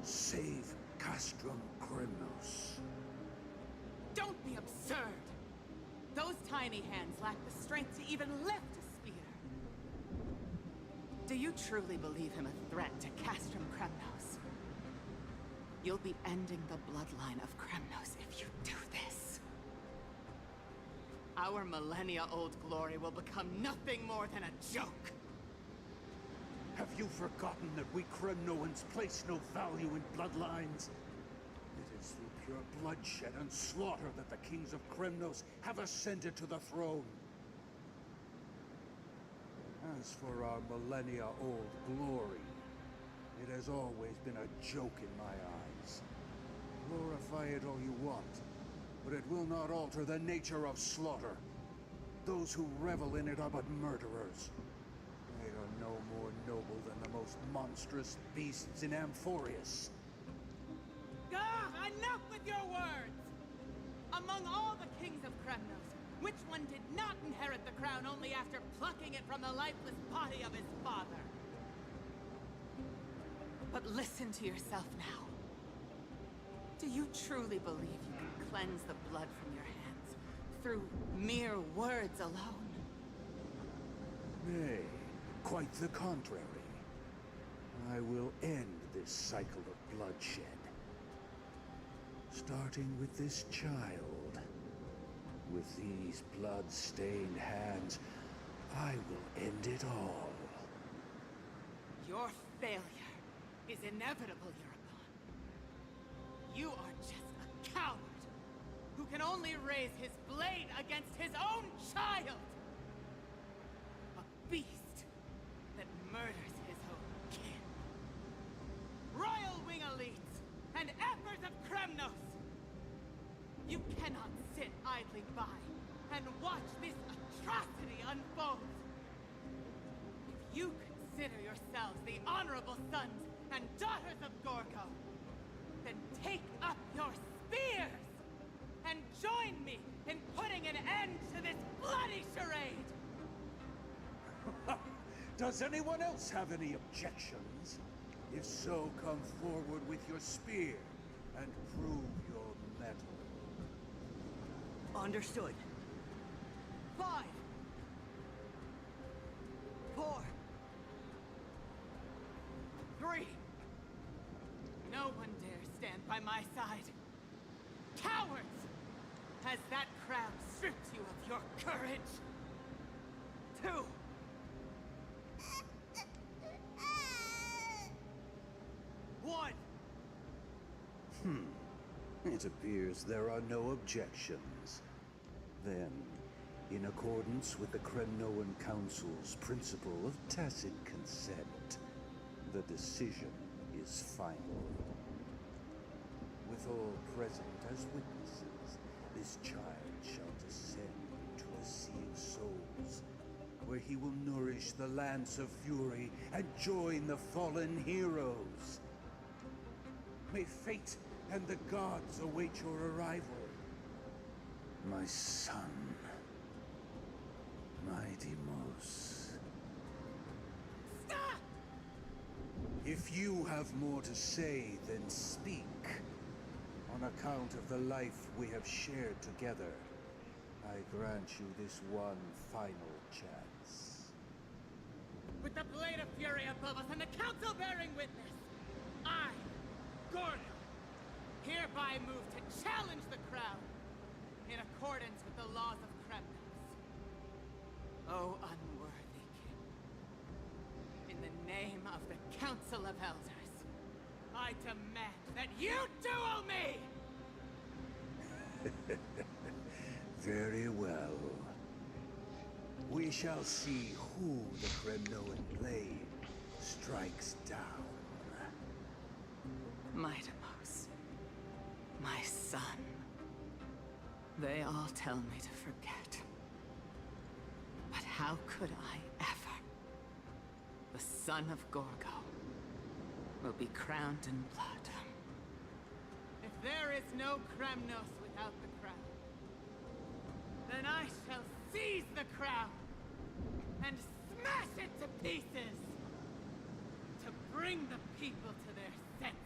save Castrum Kremnos. Don't be absurd! Those tiny hands lack the strength to even lift a spear. Do you truly believe him a threat to Castrum Kremnos? You'll be ending the bloodline of Kremnos if you do this. Our millennia-old glory will become nothing more than a joke. Have you forgotten that we Kremnoans place no value in bloodlines? It is through pure bloodshed and slaughter that the kings of Kremnos have ascended to the throne. As for our millennia-old glory, it has always been a joke in my eyes. Glorify it all you want, but it will not alter the nature of slaughter. Those who revel in it are but murderers. They are no more noble than the most monstrous beasts in Amphorius. Enough with your words! Among all the kings of Kremnos, which one did not inherit the crown only after plucking it from the lifeless body of his father? But listen to yourself now. Do you truly believe you can cleanse the blood from your hands through mere words alone? Nay, quite the contrary. I will end this cycle of bloodshed. Starting with this child. With these blood-stained hands, I will end it all. Your failure is inevitable, Eurupon. You are just a coward who can only raise his blade against his own child! A beast that murders his own kin. Royal Wing elites and efforts of Kremnos! You cannot sit idly by and watch this atrocity unfold. If you consider yourselves the honorable sons and daughters of Gorgo, then take up your spears and join me in putting an end to this bloody charade! Does anyone else have any objections? If so, come forward with your spear and prove your mettle. Understood. 5, 4, 3. No one dare stand by my side. Cowards! Has that crown stripped you of your courage? 2. One. It appears there are no objections. Then, in accordance with the Kremnoan Council's principle of tacit consent, the decision is final. With all present as witnesses, this child shall descend into the Sea of Souls, where he will nourish the Lance of Fury and join the fallen heroes. May fate and the gods await your arrival. My son. My Deimos. Stop! If you have more to say, then speak. On account of the life we have shared together, I grant you this one final chance. With the Blade of Fury above us and the Council bearing witness, I, Gordon, hereby move to challenge the crown in accordance with the laws of Kremnos. O unworthy king, in the name of the Council of Elders, I demand that you duel me! Very well. we shall see who the Kremnoan blade strikes down. Mitamos. My son. They all tell me to forget. But how could I ever? The son of Gorgo will be crowned in blood. If there is no Kremnos without the crown, then I shall seize the crown and smash it to pieces to bring the people to their senses.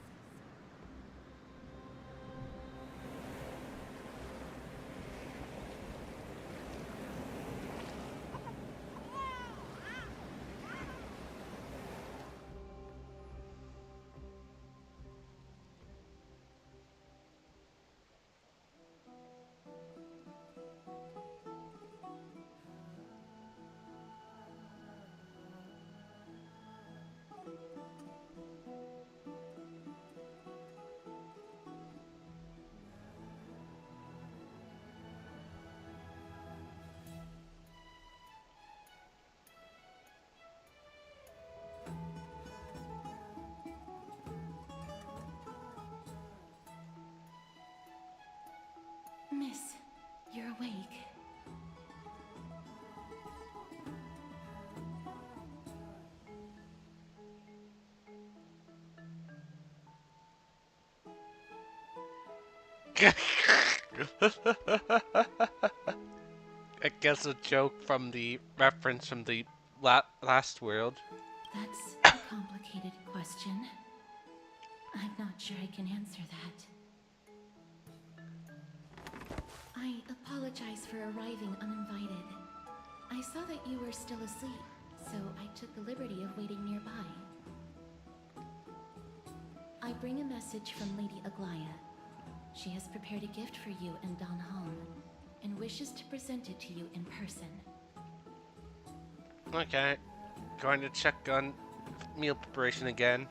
Miss, you're awake. I guess a joke from the reference from the last world. That's a complicated question. I'm not sure I can answer that. I apologize for arriving uninvited. I saw that you were still asleep, so I took the liberty of waiting nearby. I bring a message from Lady Aglaya. She has prepared a gift for you and Don Hong, and wishes to present it to you in person. Okay, going to check on meal preparation again.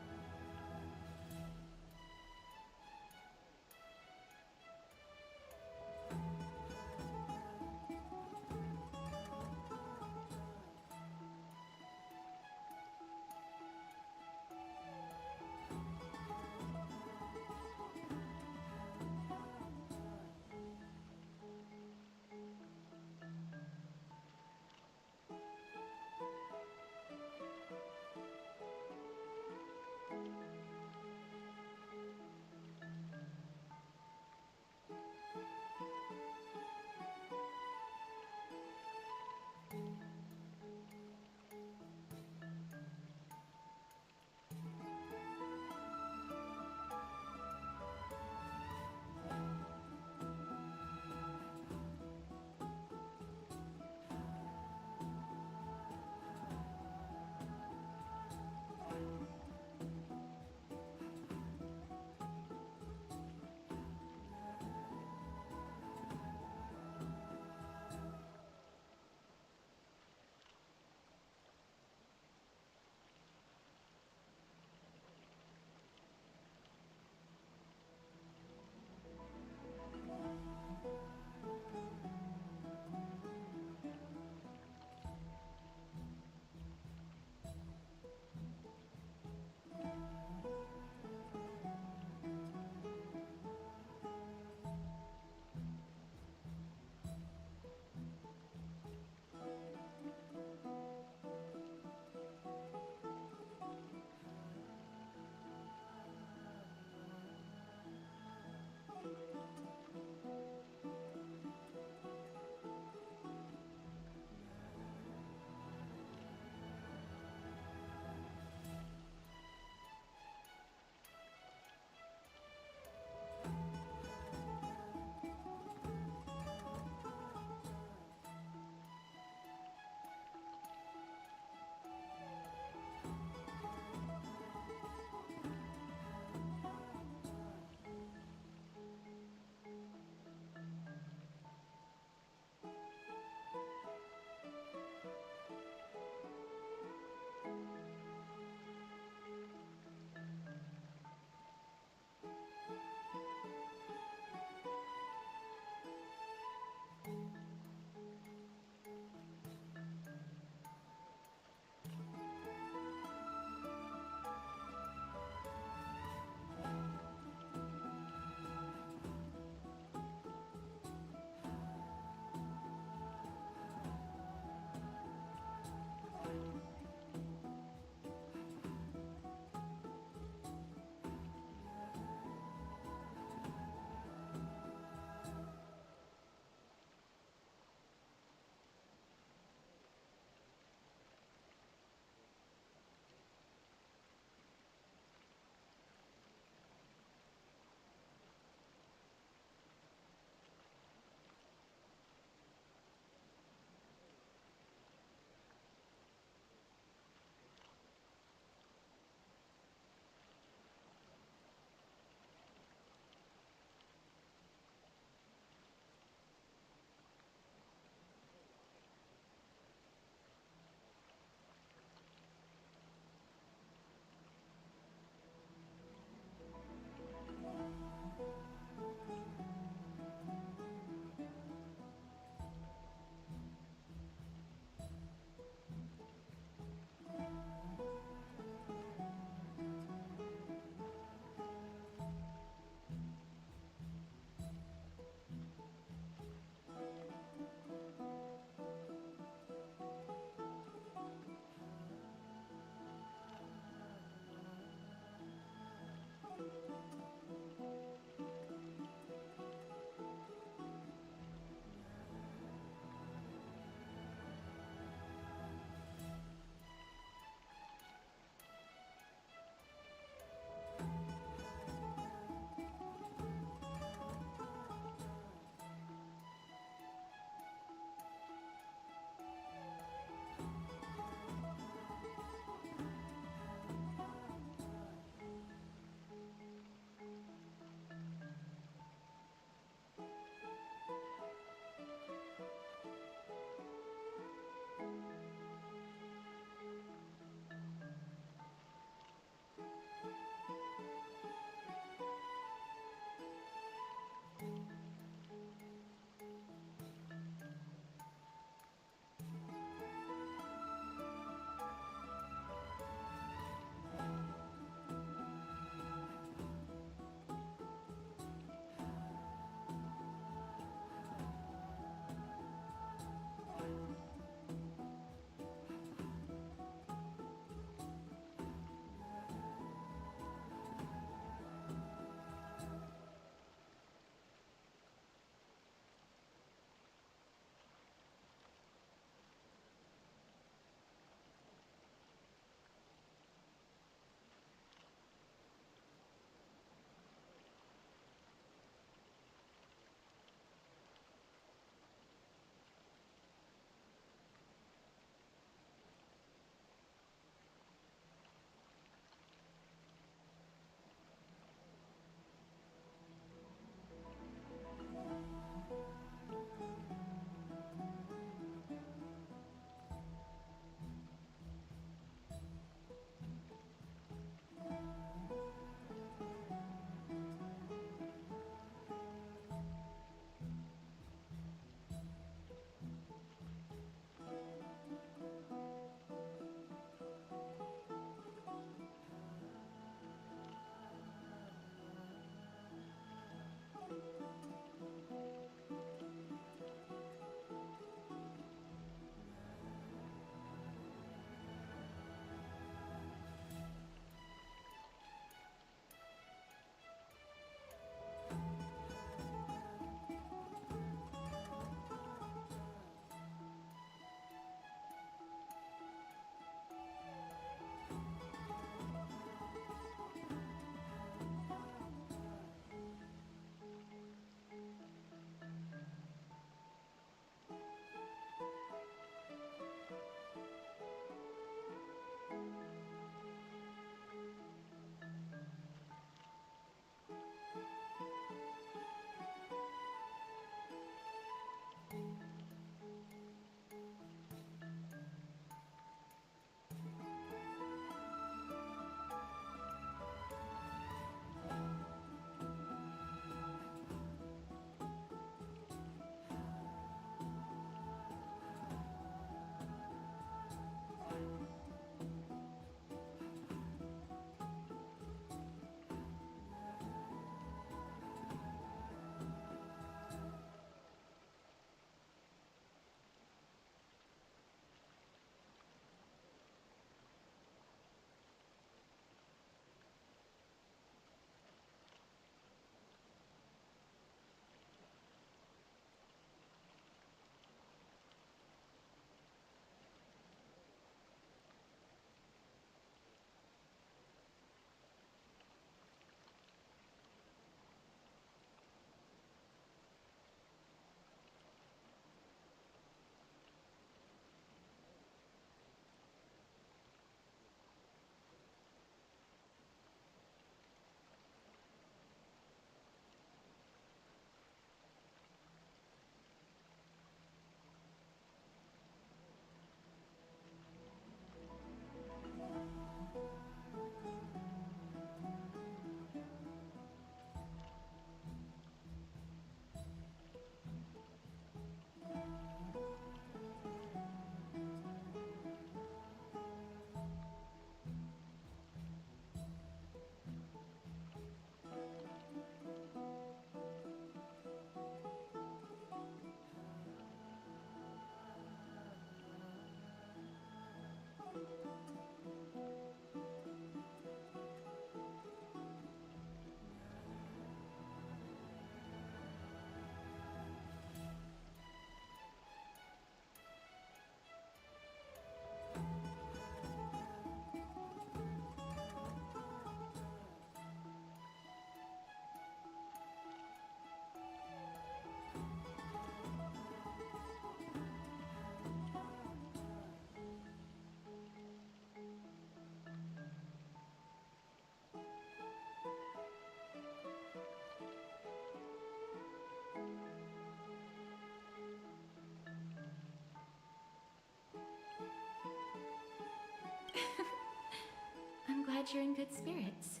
glad you're in good spirits.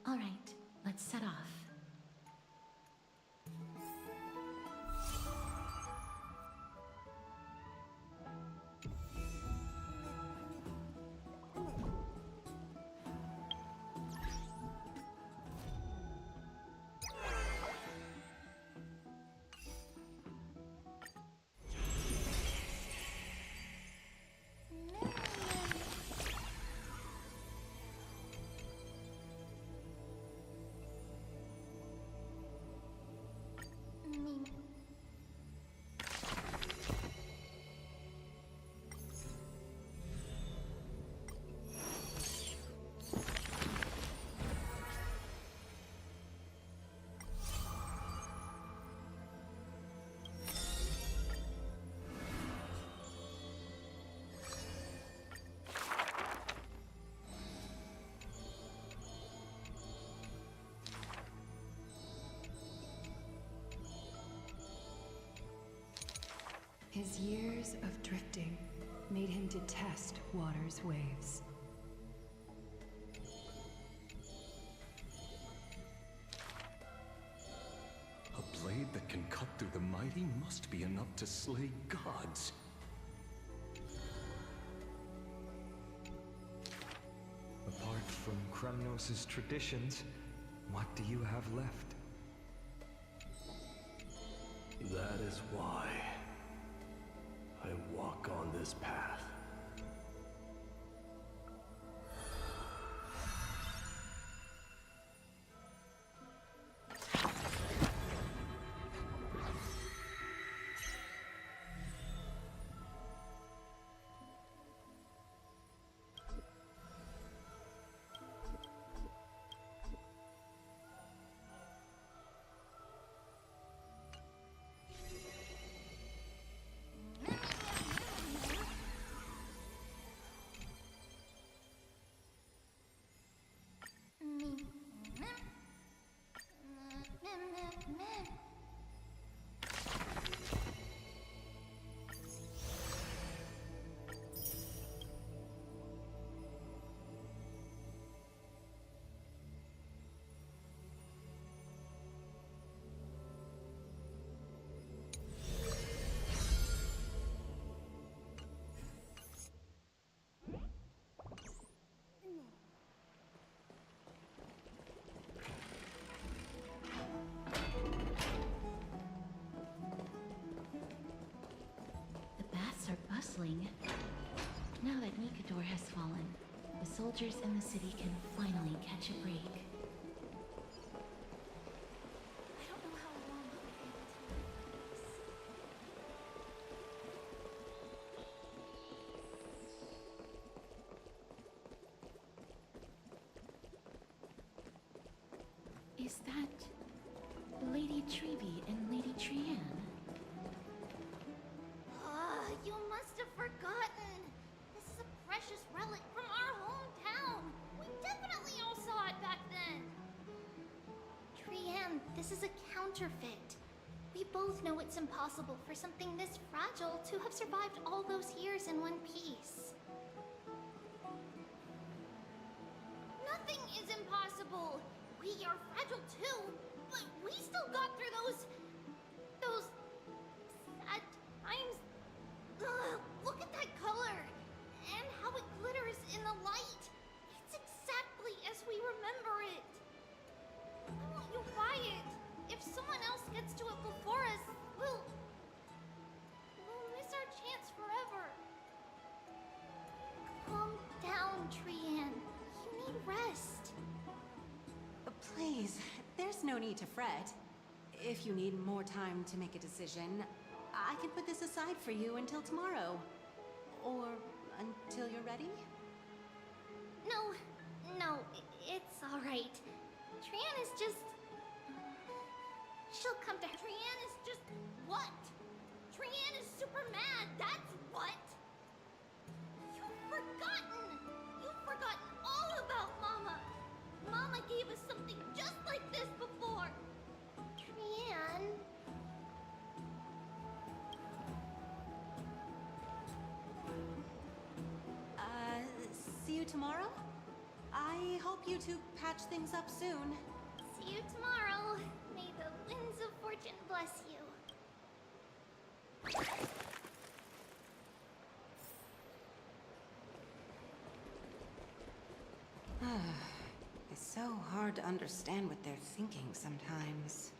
All right, let's set off. His years of drifting made him detest water's waves. A blade that can cut through the mighty must be enough to slay gods. Apart from Kremnos' traditions, what do you have left? That is why I walk on this path. Bustling. Now that Nikador has fallen, the soldiers in the city can finally catch a break. I don't know how long I'll be able to live this. Is that Lady Trevi and Lady Trianne? You must have forgotten. This is a precious relic from our hometown. We definitely all saw it back then. Trianne, this is a counterfeit. We both know it's impossible for something this fragile to have survived all those years in one piece. Nothing is impossible. We are fragile too, but we still got through those sad times. Ugh, look at that color! And how it glitters in the light! It's exactly as we remember it! I want you buy it! If someone else gets to it before us, we'll miss our chance forever. Calm down, Trianne. You need rest. Please, there's no need to fret. If you need more time to make a decision, I can put this aside for you until tomorrow. Or until you're ready? No, it's alright. Trianne is just... She'll come to... Trianne is just... What? Trianne is super mad, that's what! You've forgotten! You've forgotten all about Mama! Mama gave us something just like this before! Trianne... See you tomorrow? I I hope you two patch things up soon. See you tomorrow. May the winds of fortune bless you. It's so hard to understand what they're thinking sometimes.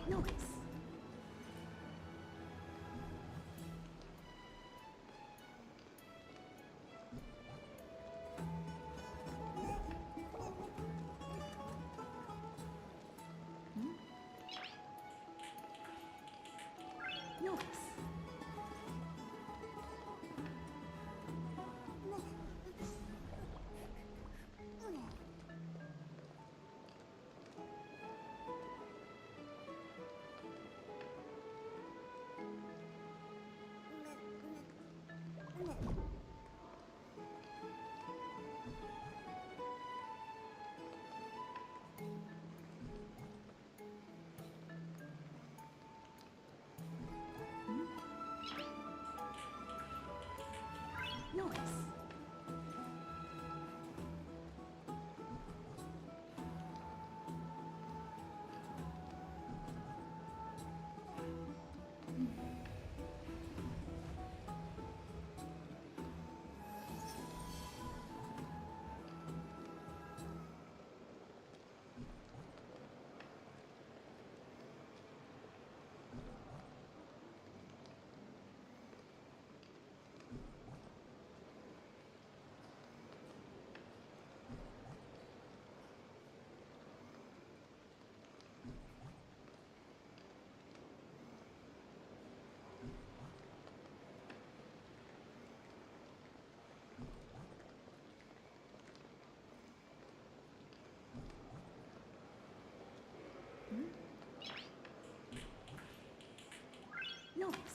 Noise. Noise. Noise. Noise.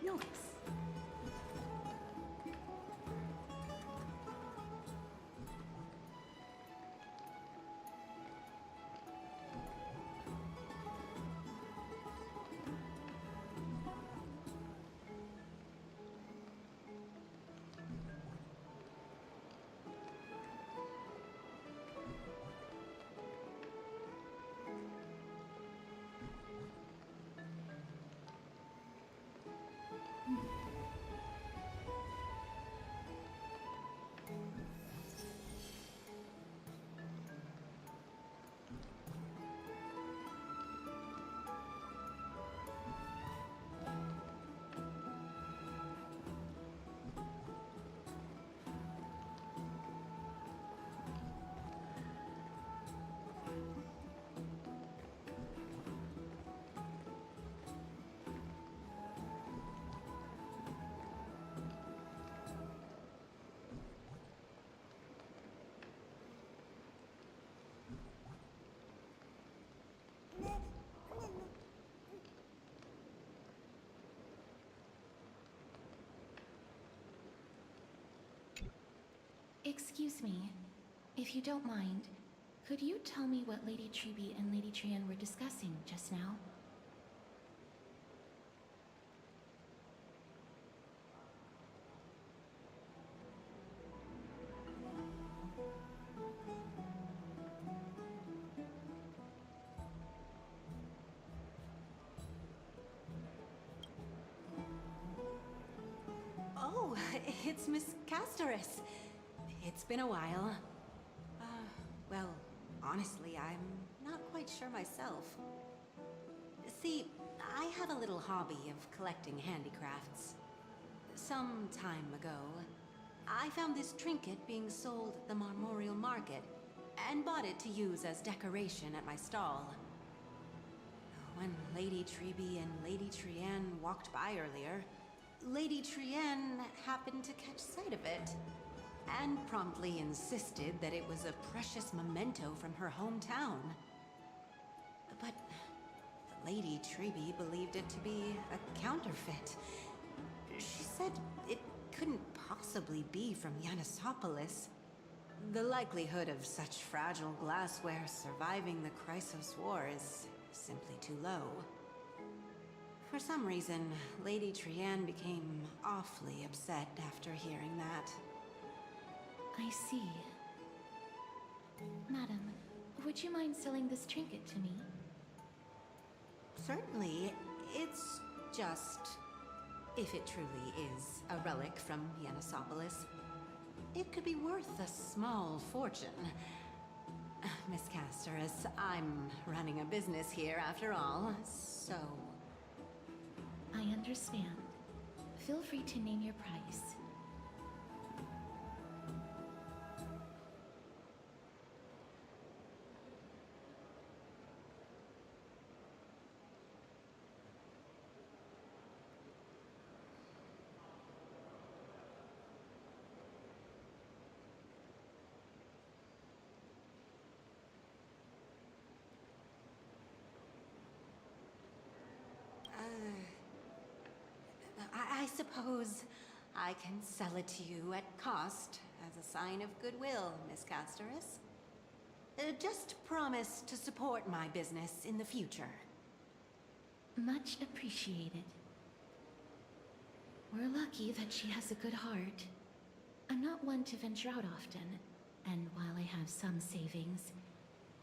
Noise. Excuse me, if you don't mind, could you tell me what Lady Treby and Lady Trian were discussing just now? Oh, it's Miss Castoris. It's been a while. Well, honestly, I'm not quite sure myself. See, I have a little hobby of collecting handicrafts. Some time ago, I found this trinket being sold at the Marmorial Market and bought it to use as decoration at my stall. When Lady Treby and Lady Trian walked by earlier, Lady Trian happened to catch sight of it and promptly insisted that it was a precious memento from her hometown. But Lady Treby believed it to be a counterfeit. She said it couldn't possibly be from Yanisopolis. The likelihood of such fragile glassware surviving the Chrysos War is simply too low. For some reason, Lady Trianne became awfully upset after hearing that. I see. Madam, would you mind selling this trinket to me? Certainly. It's just... if it truly is a relic from Yanisopolis, it could be worth a small fortune. Miss Casterus, I'm running a business here after all, so... I understand. Feel free to name your price. I suppose I can sell it to you at cost as a sign of goodwill, Miss Casterus. Just promise to support my business in the future. Much appreciated. We're lucky that she has a good heart. I'm not one to venture out often, and while I have some savings,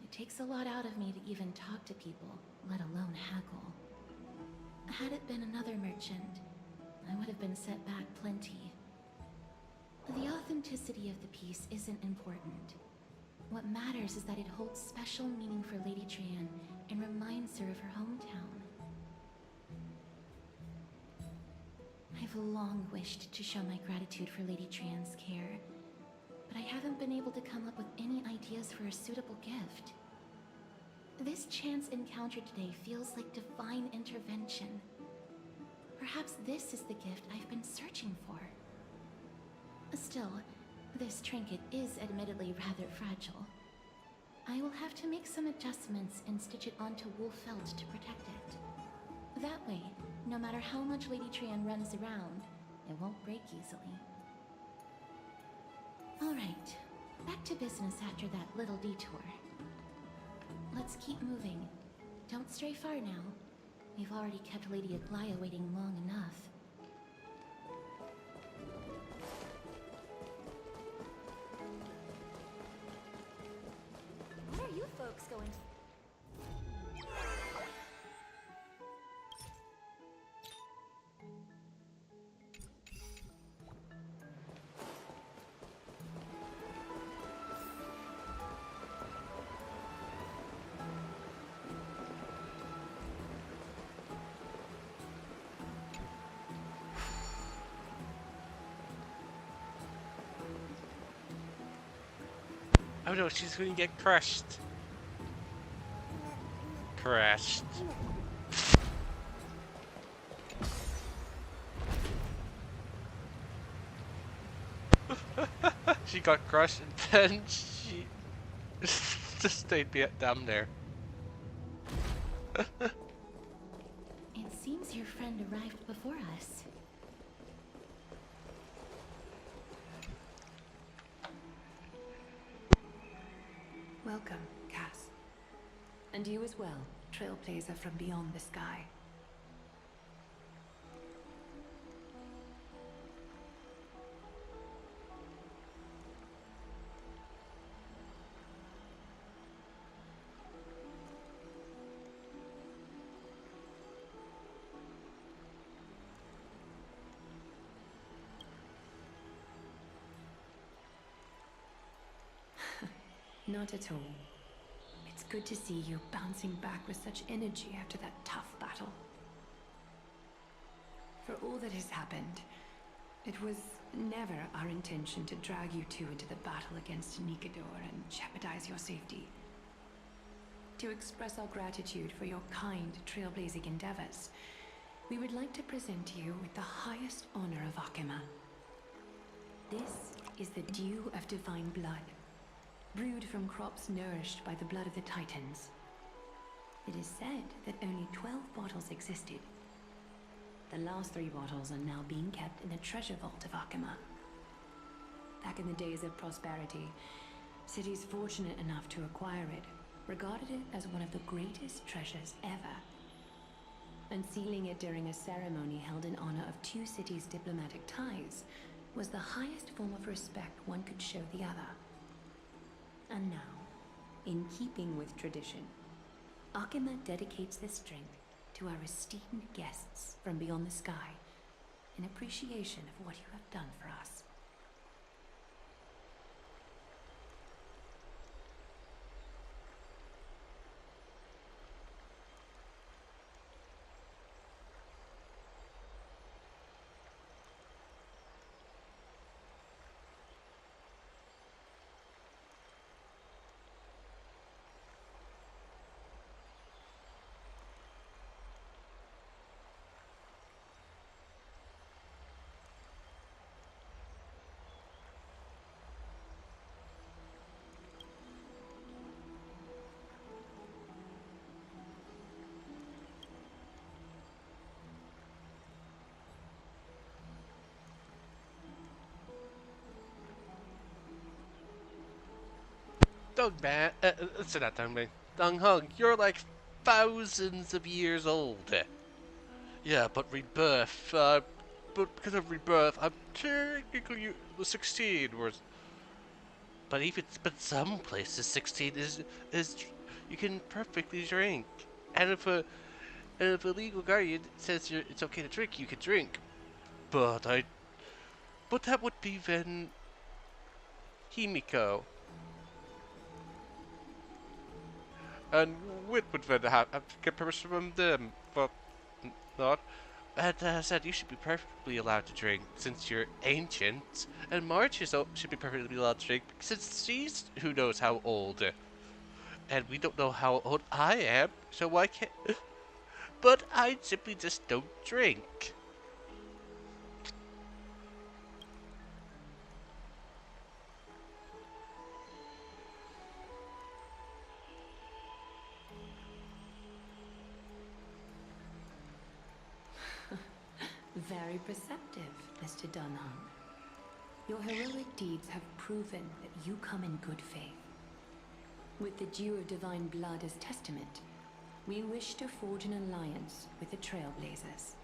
it takes a lot out of me to even talk to people, let alone haggle. Had it been another merchant, I would have been set back plenty. The authenticity of the piece isn't important. What matters is that it holds special meaning for Lady Trianne and reminds her of her hometown. I've long wished to show my gratitude for Lady Trianne's care, but I haven't been able to come up with any ideas for a suitable gift. This chance encounter today feels like divine intervention. Perhaps this is the gift I've been searching for. Still, this trinket is admittedly rather fragile. I will have to make some adjustments and stitch it onto wool felt to protect it. That way, no matter how much Lady Trianne runs around, it won't break easily. Alright, back to business after that little detour. Let's keep moving. Don't stray far now. We've already kept Lady Aglaya waiting long enough. What are you folks going Oh no, she's going to get crushed. Crashed. She got crushed and then she just stayed down there. It seems your friend arrived before us. Welcome, Cass. And you as well, trailblazer from beyond the sky. Not at all. It's good to see you bouncing back with such energy after that tough battle. For all that has happened, it was never our intention to drag you two into the battle against Nikador and jeopardize your safety. To express our gratitude for your kind trailblazing endeavors, we would like to present you with the highest honor of Akima. This is the Dew of Divine Blood, brewed from crops nourished by the blood of the Titans. It is said that only 12 bottles existed. The last 3 bottles are now being kept in the treasure vault of Akima. Back in the days of prosperity, cities fortunate enough to acquire it regarded it as one of the greatest treasures ever. Unsealing it during a ceremony held in honor of 2 cities' diplomatic ties was the highest form of respect one could show the other. And now, in keeping with tradition, Akima dedicates this drink to our esteemed guests from beyond the sky in appreciation of what you have done for us. Doug Man, say that down, man. Dong Hung, you're like thousands of years old. Yeah, but rebirth, but because of rebirth, I'm technically 16. But some places 16 is you can perfectly drink, and if a legal guardian says it's okay to drink, you can drink. But that would be then Himiko. And Wit would then have to get permission from them, but not. And as I said, you should be perfectly allowed to drink since you're ancient. And March should be perfectly allowed to drink since she's who knows how old. And we don't know how old I am, so why can't. But I simply just don't drink. Very perceptive, Mr. Dunham. Your heroic deeds have proven that you come in good faith. With the dew of divine blood as testament, we wish to forge an alliance with the Trailblazers.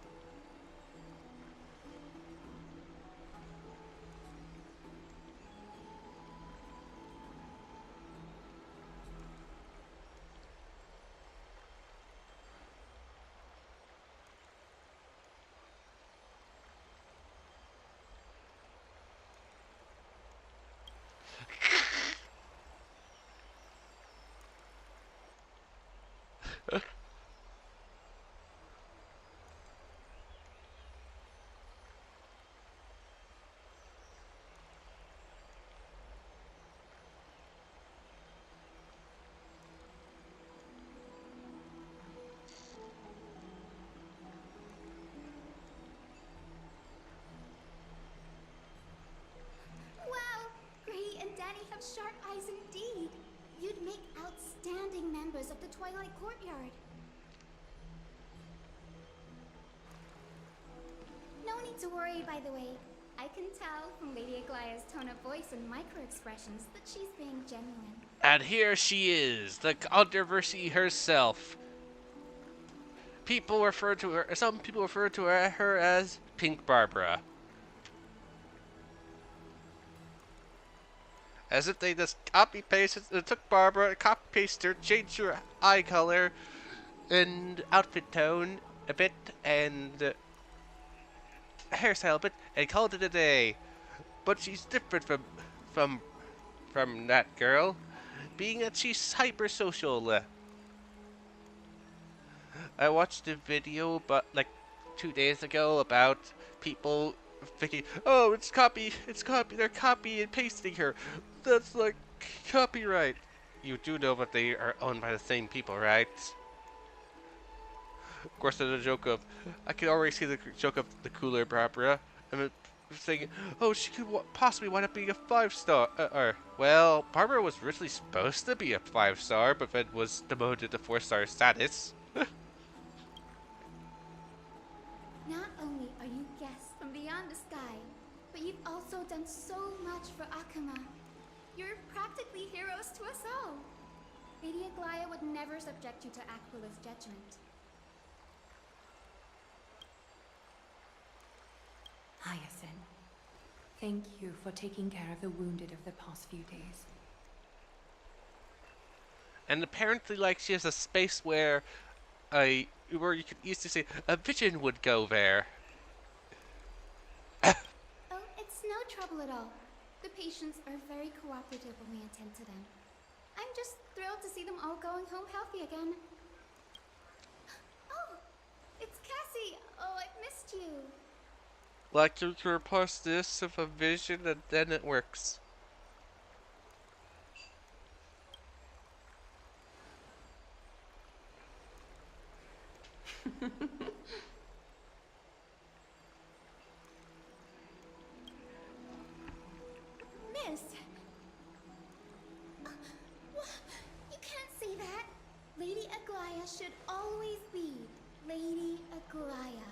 Have sharp eyes indeed. You'd make outstanding members of the Twilight Courtyard. No need to worry, by the way. I can tell from Lady Aglaya's tone of voice and micro-expressions that she's being genuine. And here she is, the controversy herself. Some people refer to her as Pink Barbara. As if they just copy-pasted, took Barbara, copy-pasted her, changed her eye color and outfit tone a bit, and hairstyle a bit, and called it a day. But she's different from that girl, being that she's hyper-social. I watched a video like 2 days ago about people thinking, oh, they're copy and pasting her. That's like copyright. You do know that they are owned by the same people, right? Of course, there's a joke of, I can already see the joke of the cooler Barbara. And thinking, oh, she could possibly wind up being a 5-star. Well, Barbara was originally supposed to be a 5-star, but then was demoted to 4-star status. Not only are you guests from beyond the sky, but you've also done so much for Akuma. You're practically heroes to us all. Lady Aglaia would never subject you to Aquila's judgment. Hyacinth, thank you for taking care of the wounded of the past few days. And apparently, like, she has a space where you could easily say a vision would go there. Oh, it's no trouble at all. The patients are very cooperative when we attend to them. I'm just thrilled to see them all going home healthy again. Oh, it's Cassie. Oh, I've missed you. Like, you can replace this with a vision and then it works. Miss! You can't say that! Lady Aglaia should always be Lady Aglaia.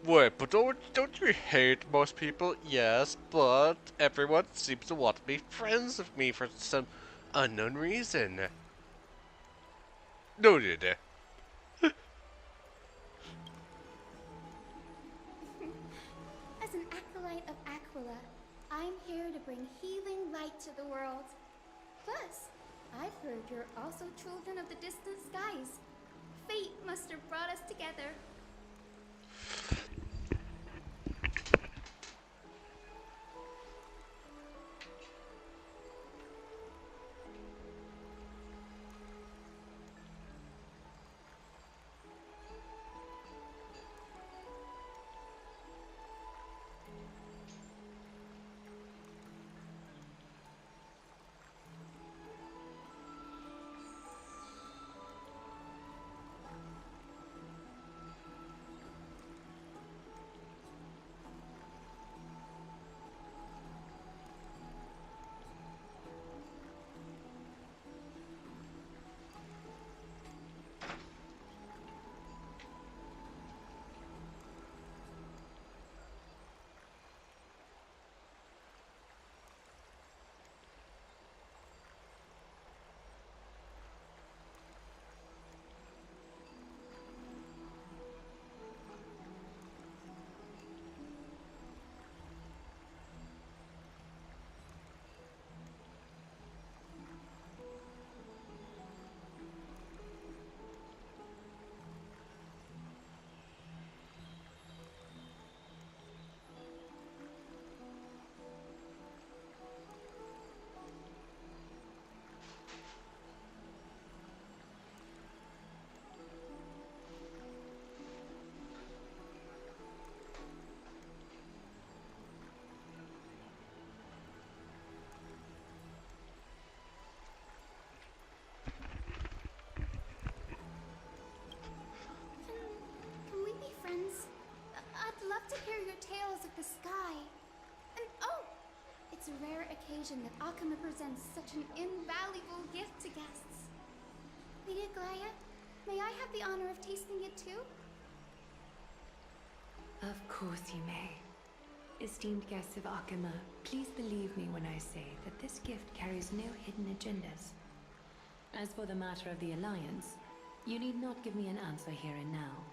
Wait, but don't you hate most people? Yes, but everyone seems to want to be friends with me for some unknown reason. Noted. As an acolyte of Aquila, I'm here to bring healing light to the world. Plus, I've heard you're also children of the distant skies. Fate must have brought us together. Can we be friends? I'd love to hear your tales of the sky. And oh, it's a rare occasion that Akuma presents such an invaluable gift to guests. Lady Aglaia, may I have the honor of tasting it too? Of course you may. Esteemed guests of Akuma, please believe me when I say that this gift carries no hidden agendas. As for the matter of the Alliance, you need not give me an answer here and now.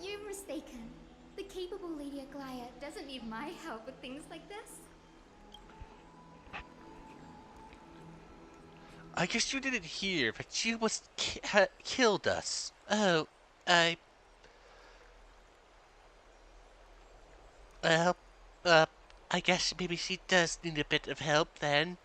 You're mistaken. The capable Lady Aglaia doesn't need my help with things like this. I guess you didn't hear, but she was killed us. Oh, well, uh, I guess maybe she does need a bit of help then.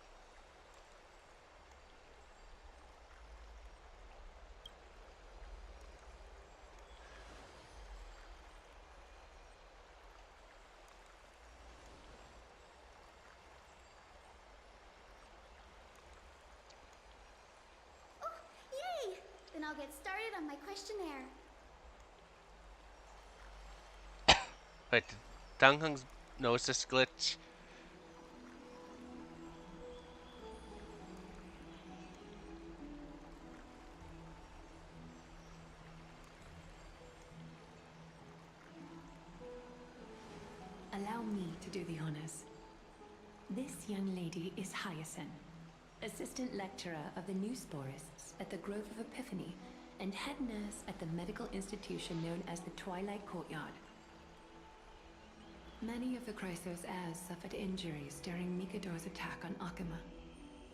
Yay! Then I'll get started on my questionnaire. Wait, did Dang Hung's notice glitch? Allow me to do the honors. This young lady is Hyacinth, assistant lecturer of the Newsporists at the Grove of Epiphany and head nurse at the medical institution known as the Twilight Courtyard. Many of the Chrysos heirs suffered injuries during Mikador's attack on Akama,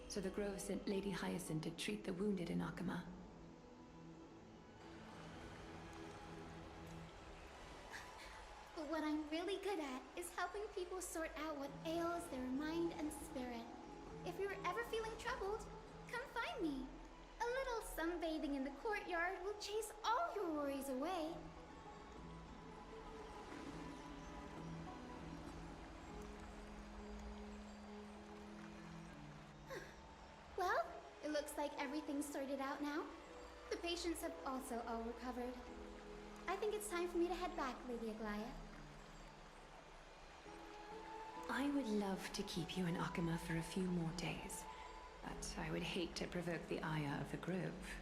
so the Grove sent Lady Hyacinth to treat the wounded in Akama. But what I'm really good at is helping people sort out what ails their mind and spirit. If you're ever feeling troubled, come find me. A little sunbathing in the courtyard will chase all your worries away. Well, it looks like everything's sorted out now. The patients have also all recovered. I think it's time for me to head back, Lady Aglaya. I would love to keep you in Akama for a few more days, but I would hate to provoke the ire of the Grove.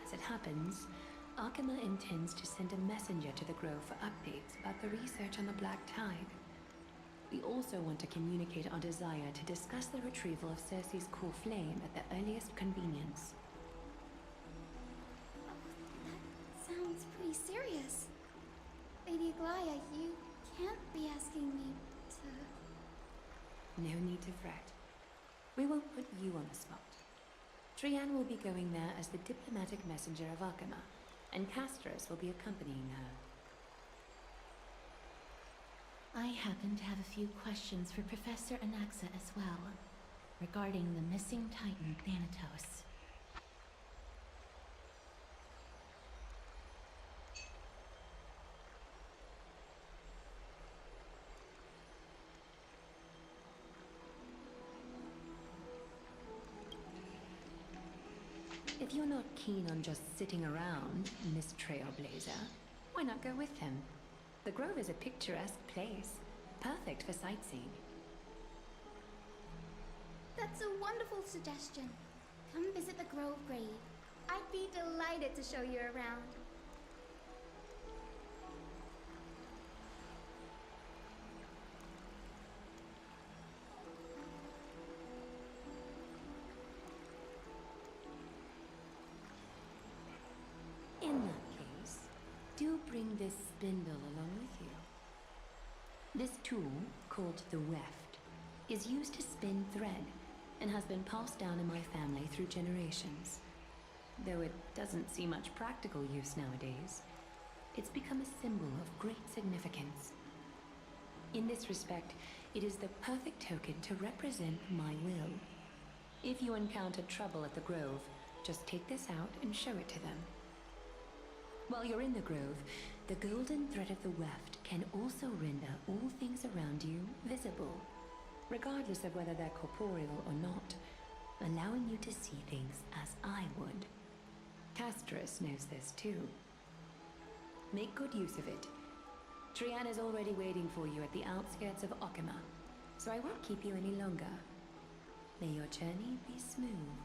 As it happens, Akama intends to send a messenger to the Grove for updates about the research on the Black Tide. We also want to communicate our desire to discuss the retrieval of Cersei's core flame at the earliest convenience. That sounds pretty serious. Lady Aglaya, you can't be asking me to... No need to fret. We won't put you on the spot. Trianne will be going there as the diplomatic messenger of Akama, and Castros will be accompanying her. I happen to have a few questions for Professor Anaxa as well, regarding the missing Titan Thanatos. If you're not keen on just sitting around, Miss Trailblazer, why not go with him? The Grove is a picturesque place, perfect for sightseeing. That's a wonderful suggestion. Come visit the Grove grave. I'd be delighted to show you around. In that case, do bring this spindle along with you. This tool, called the weft, is used to spin thread and has been passed down in my family through generations. Though it doesn't see much practical use nowadays, it's become a symbol of great significance. In this respect, it is the perfect token to represent my will. If you encounter trouble at the Grove, just take this out and show it to them. While you're in the Grove, the golden thread of the weft can also render all things around you visible, regardless of whether they're corporeal or not, allowing you to see things as I would. Castros knows this too. Make good use of it. Trianne is already waiting for you at the outskirts of Akama, so I won't keep you any longer. May your journey be smooth.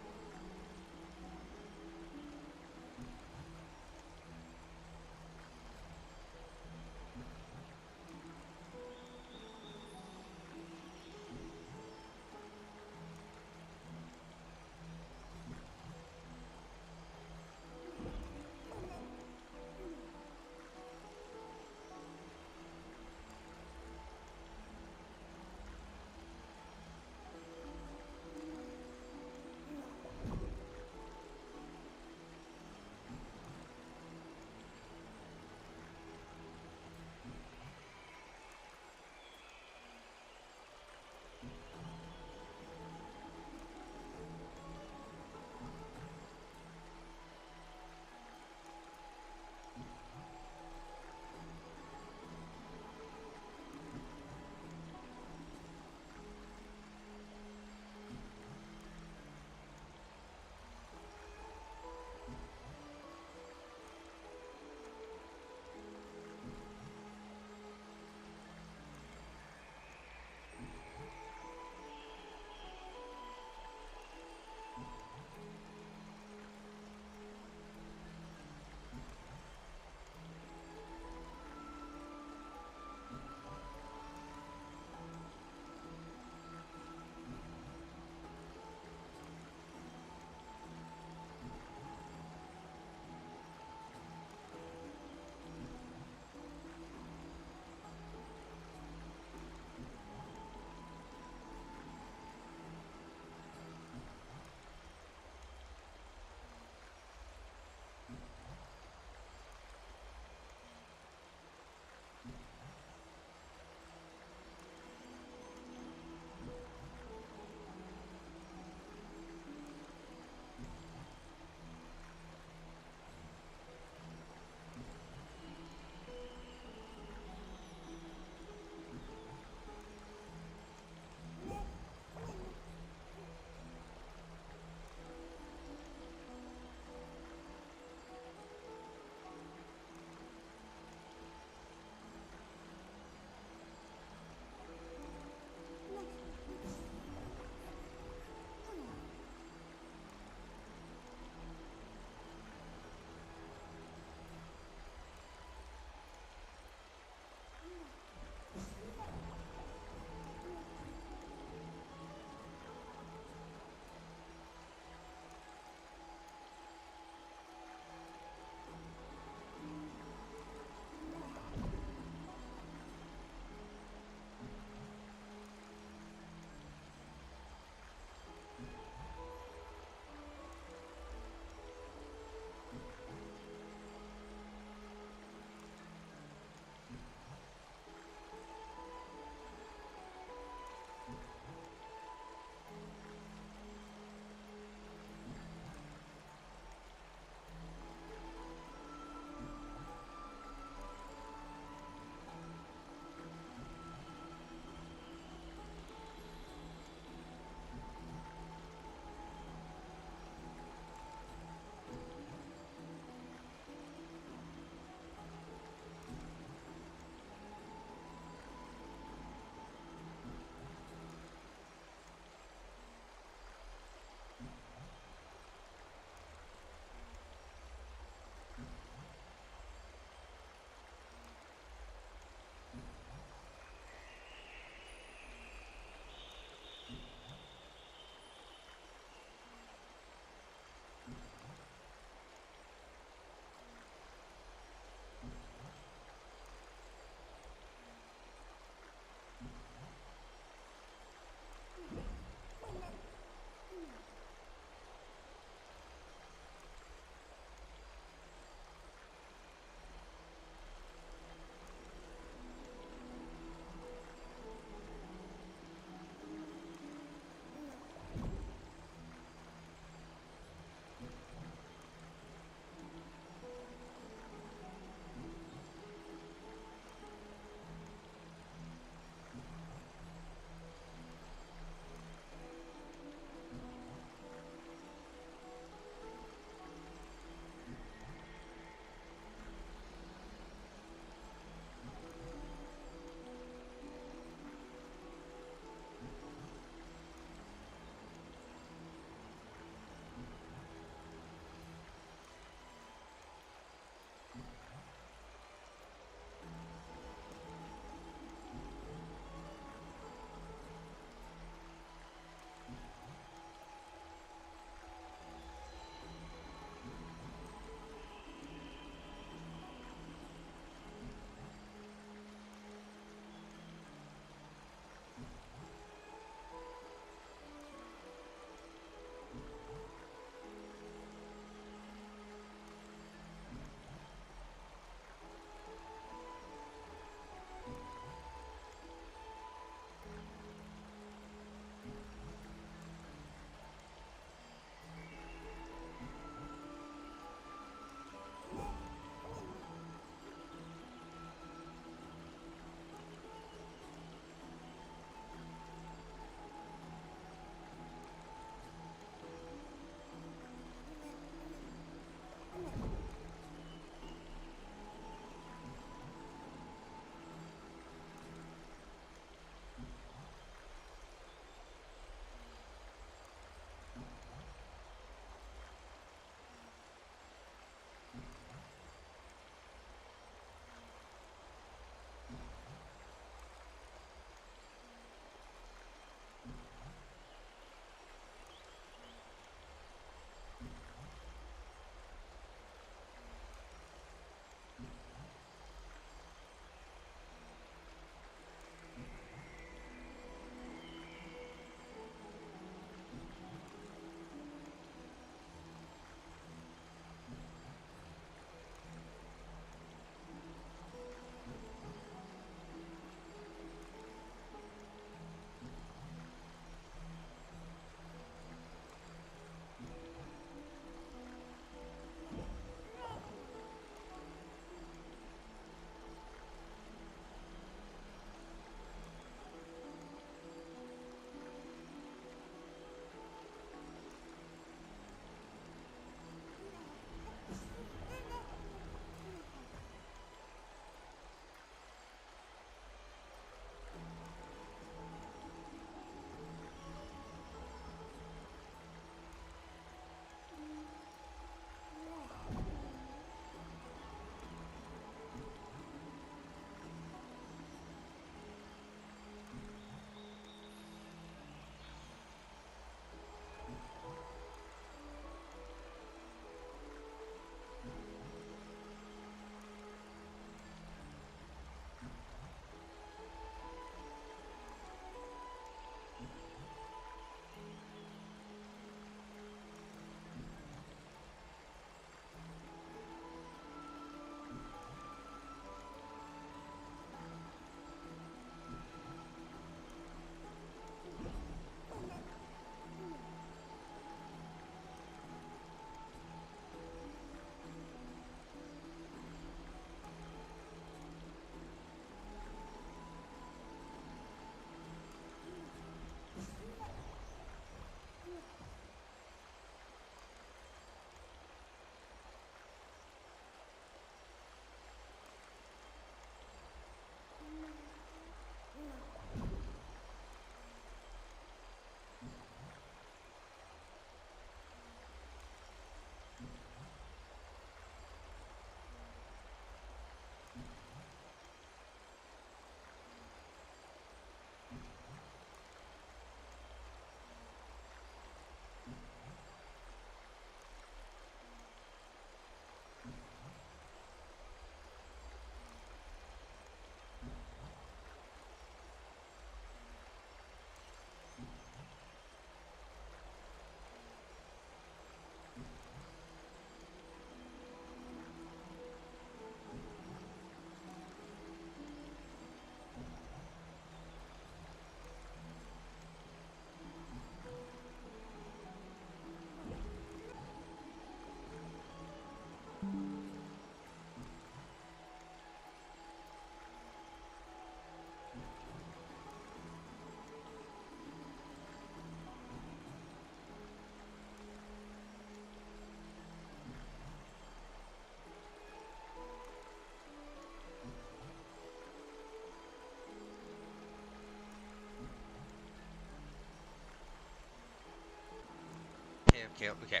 okay.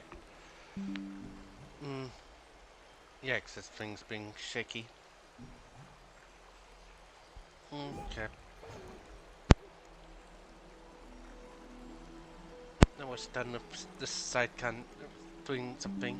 Yeah, because this thing's being shaky. Okay. Now we're done with this side doing something.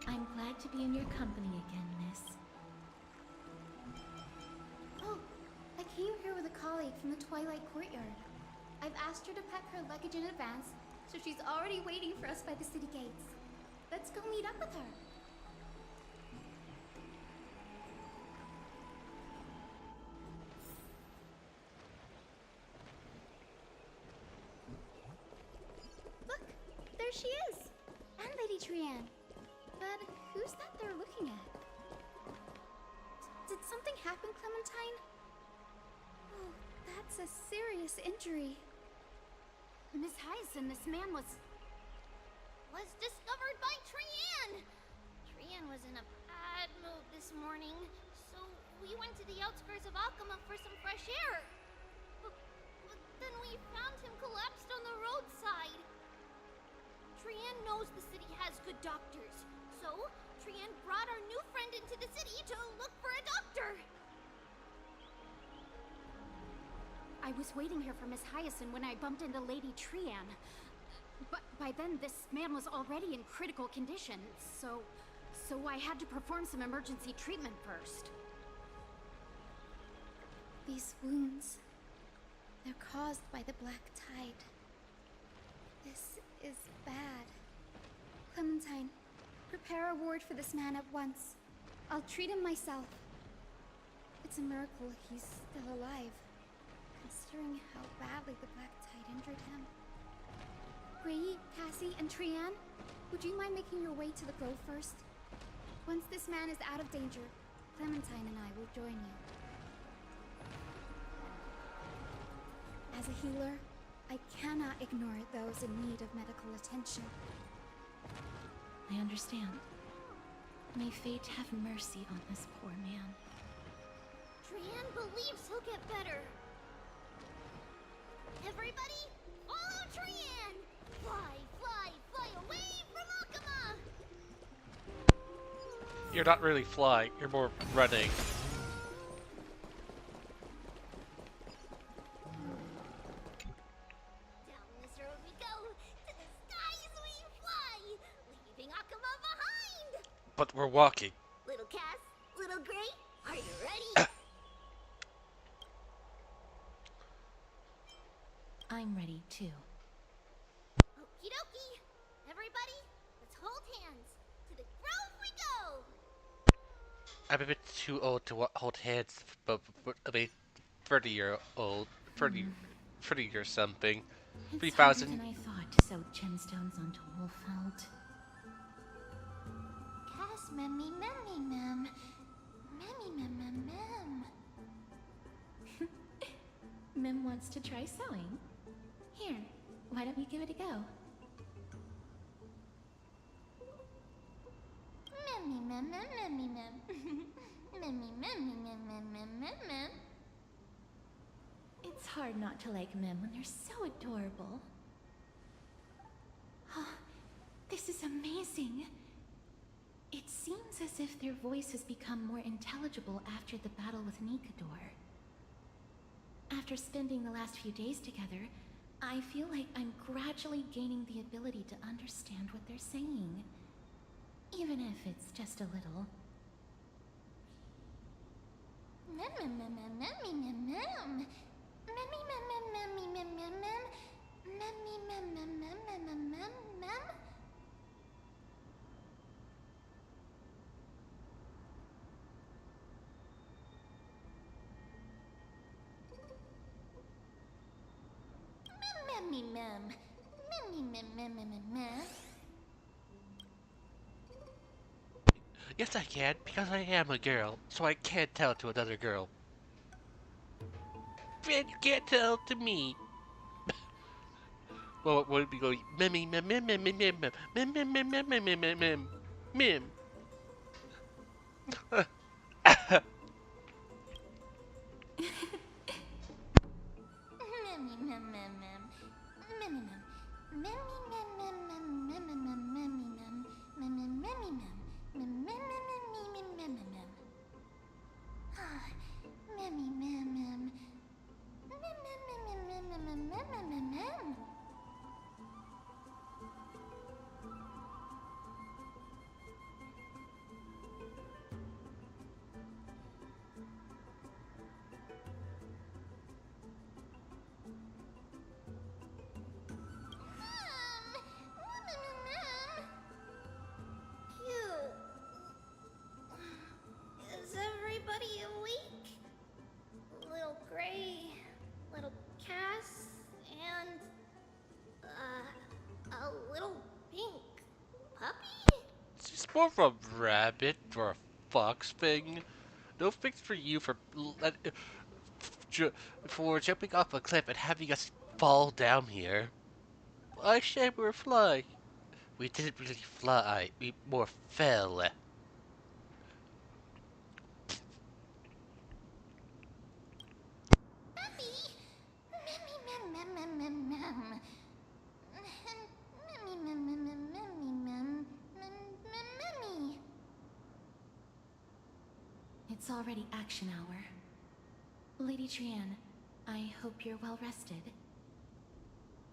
I'm glad to be in your company again, miss. Oh, I came here with a colleague from the Twilight Courtyard. I've asked her to pack her luggage in advance, so she's already waiting for us by the city gates. Let's go meet up with her. Look, there she is! And Lady Trianne. But who's that they're looking at? Did something happen, Clementine? Oh, that's a serious injury. Miss Hyacinth, this man was discovered by Trianne! Trianne was in a bad mood this morning, so we went to the outskirts of Akama for some fresh air. But then we found him collapsed on the roadside. Trianne knows the city has good doctors, so Trianne brought our new friend into the city to look for a doctor. I was waiting here for Miss Hyacinth when I bumped into Lady Trianne. But by then, this man was already in critical condition, so I had to perform some emergency treatment first. These wounds, they're caused by the black tide. This is bad. Clementine, prepare a ward for this man at once. I'll treat him myself. It's a miracle he's still alive, considering how badly the black tide injured him. Ray, Cassie, and Trianne, would you mind making your way to the grove first? Once this man is out of danger, Clementine and I will join you. As a healer, I cannot ignore those in need of medical attention. I understand. May fate have mercy on this poor man. Trianne believes he'll get better. Everybody, follow Trianne! Fly, fly, fly away from Akama! You're not really flying, you're more running. Down this road we go, to the skies we fly, leaving Akama behind! But we're walking. Little Cass, little Gray, are you ready? I'm ready too. Okie dokie! Everybody, let's hold hands. To the grove we go! I'm a bit too old to hold hands, but I mean, 30-year-old, 30 or something. It's harder 3,000. than I thought to sew gemstones onto wool felt. Cass, memmy, memmy, mem. Memmy, mem, mem, mem. Mim wants to try sewing. Here, why don't you give it a go? Memmy, mem, mem, memmy, mem. Memmy, memmy, mem, mem, mem, mem, mem. It's hard not to like Mem when they're so adorable. Oh, this is amazing. It seems as if their voice has become more intelligible after the battle with Nikador. After spending the last few days together, I feel like I'm gradually gaining the ability to understand what they're saying. Even if it's just a little. Yes, I can, because I am a girl, so I can't tell it to another girl. And you can't tell it to me. Well, what would we go? Mimmy, mim, mim, mim, mim, mim, mim, mim, mim, mim, mim, mim, mim, mim, mim. Is everybody awake? Little Gray, little Cass, and a little pink puppy? It's more of a rabbit or a fox thing. No thanks for you for jumping off a cliff and having us fall down here. I said we were flying. We didn't really fly. We more fell. It's already action hour. Lady Trian, I hope you're well rested.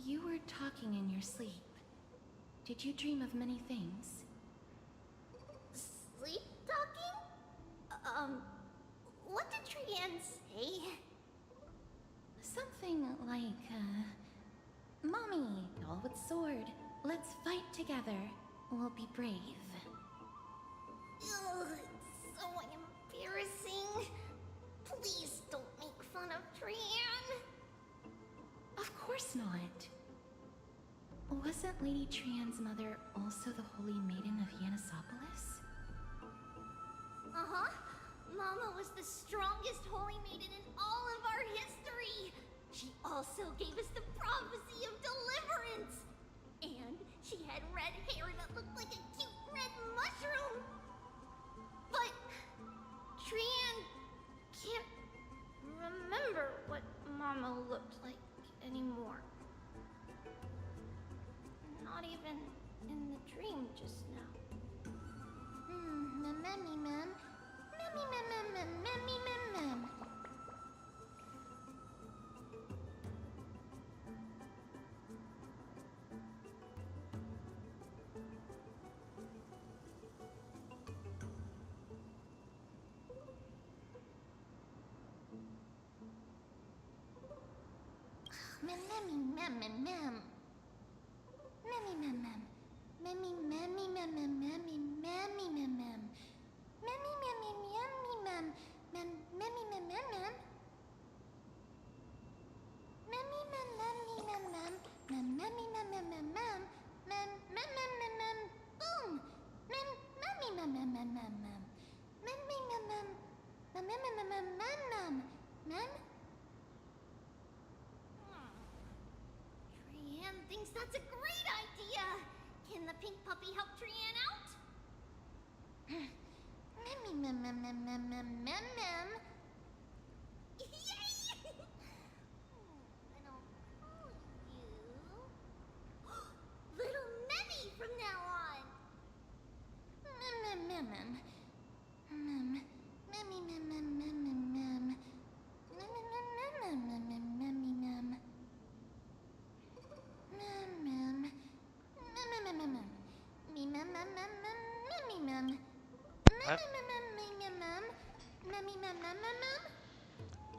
You were talking in your sleep. Did you dream of many things? Sleep talking? What did Trian say? Something like, Mommy, doll with sword, let's fight together. We'll be brave. Ugh, it's so embarrassing. Please don't make fun of Trian. Of course not. Wasn't Lady Trian's mother also the Holy Maiden of Yanisopolis? Uh-huh. Mama was the strongest holy maiden in all of our history. She also gave us the prophecy of deliverance. And she had red hair that looked like a cute red mushroom. But Trian can't remember what Mama looked like anymore. Not even in the dream just now. Memmy mem. Memmy mem mem mem memmy mem mem. Memmy mem mem mem. Memmy mem mem. Memmy memmy mem mem memmy memmy mem mem. Memmy memmy memmy mem mem memmy mem mem mem. Memmy mem memmy mem mem mem memmy mem mem mem mem mem mem mem mem mem boom. Mem memmy mem mem mem mem mem. Memmy mem mem mem mem mem mem mem mem. Trian thinks that's a great idea. Can the pink puppy help Trian out? Memmy mem mem mem mem mem mem mem. Yay!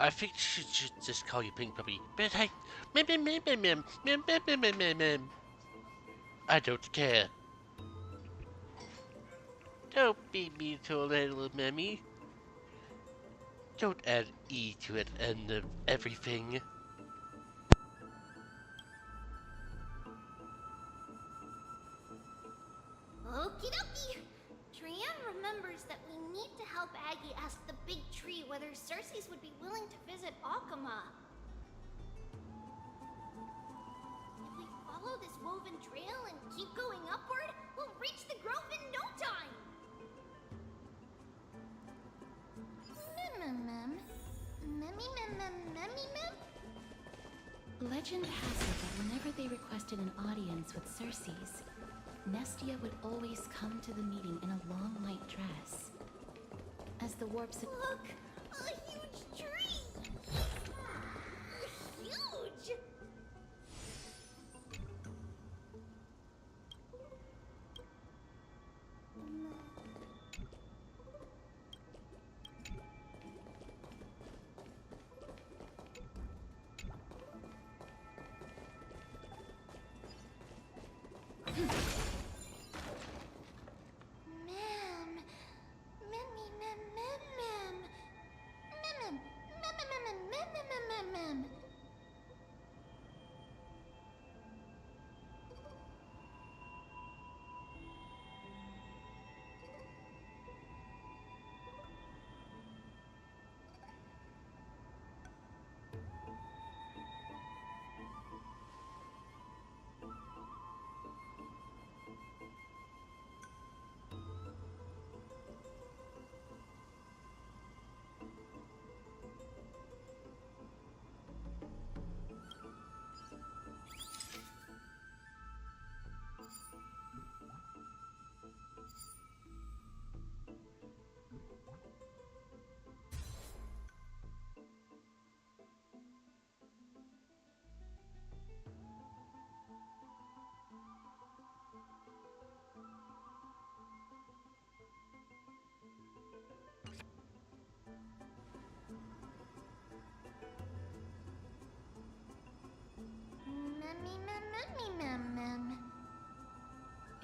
I think she should just call you Pink Puppy. But I... I don't care. Don't be mean to a little Memmy. Don't add E to it and everything. Okie dokie. Trian remembers that we need to help Aggie ask the big tree whether Cersei's would be willing to visit Akama. If we follow this woven trail and keep going upward, we'll reach the grove in no time. Legend has it that whenever they requested an audience with Cersei's, Nestia would always come to the meeting in a long white dress. As the warps... Look! A huge tree! Huge!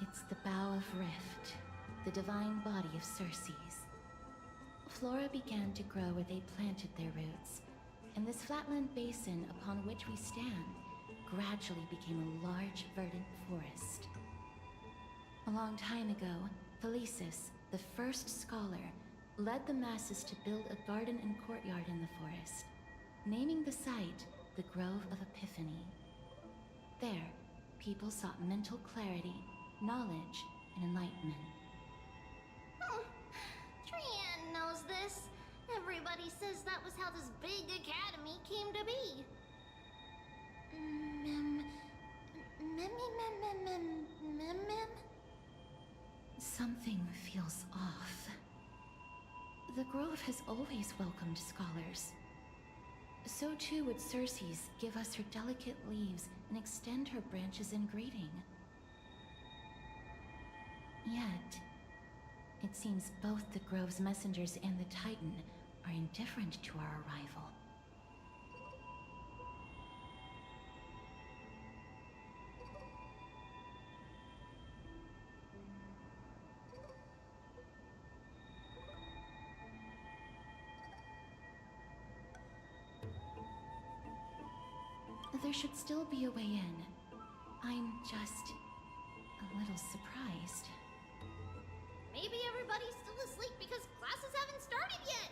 It's the Bough of Rift, the divine body of Cersei's. Flora began to grow where they planted their roots, and this flatland basin upon which we stand gradually became a large, verdant forest. A long time ago, Felicis, the first scholar, led the masses to build a garden and courtyard in the forest, naming the site the Grove of Epiphany. There, people sought mental clarity, knowledge, and enlightenment. Trian knows this. Everybody says that was how this big academy came to be. Something feels off. The Grove has always welcomed scholars. So too would Cersei's give us her delicate leaves and extend her branches in greeting. Yet, it seems both the Grove's messengers and the Titan are indifferent to our arrival. There should still be a way in. I'm just a little surprised. Maybe everybody's still asleep because classes haven't started yet.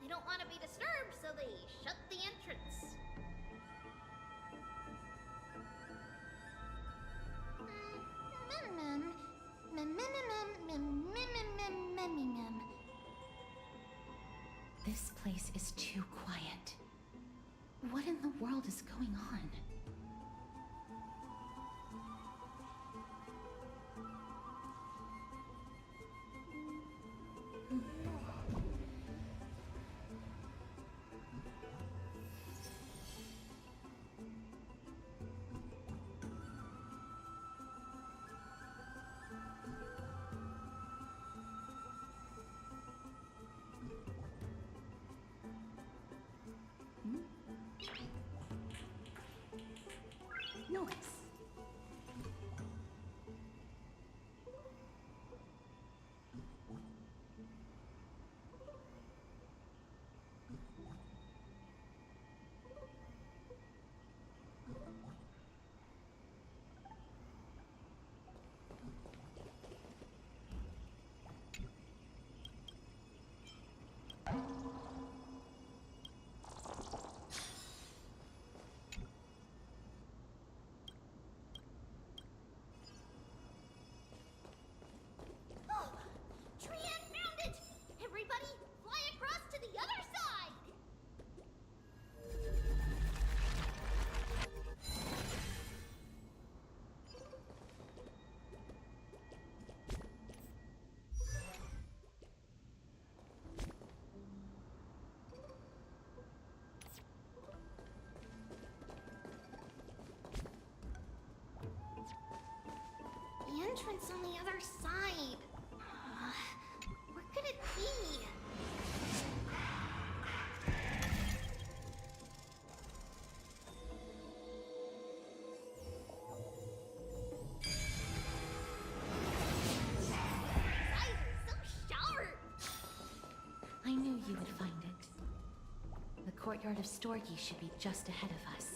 They don't want to be disturbed, so they shut the entrance. This place is too quiet. What in the world is going on? noise. Trian found it! Everybody, fly across to the other side! The entrance on the other side. Where could it be? His eyes are so sharp! I knew you would find it. The courtyard of Storgi should be just ahead of us.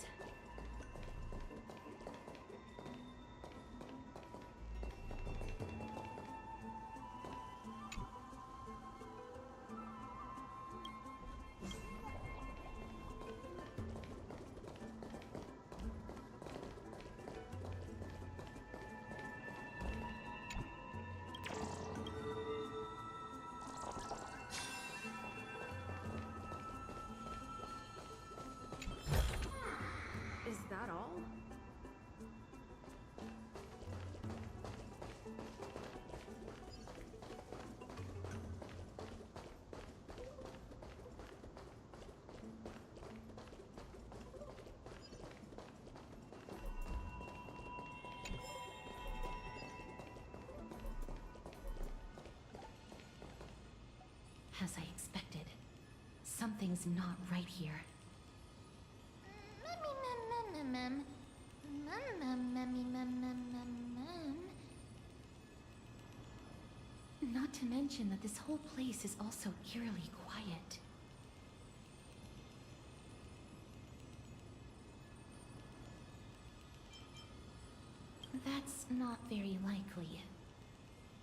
Is that all? As I expected, something's not right here. Not to mention that this whole place is also eerily quiet. That's not very likely.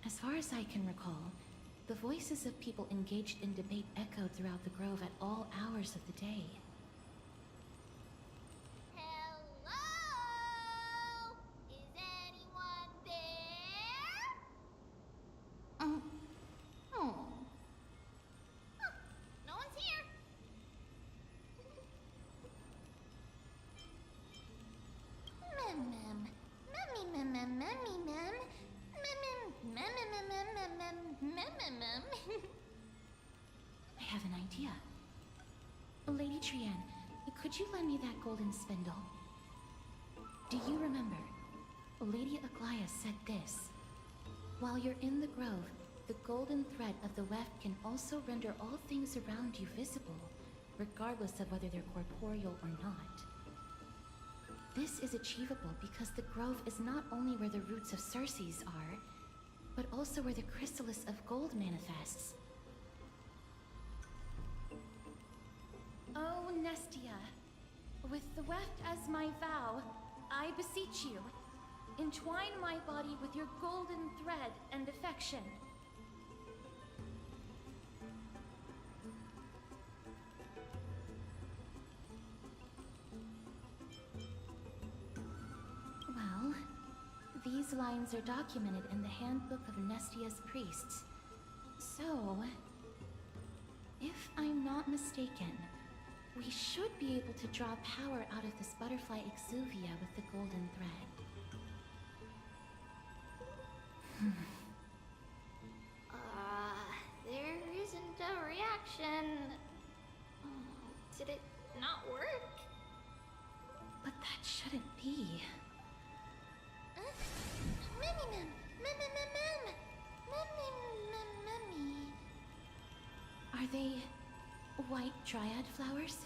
As far as I can recall, the voices of people engaged in debate echoed throughout the grove at all hours of the day. Hello? Is anyone there? Oh. Huh, no one's here. Mem. I have an idea. Lady Trian, could you lend me that golden spindle? Do you remember? Lady Aglaya said this. While you're in the grove, the golden thread of the weft can also render all things around you visible, regardless of whether they're corporeal or not. This is achievable because the grove is not only where the roots of Circes are, but also where the chrysalis of gold manifests. Oh, Nestia, with the weft as my vow, I beseech you, entwine my body with your golden thread and affection. Well, these lines are documented in the Handbook of Nestia's Priests. So, if I'm not mistaken, we should be able to draw power out of this butterfly exuvia with the golden thread. There isn't a reaction. Did it not work? But that shouldn't be. Are they white dryad flowers?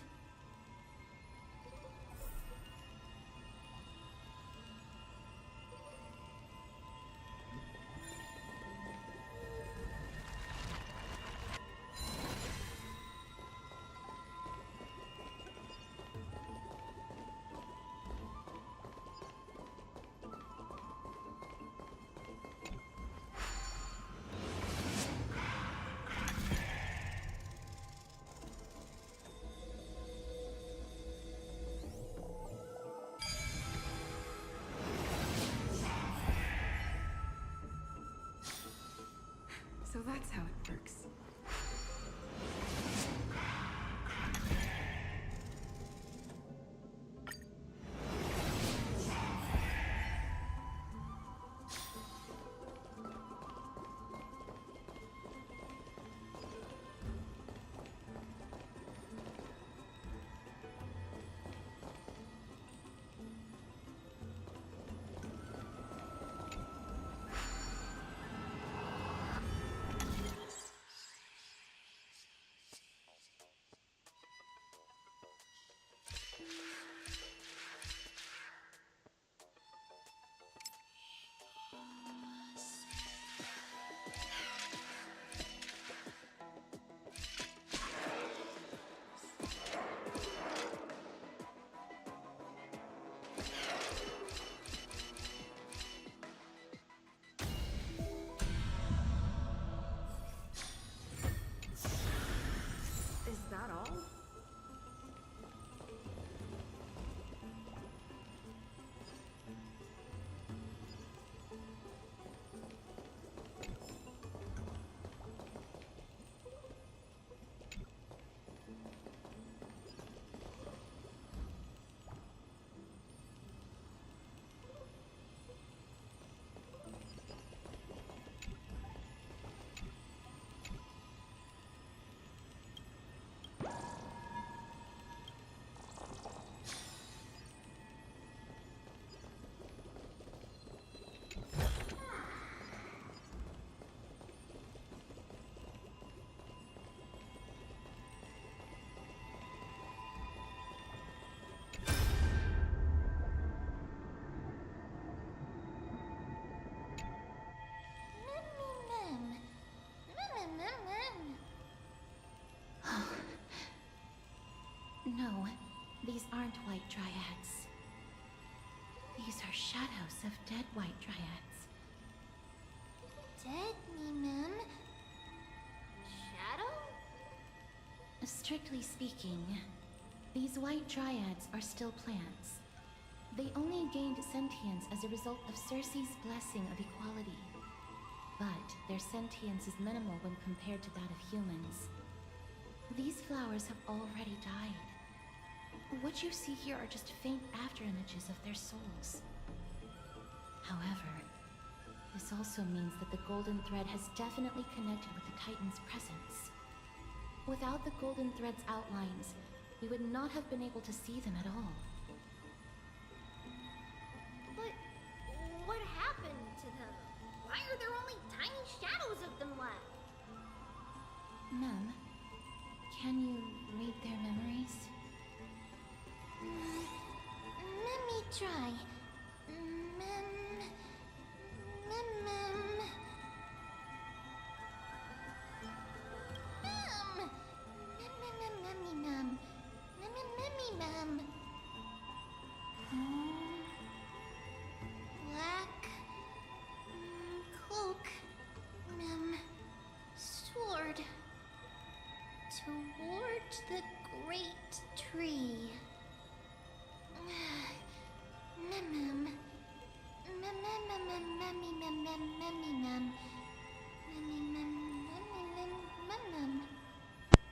These aren't white dryads. These are shadows of dead white dryads. Dead, Mim? Shadow? Strictly speaking, these white dryads are still plants. They only gained sentience as a result of Circe's blessing of equality. But their sentience is minimal when compared to that of humans. These flowers have already died. What you see here are just faint afterimages of their souls. However, this also means that the golden thread has definitely connected with the Titan's presence. Without the golden thread's outlines, we would not have been able to see them at all. But what happened to them? Why are there only tiny shadows of them left? Mem, can you read their memories? Let me try. Black cloak, sword toward the great tree.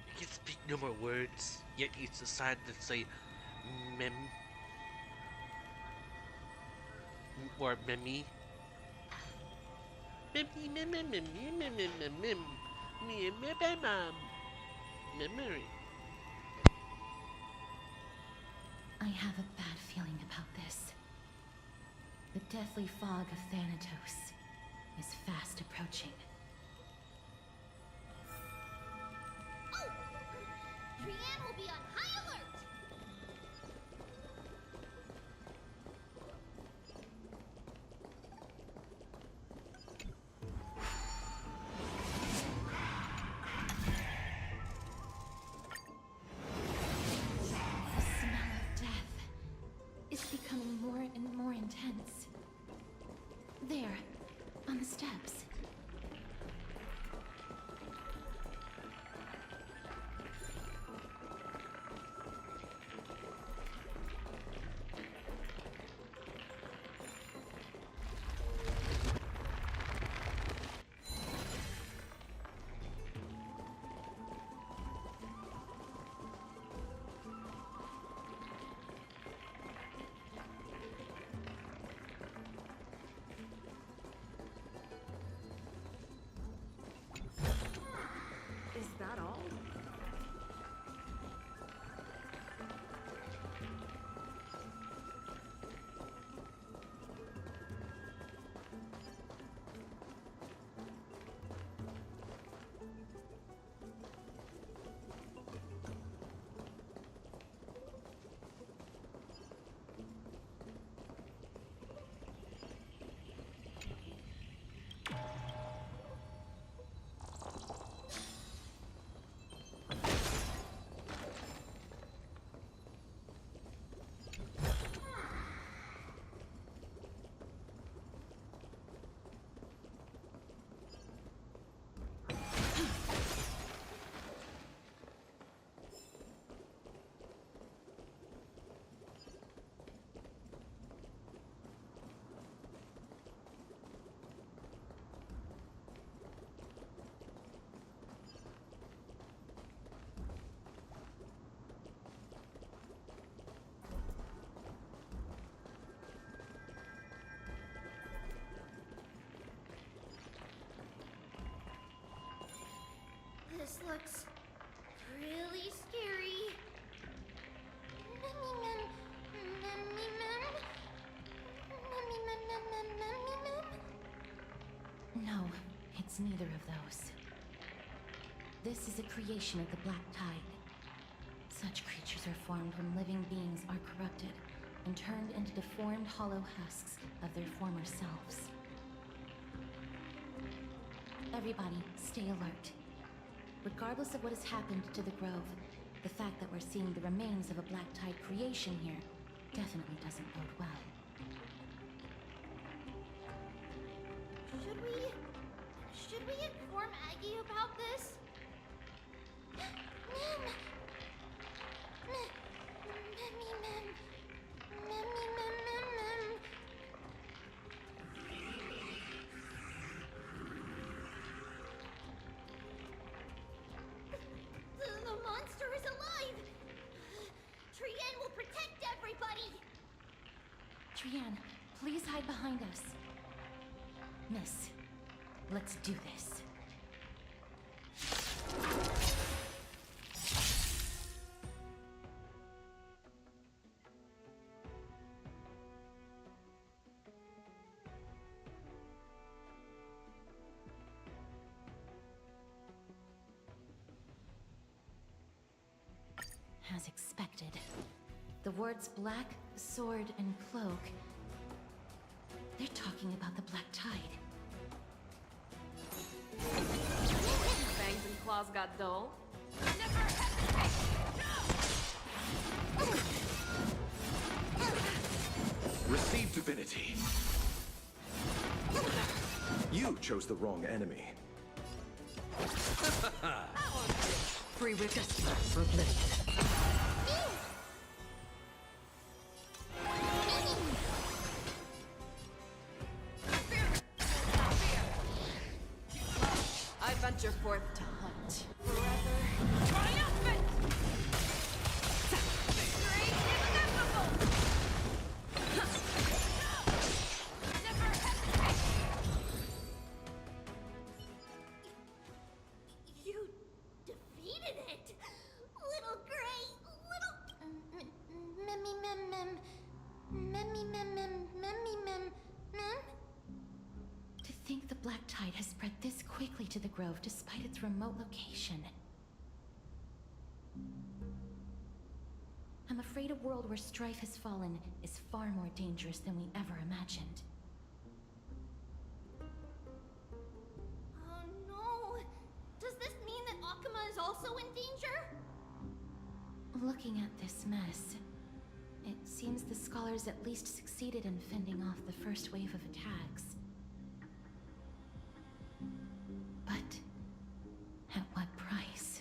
You can speak no more words, yet you decide to say mem or memmy. Memmy, mem, mem, mem, mem, mem, mem, mem, mem, mem, mem, memory. I have a bad feeling about this. The deathly fog of Thanatos is fast approaching. Oh! Trianne will be on high alert! The smell of death is becoming more and more intense. There, on the steps. Is that all? This looks really scary. No, it's neither of those. This is a creation of the Black Tide. Such creatures are formed when living beings are corrupted and turned into deformed hollow husks of their former selves. Everybody, stay alert. Regardless of what has happened to the Grove, The fact that we're seeing the remains of a Black Tide creation here definitely doesn't bode well. Should we inform Aggie about this? Mem! The monster is alive! Trian will protect everybody! Trian, please hide behind us. Miss, let's do this. As expected. The words black, sword, and cloak. They're talking about the Black Tide. Fangs and claws got dull. Receive divinity. You chose the wrong enemy. Free with us for oblivion. I venture forth to hunt. Forever. Triumphant! Victory is inevitable! Never hesitate! You defeated it! Little Gray, little... Memmy mem mem. Memmy mem mem. Memmy mem mem. To think the Black Tide has spread this quickly to the Grove despite its remote location. I'm afraid a world where strife has fallen is far more dangerous than we ever imagined. Oh no! Does this mean that Akuma is also in danger? Looking at this mess, it seems the scholars at least succeeded in fending off the first wave of attacks. But at what price?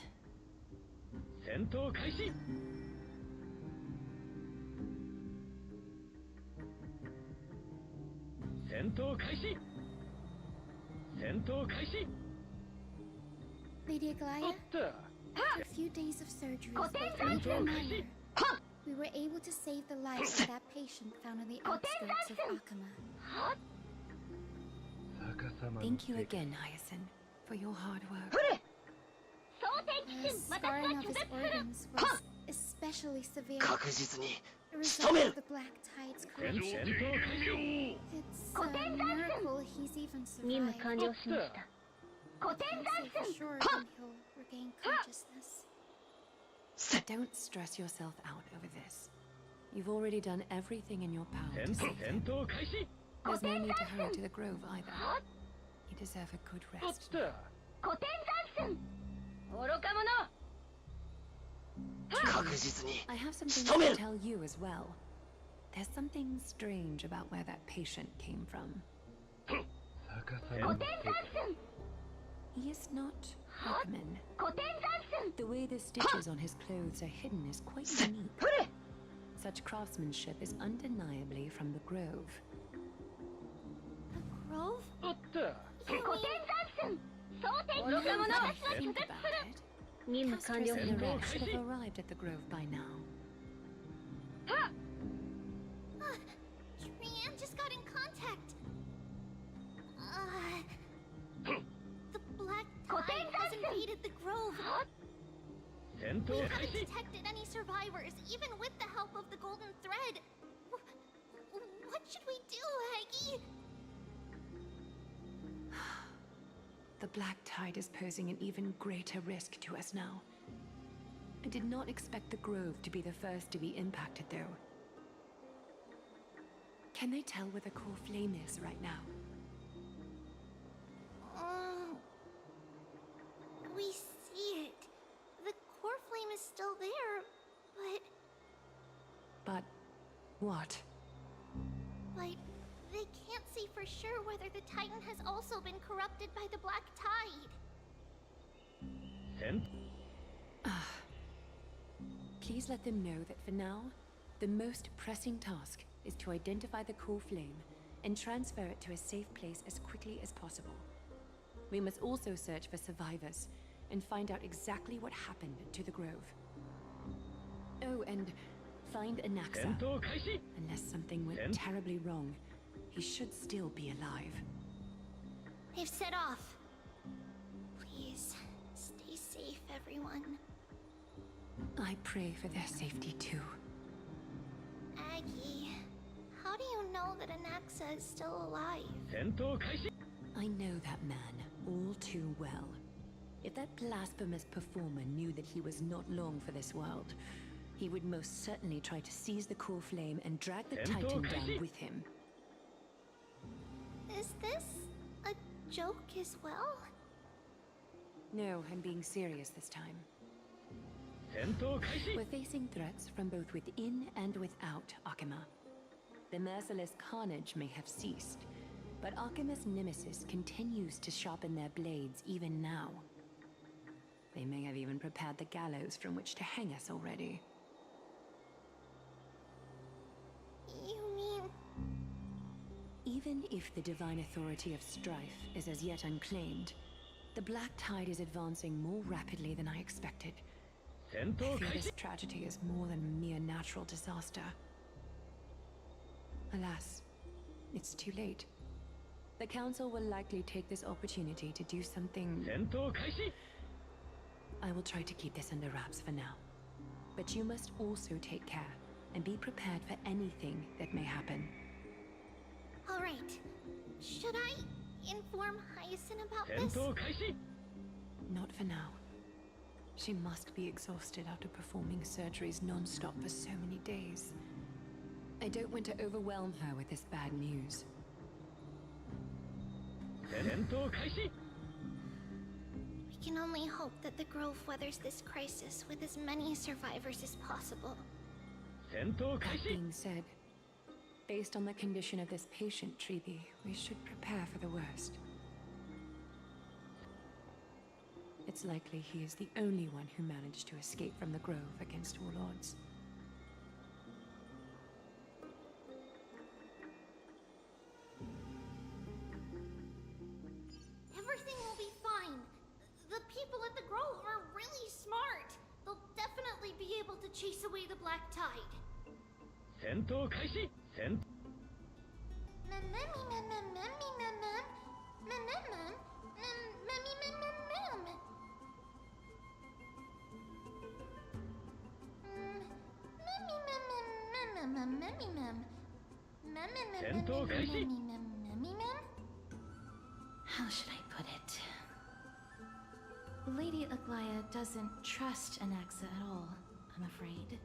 戦闘開始。戦闘開始。戦闘開始。 Lady Aglaya, おっと。 after a few days of surgeries, both major and minor, we were able to save the life of that patient found on the outskirts of Akuma. Thank you again, Hyacinth, for your hard work. The scarring of his organs was especially severe. 確実に A 仕 result 留め of る the Black Tide's 戦 corruption. 闘開始。 It's a miracle he's even survived. 完了しました。 I can't say for sure when he'll regain consciousness. Don't stress yourself out over this. You've already done everything in your power to save 戦 him. 闘開始。 There's no need to hurry to the Grove either. You deserve a good おっ rest. と。 確実に I have 仕 something 留め to る tell you as well. There's something strange about where that patient came from. He is not Hakumen. The way the stitches on his clothes are hidden is quite unique. Such craftsmanship is undeniably from the Grove. Grove? おっと。 You mean... Now that I think about it, Castros and the rest should have arrived at the Grove by now. Trian just got in contact. The Black Tide has invaded the Grove. 戦 We 闘開 haven't 始。 detected any survivors, even with the help of the Golden Thread. What should we do, Aggie? The Black Tide is posing an even greater risk to us now. I did not expect the Grove to be the first to be impacted, though. Can they tell where the core flame is right now? We see it. The core flame is still there. what? But they can't say for sure whether the Titan has also been corrupted by the Black Tide. Please let them know that for now, the most pressing task is to identify the core flame and transfer it to a safe place as quickly as possible. We must also search for survivors and find out exactly what happened to the grove. Oh, and find Anaxa. Unless something went terribly wrong, he should still be alive. They've set off. Please, stay safe, everyone. I pray for their safety too. Aggie, how do you know that Anaxa is still alive? I know that man all too well. If that blasphemous performer knew that he was not long for this world, he would most certainly try to seize the core flame and drag the Titan down with him. Is this a joke as well? No, I'm being serious this time. We're facing threats from both within and without Akuma. The merciless carnage may have ceased, but Akima's nemesis continues to sharpen their blades even now. They may have even prepared the gallows from which to hang us already. You mean... Even if the divine authority of strife is as yet unclaimed, the Black Tide is advancing more rapidly than I expected. I fear this tragedy is more than a mere natural disaster. Alas, it's too late. The Council will likely take this opportunity to do something... I will try to keep this under wraps for now. But you must also take care and be prepared for anything that may happen. Alright. Should I inform Hyacinth about this? Not for now. She must be exhausted after performing surgeries non-stop for so many days. I don't want to overwhelm her with this bad news. We can only hope that the Grove weathers this crisis with as many survivors as possible. That being said, based on the condition of this patient, Tribi, we should prepare for the worst. It's likely he is the only one who managed to escape from the Grove against all odds. Everything will be fine. The people at the Grove are really smart. They'll definitely be able to chase away the Black Tide. How should I put it? Lady Aglaya doesn't trust Anaxa at all, I'm afraid.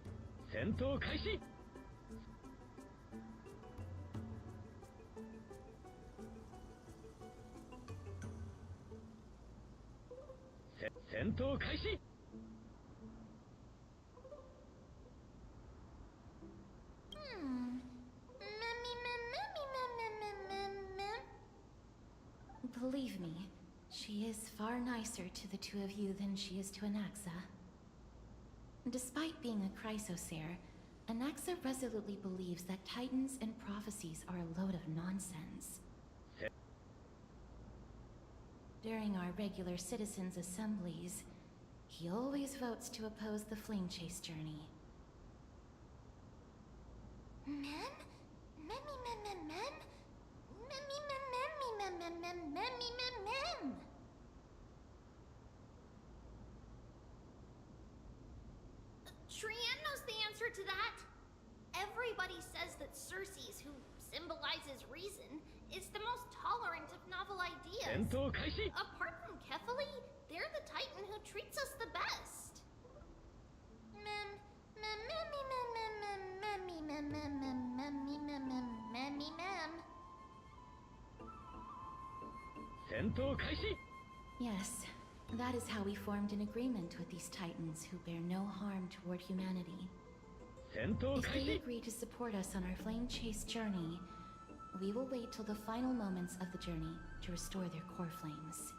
Believe me, she is far nicer to the two of you than she is to Anaxa. Despite being a Chrysosaur, Anaxa resolutely believes that Titans and prophecies are a load of nonsense. During our regular citizens' assemblies, he always votes to oppose the Flame Chase journey. Mem? Trian knows the answer to that. Everybody says that Circes, who symbolizes reason, is the most tolerant of novel ideas. Apart from Kefali, they're the Titan who treats us the best. Yes, that is how we formed an agreement with these Titans who bear no harm toward humanity. If they agree to support us on our flame chase journey, we will wait till the final moments of the journey to restore their core flames.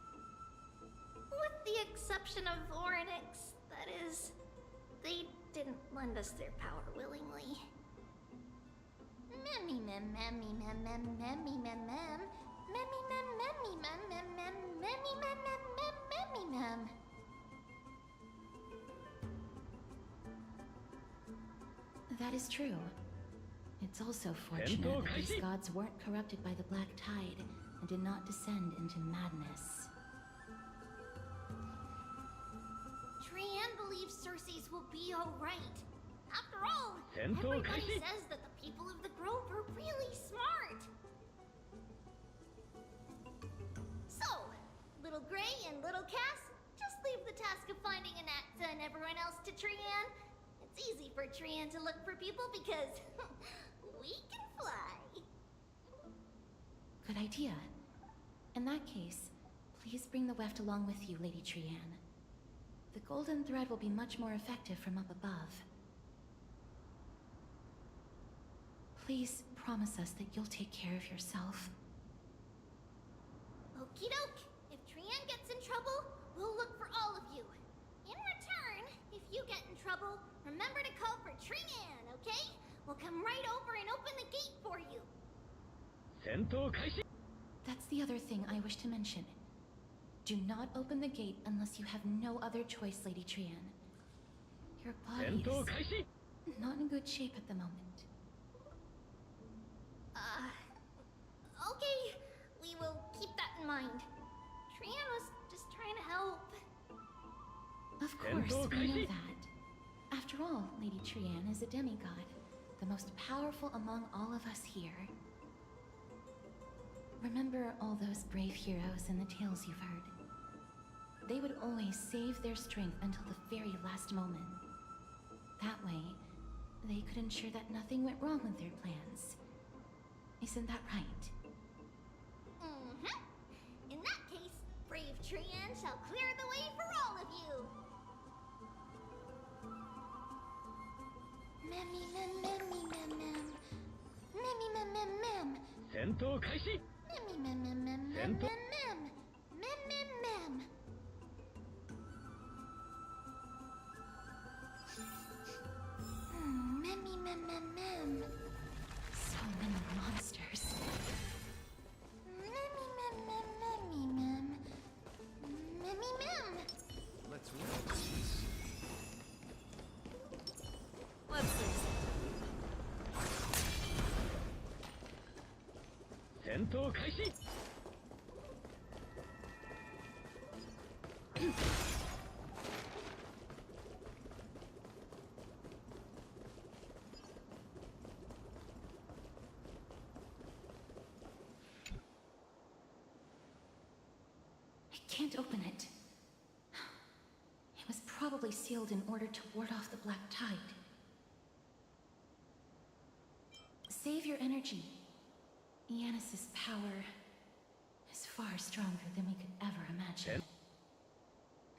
With the exception of Oryx, that is. They didn't lend us their power willingly. Memmy mem memmy mem mem memmy mem mem. Memmy mem memmy mem mem mem memmy mem mem mem memmy mem. That is true. It's also fortunate that these gods weren't corrupted by the Black Tide and did not descend into madness. Trian believes Circe's will be alright. After all, everybody says that the people of the Grove are really smart. So, Little Gray and Little Cass, just leave the task of finding Anaxa and everyone else to Trian. It's easy for Trian to look for people because we can fly. Good idea. In that case, please bring the weft along with you, Lady Trian. The golden thread will be much more effective from up above. Please promise us that you'll take care of yourself. Okie doke. If Trian gets in trouble, we'll look for all of you. In return, if you get in trouble, remember to call for Trian, okay? We'll come right over and open the gate for you. That's the other thing I wish to mention. Do not open the gate unless you have no other choice, Lady Trian. Your body is not in good shape at the moment. Okay. We will keep that in mind. Trian was just trying to help. Of course, we know that. After all, Lady Trian is a demigod, the most powerful among all of us here. Remember all those brave heroes and the tales you've heard. They would always save their strength until the very last moment. That way, they could ensure that nothing went wrong with their plans. Isn't that right? In that case, brave Trian shall clear the way for all of you. Memmy mem memmy mem mem. Memmy mem mem mem. Memmy mem mem mem mem mem mem. Mem mem mem. Memmy mem mem mem. So many monsters. Memmy mem mem memmy mem. Memmy mem. Let's roll this. Let's face it. I can't open it. It was probably sealed in order to ward off the Black Tide. Save your energy. Yanis's power is far stronger than we could ever imagine.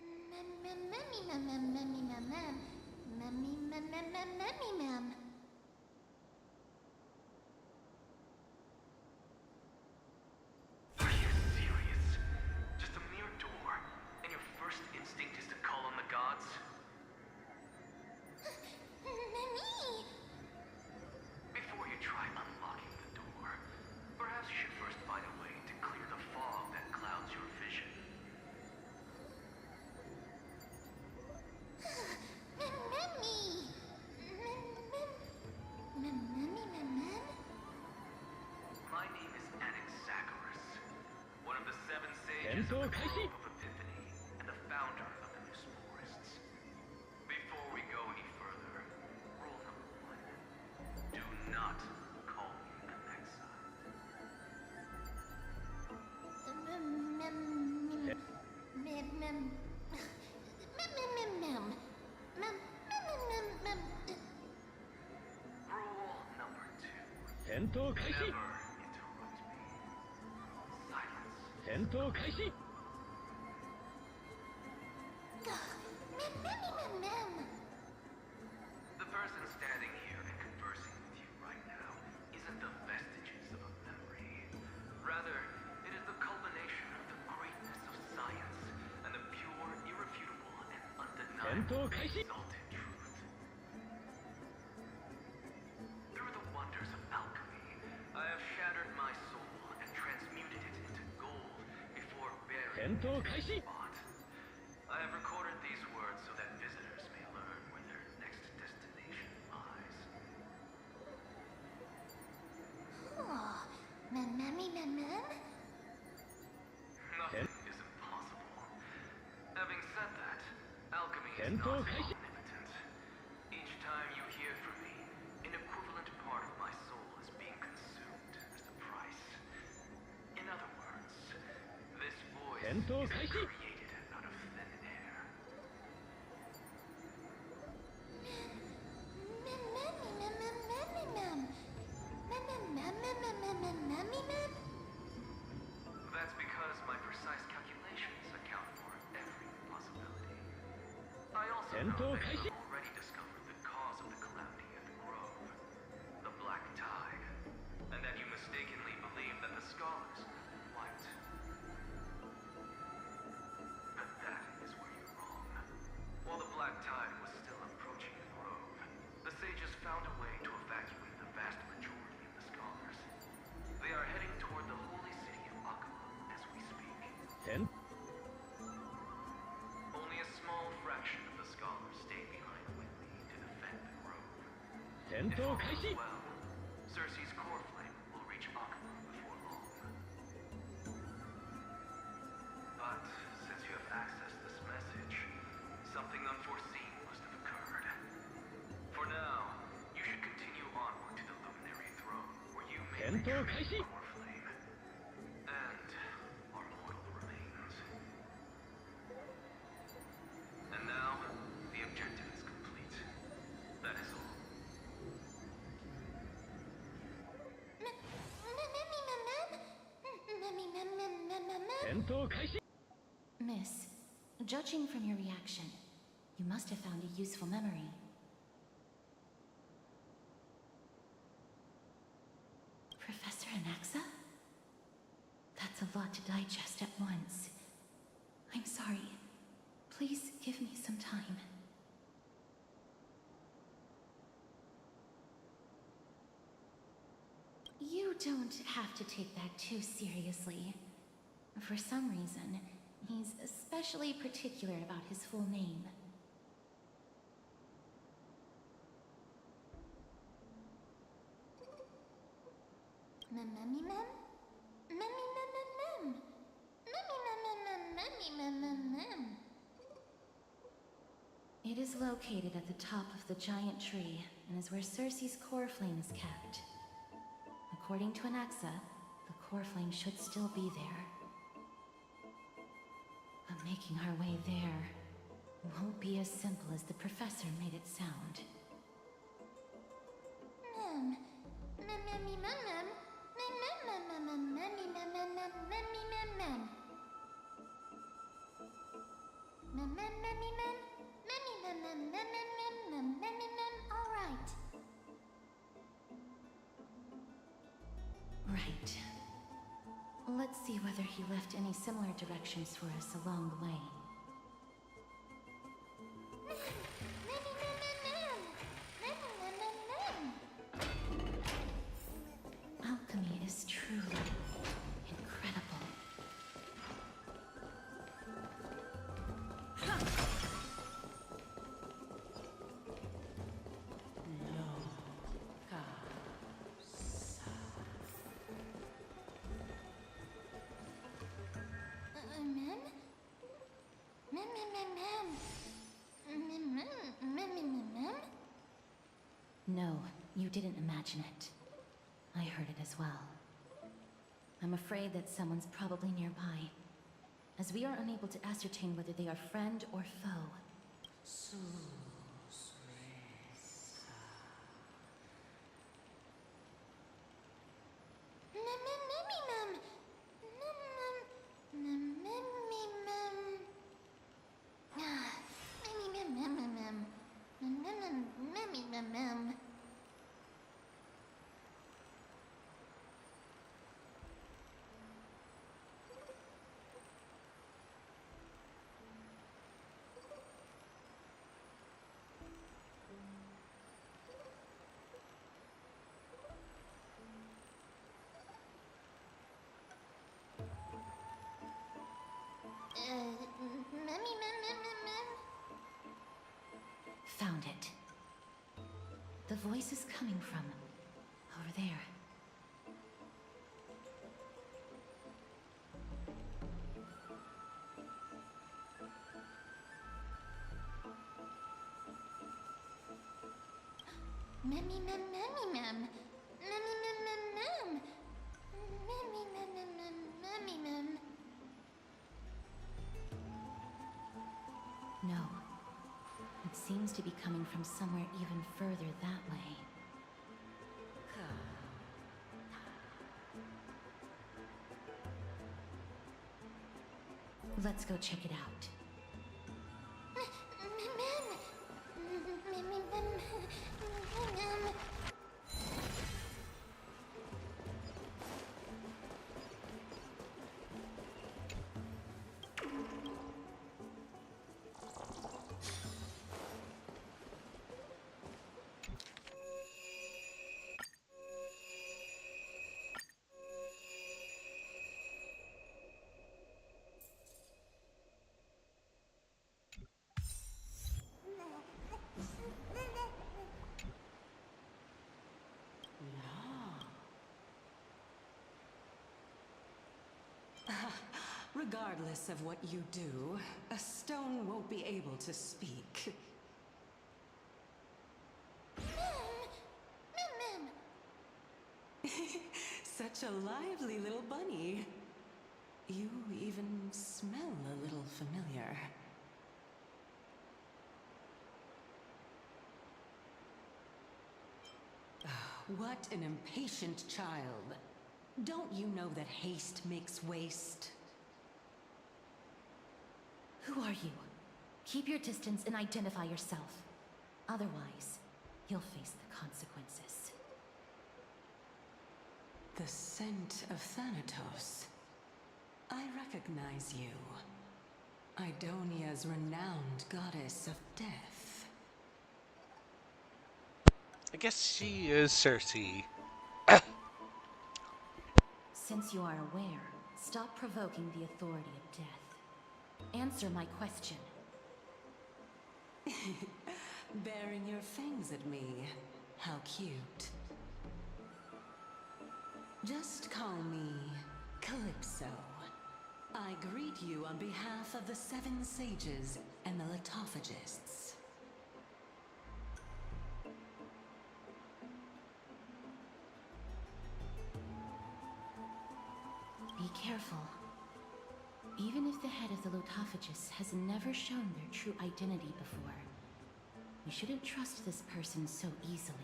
Memmy mem mem memmy mem mem. Memmy mem mem mem memmy mem. Are you serious? Just a mere door, and your first instinct is to call on the gods? Memmy! Before you try unlocking the door, perhaps you should first find a way to clear the fog that clouds your vision. Memmy! Memmy mem mem? My name is Anaxagoras, one of the 7 sages of the Grove of Epiphany, and the founder of the Loose Forests. Before we go any further, rule number 1. Do not call me Anaxa. Rule number 2. Never interrupt me. Silence. The person standing exalted truth. Through the wonders of alchemy, I have shattered my soul and transmuted it into gold before burying it in its spot. I have recorded these words so that visitors may learn where their next destination lies. Oh, mem. Nothing is impossible. Having said that, alchemy is not omnipotent. Each time you hear from me, an equivalent part of my soul is being consumed as the price. In other words, this voice is created out of thin air. That's because my precise calculations account for every possibility. I also know that you have already discovered the cause of the calamity at the Grove, the Black Tide, and that you mistakenly believe that the scholars have been wiped. But that is where you're wrong. While the Black Tide was still approaching the Grove, the sages found a way to evacuate the vast majority of the scholars. They are heading toward the holy city of Akama as we speak. Only a small fraction of the scholars stayed behind with me to defend the Grove. If all goes well, Cersei's core flame will reach Akama before long. But since you have accessed this message, something unforeseen must have occurred. For now, you should continue onward to the Luminary Throne, where you may retrieve the core flame and our mortal remains. And now, the objective is complete. That is all. Miss, judging from your reaction, you must have found a useful memory. Professor Anaxa? That's a lot to digest at once. I'm sorry. Please give me some time. You don't have to take that too seriously. For some reason, he's especially particular about his full name. It is located at the top of the giant tree, and is where Cersei's core flame is kept. According to Anaxa, the core flame should still be there. But making our way there won't be as simple as the professor made it sound. Right. Let's see whether he left any similar directions for us along the way. Alchemy is truly incredible. No, you didn't imagine it. I heard it as well. I'm afraid that someone's probably nearby, as we are unable to ascertain whether they are friend or foe. voice is coming from over there. Memmy mem memmy mem. Memmy mem mem mem. Memmy mem mem mem memmy mem. No. It seems to be coming from somewhere even further that way. Let's go check it out. Regardless of what you do, a stone won't be able to speak. Such a lively little bunny. You even smell a little familiar. What an impatient child. Don't you know that haste makes waste? Who are you? Keep your distance and identify yourself. Otherwise, you'll face the consequences. The scent of Thanatos. I recognize you. Idonia's renowned goddess of death. I guess she is Cersei. Since you are aware, stop provoking the authority of death. Answer my question. Baring your fangs at me. How cute. Just call me Calypso. I greet you on behalf of the Seven Sages and the Litophagists. Be careful. Even if the head of the Litophagists has never shown their true identity before, we shouldn't trust this person so easily.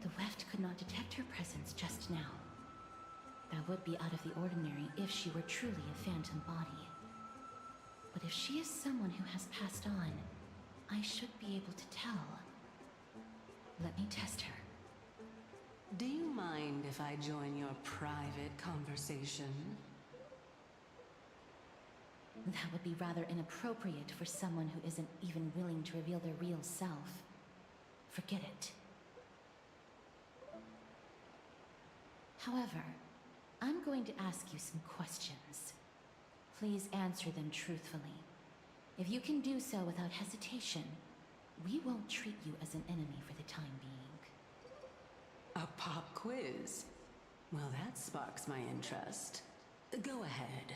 The Weft could not detect her presence just now. That would be out of the ordinary if she were truly a phantom body. But if she is someone who has passed on, I should be able to tell. Let me test her. Do you mind if I join your private conversation? That would be rather inappropriate for someone who isn't even willing to reveal their real self. Forget it. However, I'm going to ask you some questions. Please answer them truthfully. If you can do so without hesitation, we won't treat you as an enemy for the time being. A pop quiz? Well, that sparks my interest. Go ahead.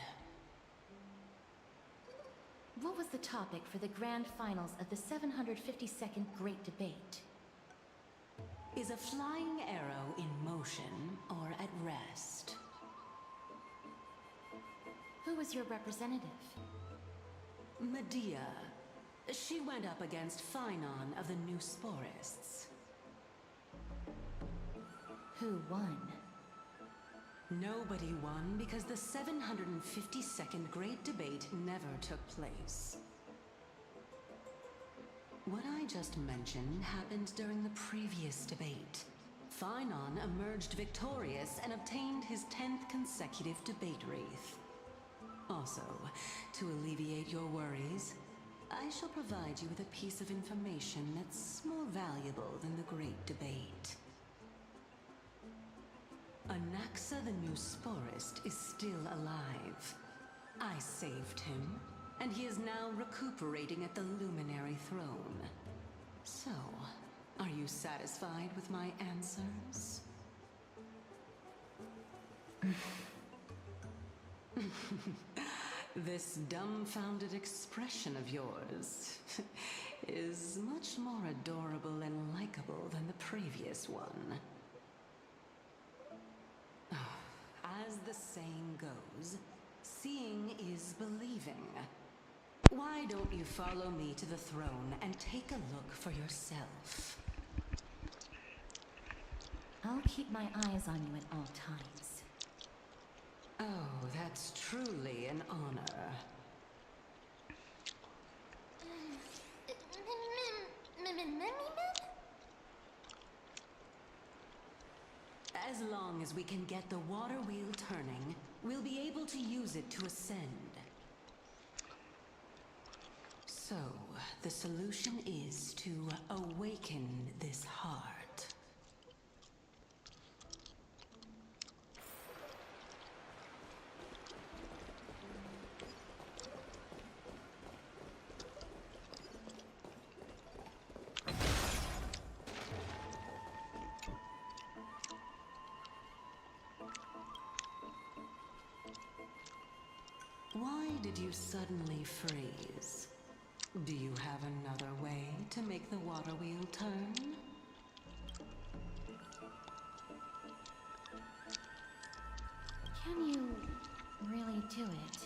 What was the topic for the grand finals of the 752nd Great Debate? Is a flying arrow in motion or at rest? Who was your representative? Medea. She went up against Phynon of the New Sporists. Who won? Nobody won because the 752nd Great Debate never took place. What I just mentioned happened during the previous debate. Phynon emerged victorious and obtained his 10th consecutive debate wreath. Also, to alleviate your worries, I shall provide you with a piece of information that's more valuable than the Great Debate. Anaxa the New Sporist is still alive. I saved him, and he is now recuperating at the Luminary Throne. So, are you satisfied with my answers? This dumbfounded expression of yours is much more adorable and likable than the previous one. As the saying goes, seeing is believing. Why don't you follow me to the throne and take a look for yourself? I'll keep my eyes on you at all times. Oh, that's truly an honor. As long as we can get the water wheel turning, we'll be able to use it to ascend. So, the solution is to awaken this heart. Why did you suddenly freeze? Do you have another way to make the water wheel turn? Can you really do it?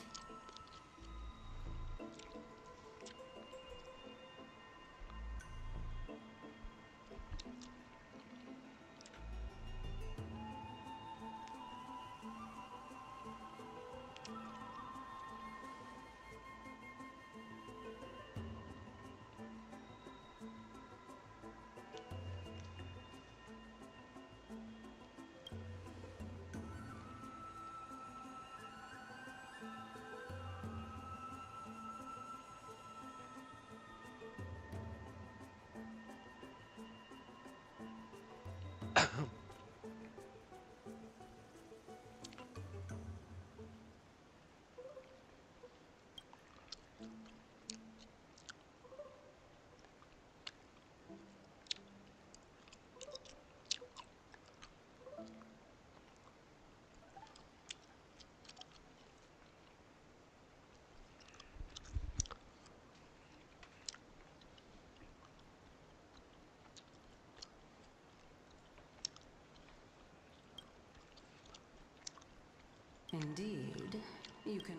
Indeed, you can...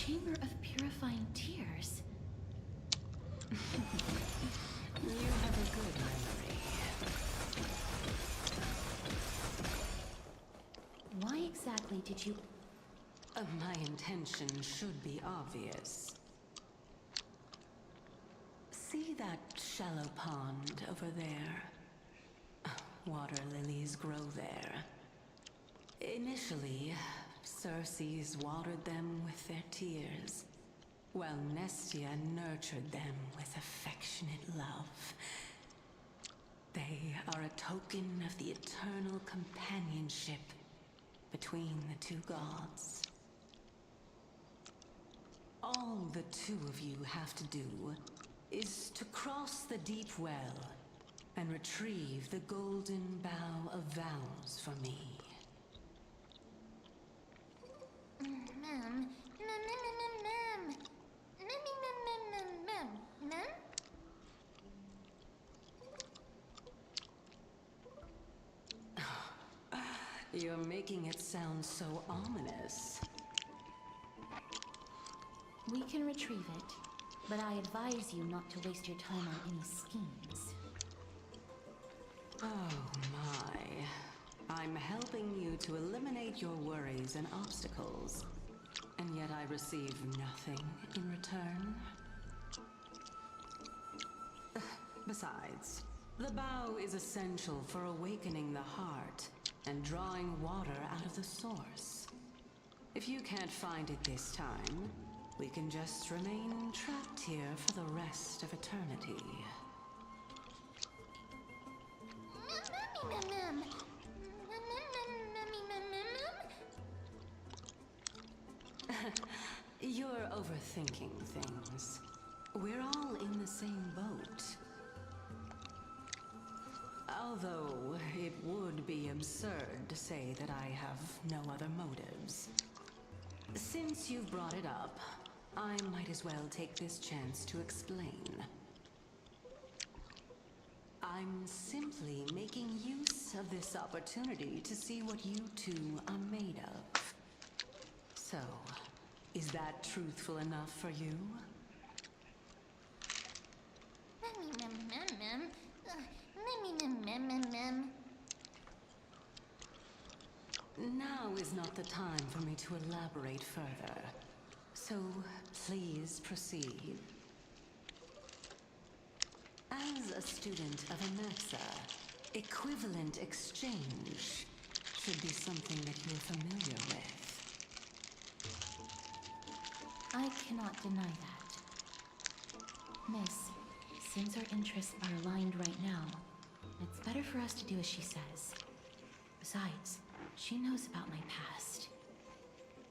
Chamber of Purifying Tears. You have a good memory. Why exactly did you... My intention should be obvious. See that shallow pond over there? Water lilies grow there. Initially, Circes watered them with their tears, while Nestia nurtured them with affectionate love. They are a token of the eternal companionship between the two gods. All the two of you have to do is to cross the deep well and retrieve the golden bough of vows for me. Ma'am. You're making it sound so ominous. We can retrieve it, but I advise you not to waste your time on any schemes. Oh my. I'm helping you to eliminate your worries and obstacles, and yet I receive nothing in return. Besides, the bow is essential for awakening the heart and drawing water out of the source. If you can't find it this time, we can just remain trapped here for the rest of eternity. You're overthinking things. We're all in the same boat. Although it would be absurd to say that I have no other motives. Since you've brought it up, I might as well take this chance to explain. I'm simply making use of this opportunity to see what you two are made of. So, is that truthful enough for you? Now is not the time for me to elaborate further. So, please proceed. As a student of Anaxa, equivalent exchange should be something that you're familiar with. I cannot deny that. Miss, since our interests are aligned right now, it's better for us to do as she says. Besides, she knows about my past.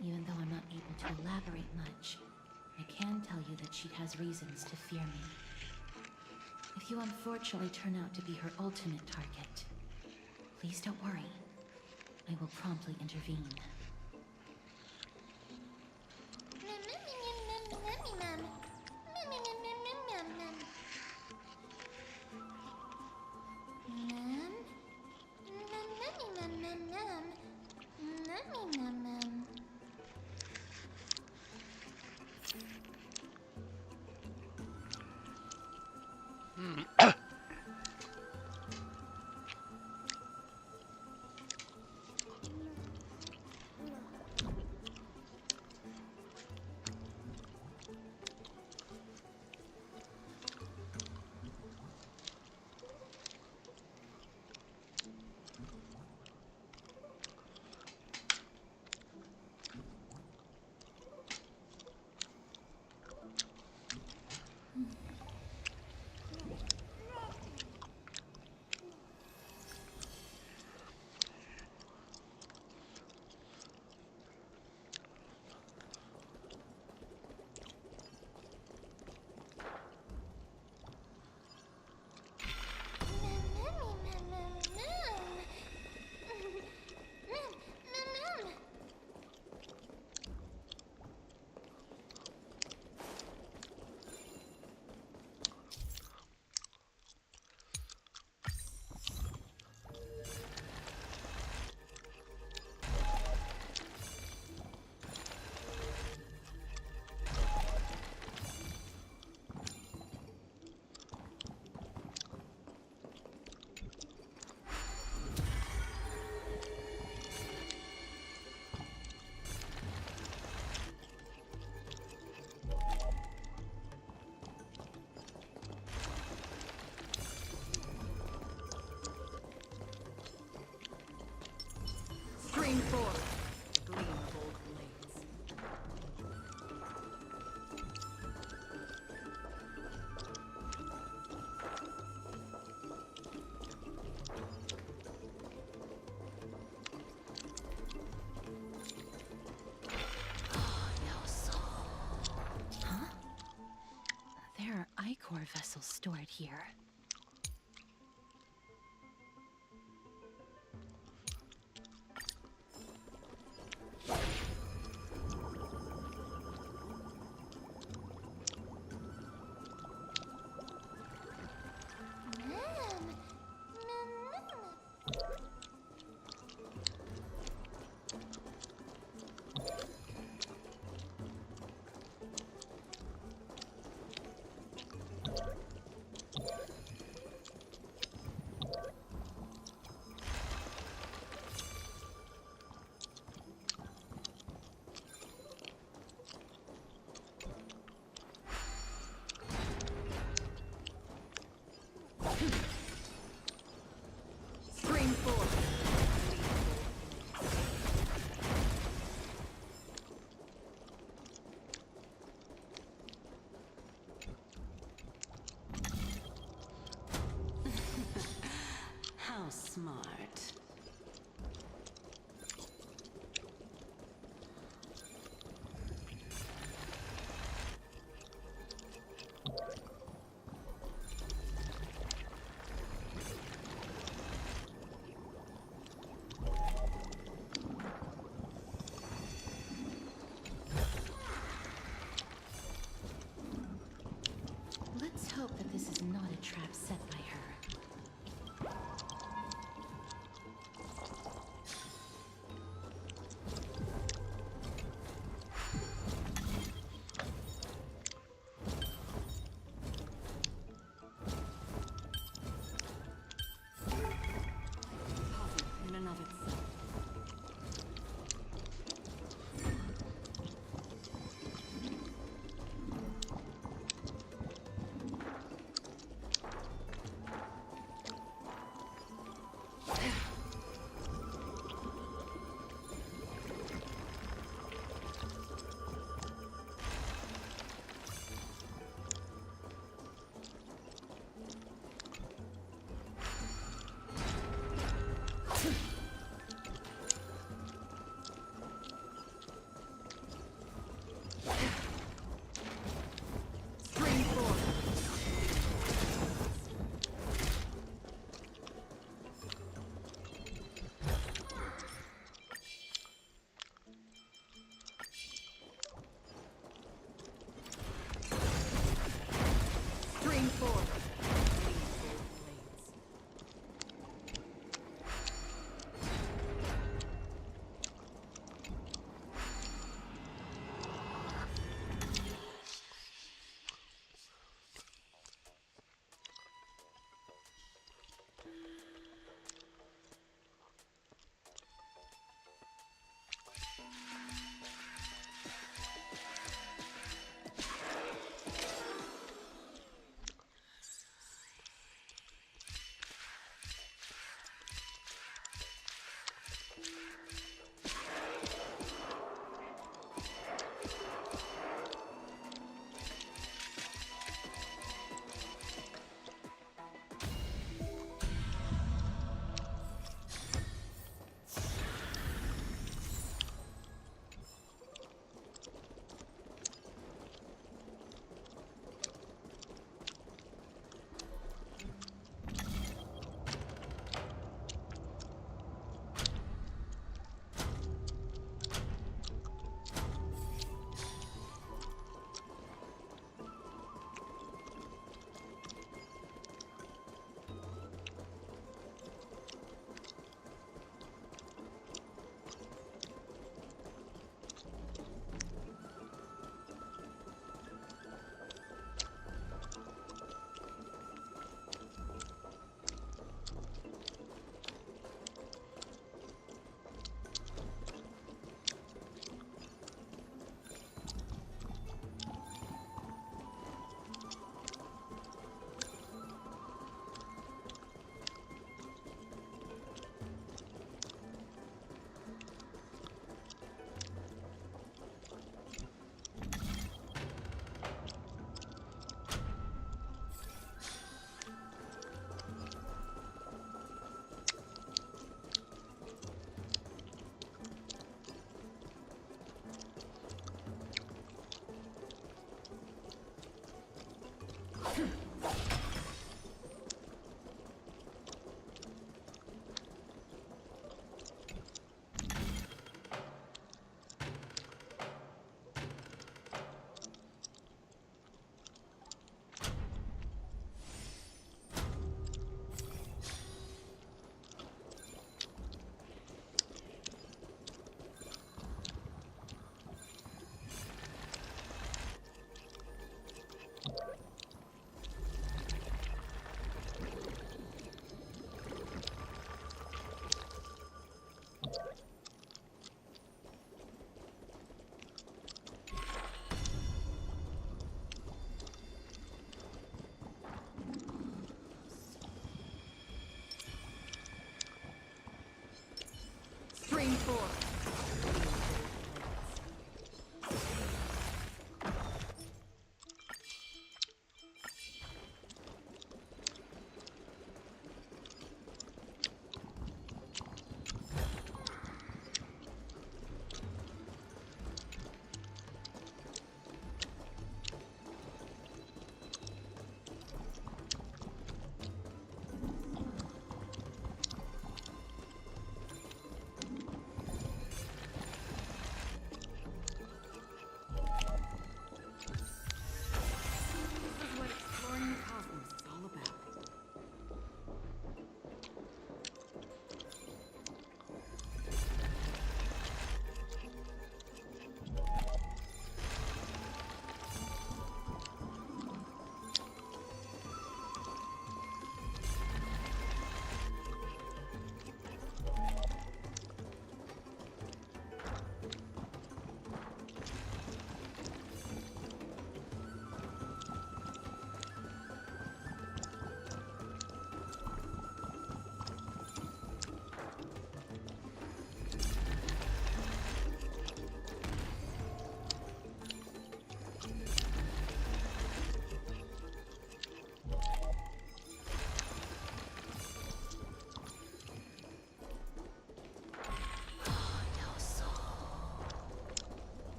Even though I'm not able to elaborate much, I can tell you that she has reasons to fear me. If you unfortunately turn out to be her ultimate target, please don't worry. I will promptly intervene. core vessels stored here.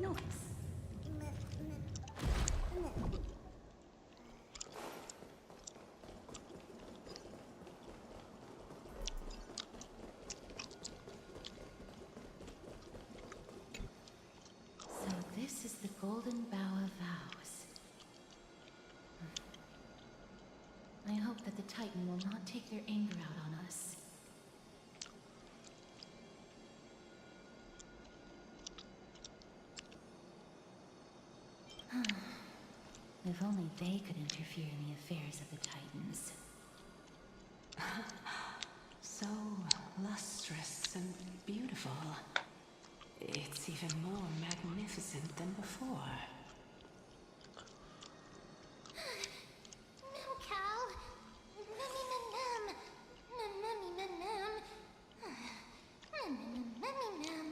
noise? So this is the Golden Bough of Vows. I hope that the Titan will not take their anger out on us. If only they could interfere in the affairs of the Titans. So lustrous and beautiful. It's even more magnificent than before. Cal. Mummy Manam. Mummy Manam. Mummy Manam.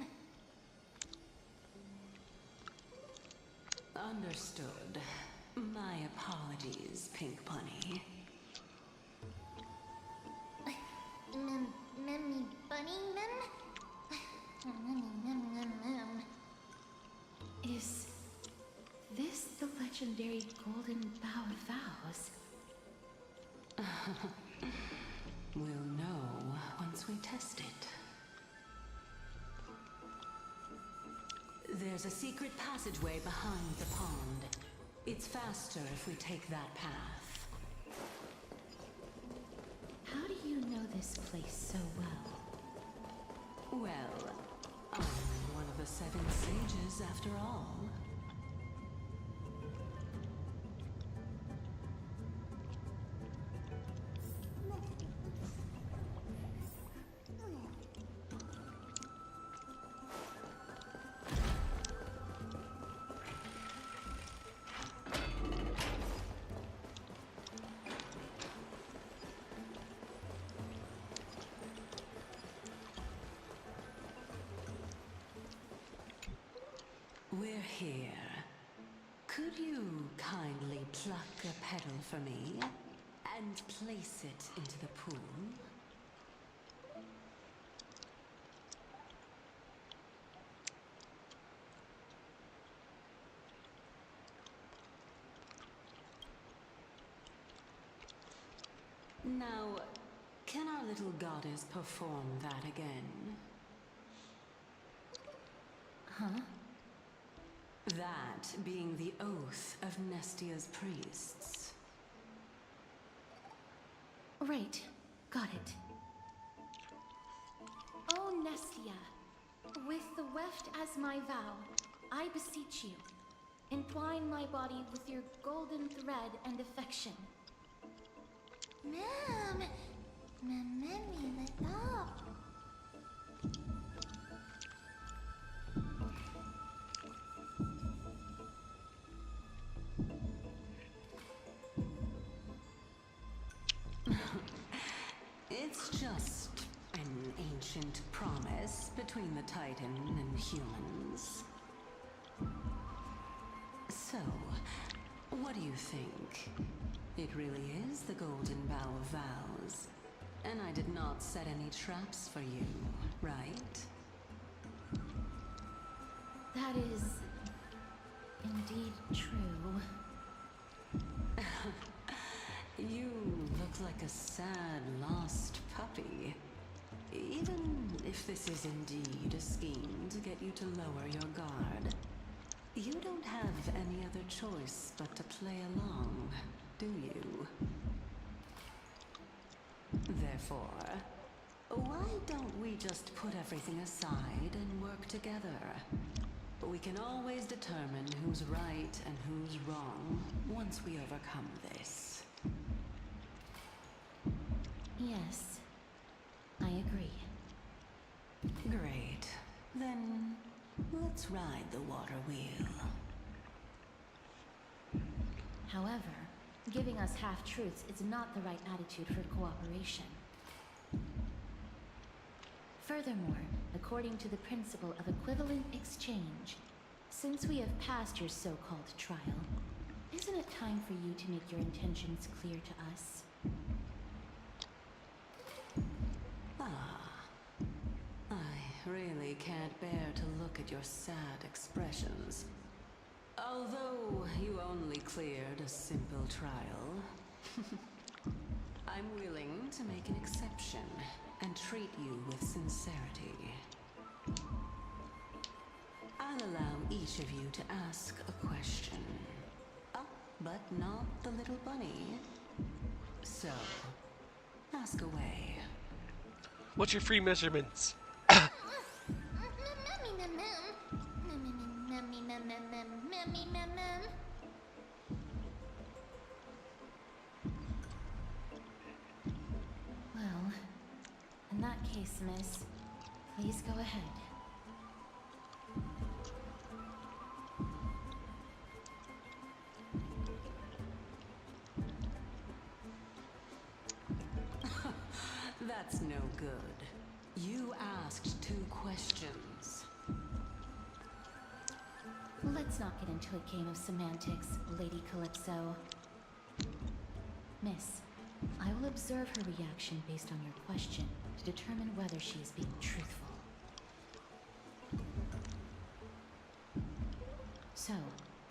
Understood. My apologies, Pink Bunny. Mummy Bunny Mum? Is this the legendary Golden Bough of Vows? We'll know once we test it. There's a secret passageway behind the pond. It's faster if we take that path. How do you know this place so well? Well, I'm one of the 7 sages after all. We're here. Could you kindly pluck a petal for me and place it into the pool? Now, can our little goddess perform that again? Huh? That being the oath of Nestia's priests. Right. Got it. Oh, Nestia, with the weft as my vow, I beseech you, entwine my body with your golden thread and affection. Mom! Mummy Madop. It's just an ancient promise between the Titan and humans. So, what do you think? It really is the Golden Bough of Vows. And I did not set any traps for you, right? That is indeed true. You look like a sad, lost puppy. Even if this is indeed a scheme to get you to lower your guard, you don't have any other choice but to play along, do you? Therefore, why don't we just put everything aside and work together? We can always determine who's right and who's wrong once we overcome this. Yes, I agree. Great. Then, let's ride the water wheel. However, giving us half-truths is not the right attitude for cooperation. Furthermore, according to the principle of equivalent exchange, since we have passed your so-called trial, isn't it time for you to make your intentions clear to us? I really really can't bear to look at your sad expressions. Although you only cleared a simple trial, I'm willing to make an exception and treat you with sincerity. I'll allow each of you to ask a question. But not the little bunny. So, ask away. What's your free measurements? Well, in that case, miss, please go ahead. That's no good. You asked 2 questions. Let's not get into a game of semantics, Lady Calypso. Miss, I will observe her reaction based on your question to determine whether she is being truthful. So,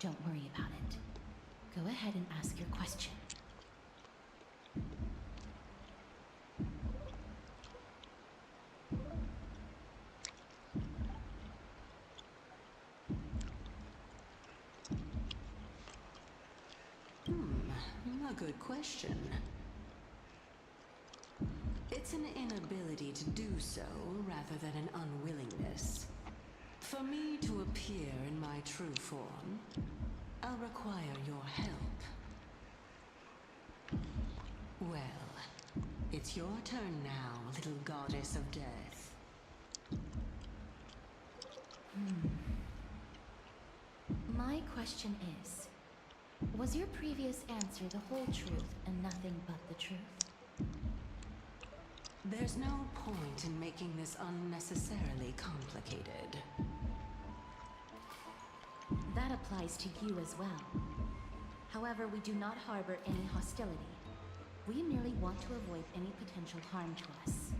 don't worry about it. Go ahead and ask your question. A good question. It's an inability to do so rather than an unwillingness. For me to appear in my true form, I'll require your help. Well, it's your turn now, little goddess of death. My question is, was your previous answer the whole truth and nothing but the truth? There's no point in making this unnecessarily complicated. That applies to you as well. However, we do not harbor any hostility. We merely want to avoid any potential harm to us.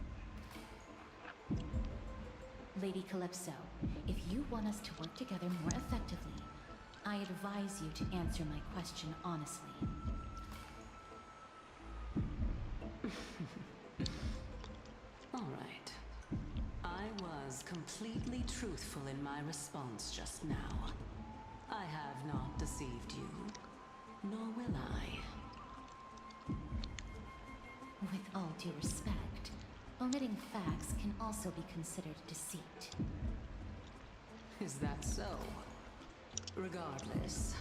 Lady Calypso, if you want us to work together more effectively, I advise you to answer my question honestly. All right. I was completely truthful in my response just now. I have not deceived you, nor will I. With all due respect, omitting facts can also be considered deceit. Is that so? Regardless,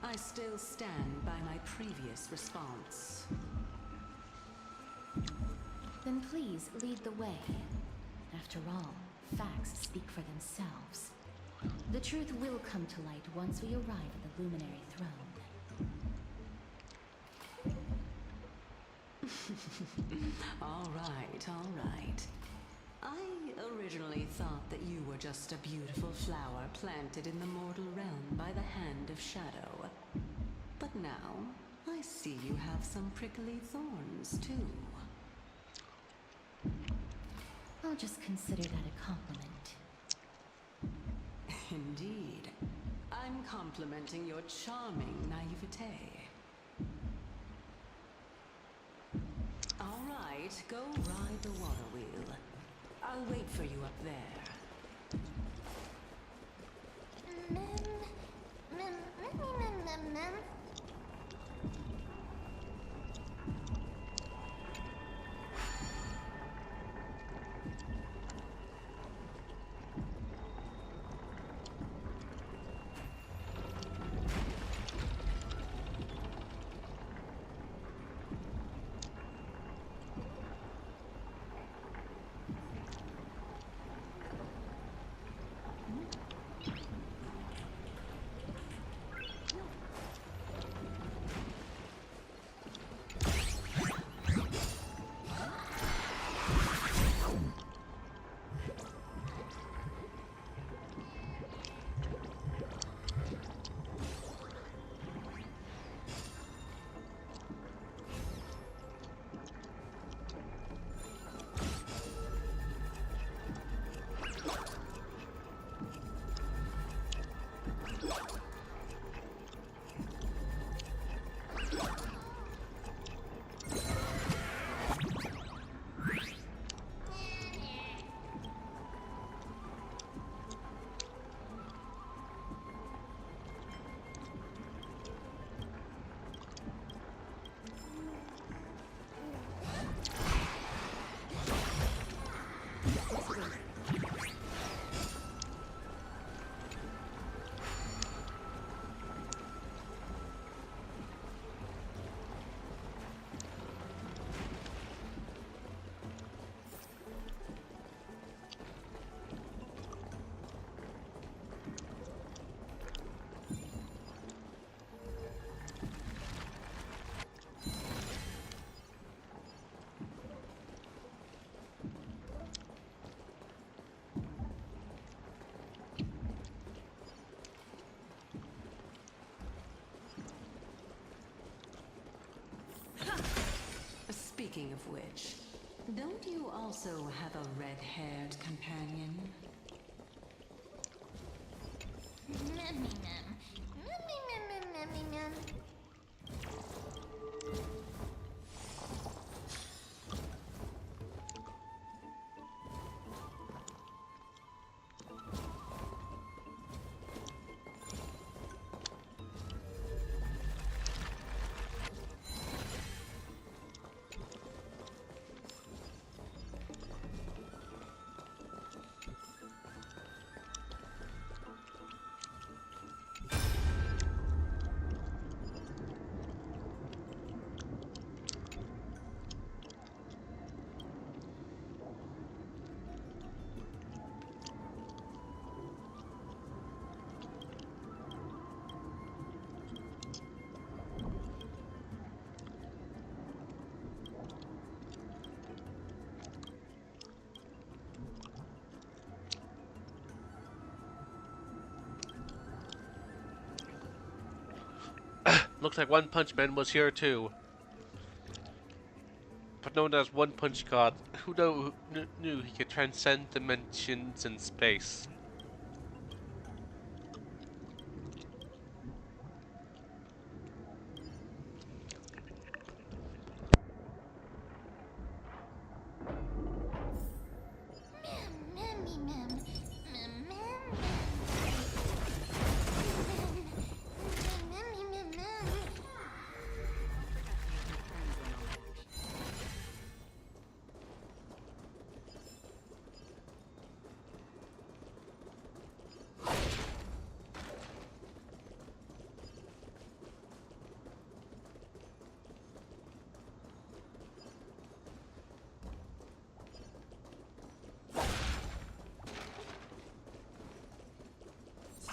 I still stand by my previous response. Then please lead the way. After all, facts speak for themselves. The truth will come to light once we arrive at the Luminary Throne. All right. I originally thought that you were just a beautiful flower planted in the mortal realm by the hand of Shadow. But now, I see you have some prickly thorns, too. I'll just consider that a compliment. Indeed. I'm complimenting your charming naivete. All right, go ride the water wheel. I'll wait for you up there. Do you also have a red-haired companion? Looks like One Punch Man was here too. But known as One Punch God, who knew he could transcend dimensions and space?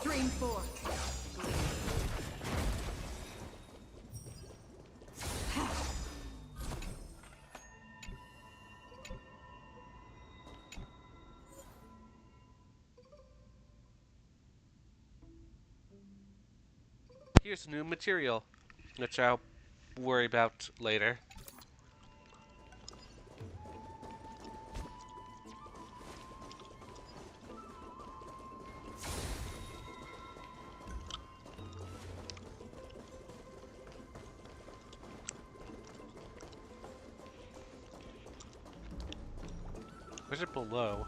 Stream 4. Here's new material, which I'll worry about later. Where's it below?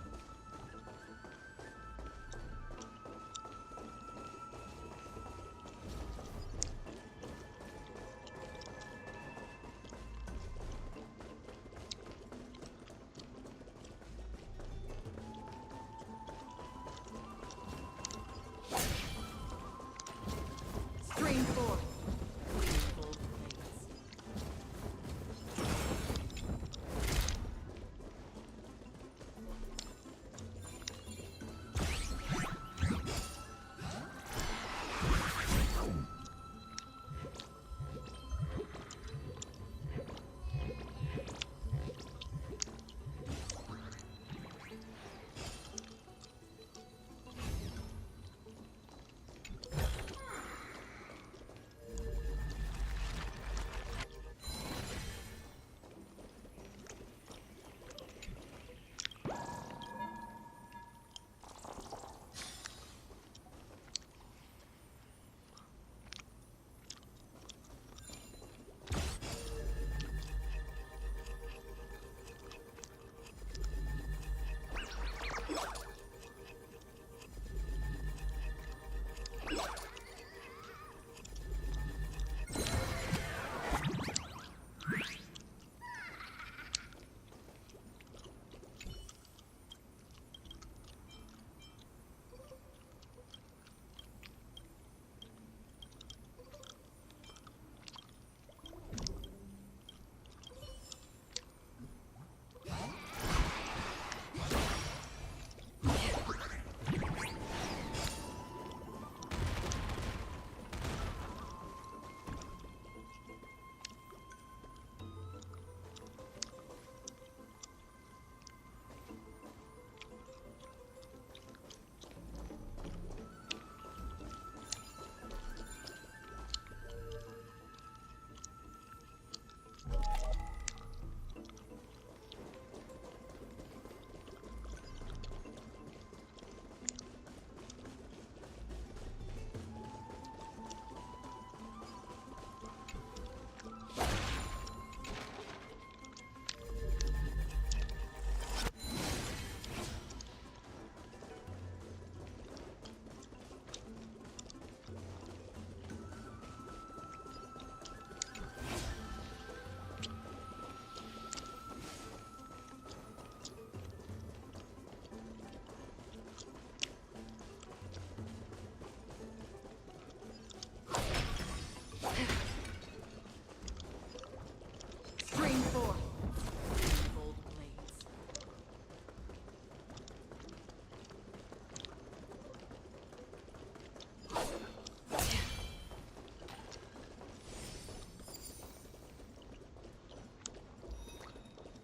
Stream 4.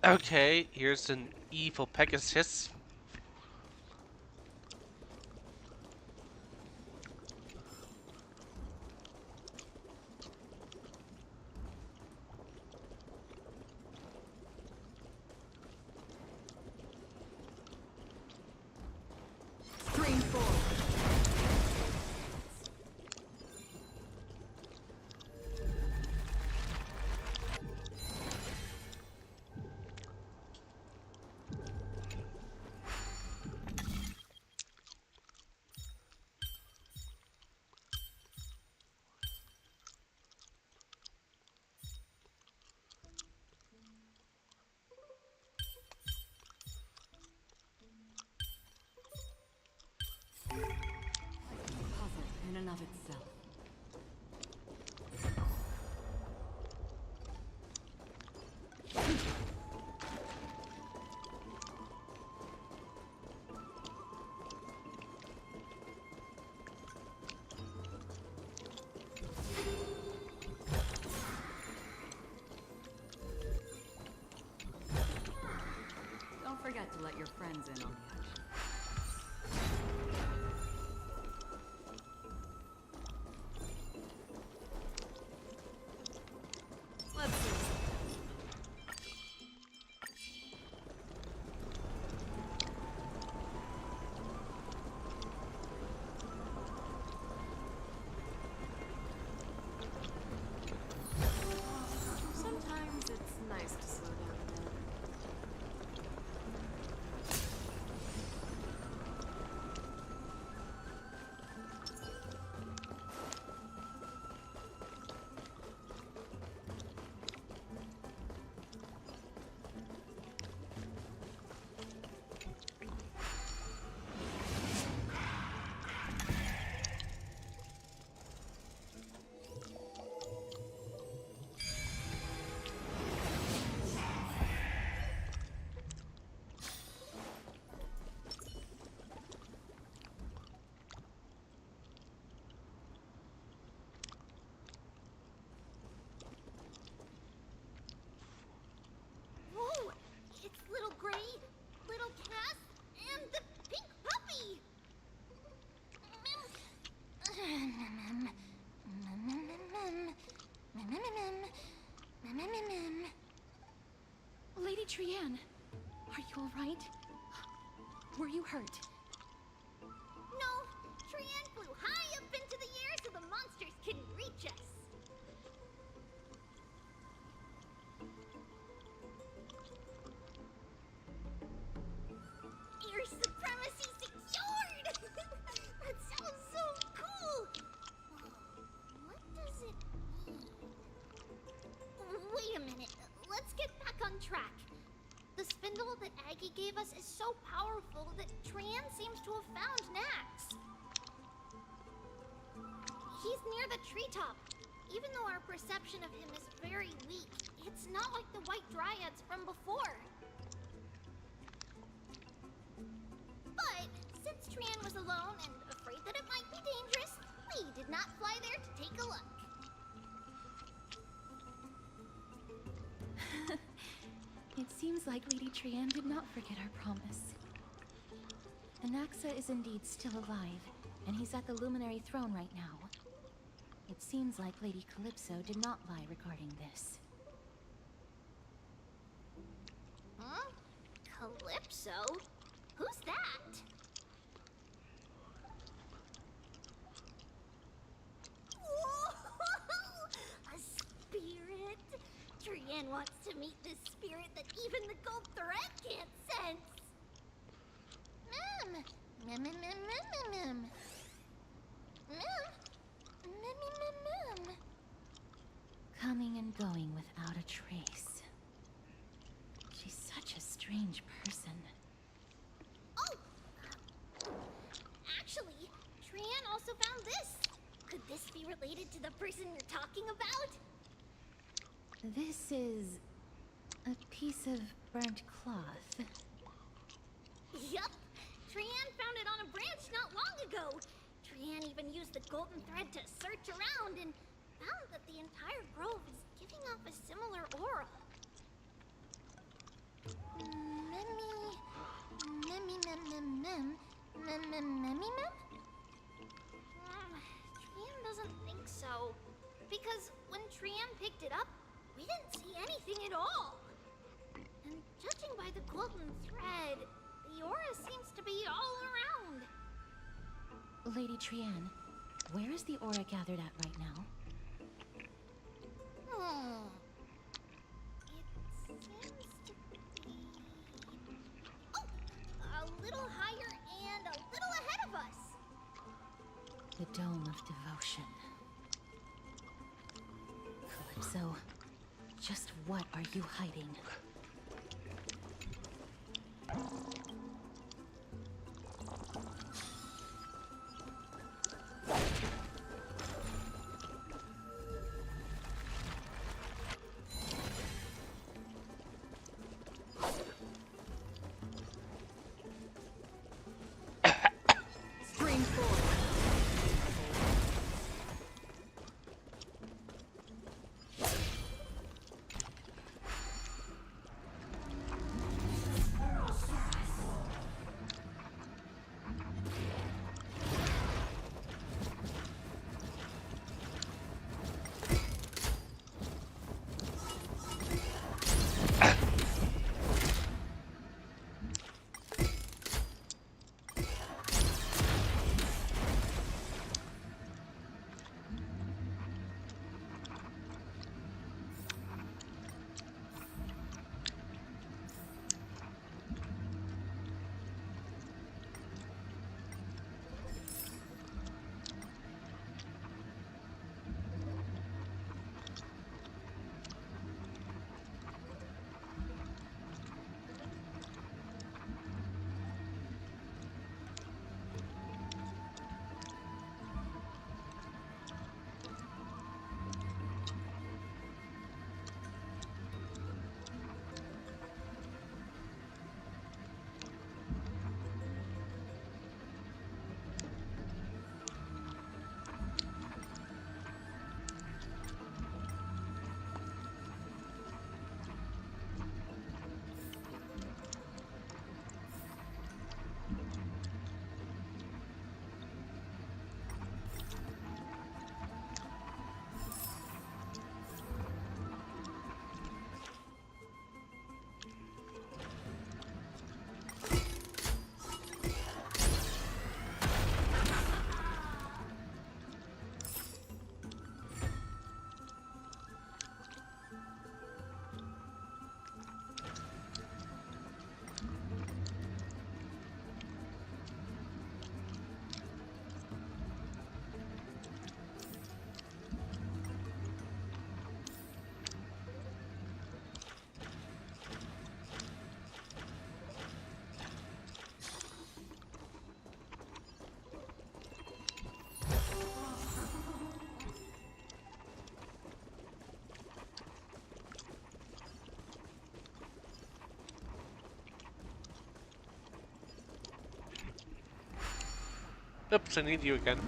Okay, here's an evil Pegasus. Puzzle in and of itself. Don't forget to let your friends in on the action. Let's see. Sometimes it's nice to slow down a bit. Whoa! It's little Gray, little Cass, and the pink puppy! Lady Trianne, are you alright? Were you hurt? No, Trianne flew high up into the air so the monsters couldn't reach us. Air supremacy secured! That sounds so cool! What does it mean? Wait a minute. Let's get back on track. The spindle that Aggie gave us is so powerful that Trianne seems to have found Nax. He's near the treetop. Even though our perception of him is very weak, it's not like the White Dryads from before. But since Trianne was alone and afraid that it might be dangerous, we did not fly there to take a look. It seems like Lady Trianne did not forget our promise. Anaxa is indeed still alive, and he's at the Luminary Throne right now. It seems like Lady Calypso did not lie regarding this. Huh? Calypso? Who's that? Whoa! A spirit? Trianne wants to meet this spirit that even the gold thread can't sense. Mmm. Mmm, mmm, mmm, mmm, mmm. Mmm. Mmm, mmm, mmm. Coming and going without a trace. She's such a strange person. Oh! Actually, Trianne also found this. Could this be related to the person you're talking about? This is a piece of burnt cloth. Yup. Trianne found it on a branch not long ago. Trianne even used the golden thread to search around and found that the entire grove is giving off a similar aura. Trian doesn't think so. Because when Trian picked it up, we didn't see anything at all. And judging by the golden thread, the aura seems to be all around. Lady Trian, where is the aura gathered at right now? It seems to be... Oh! A little higher and a little ahead of us. The Dome of Devotion. Calypso, just what are you hiding? Stream forward. Oops, I need you again.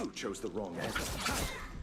You chose the wrong answer.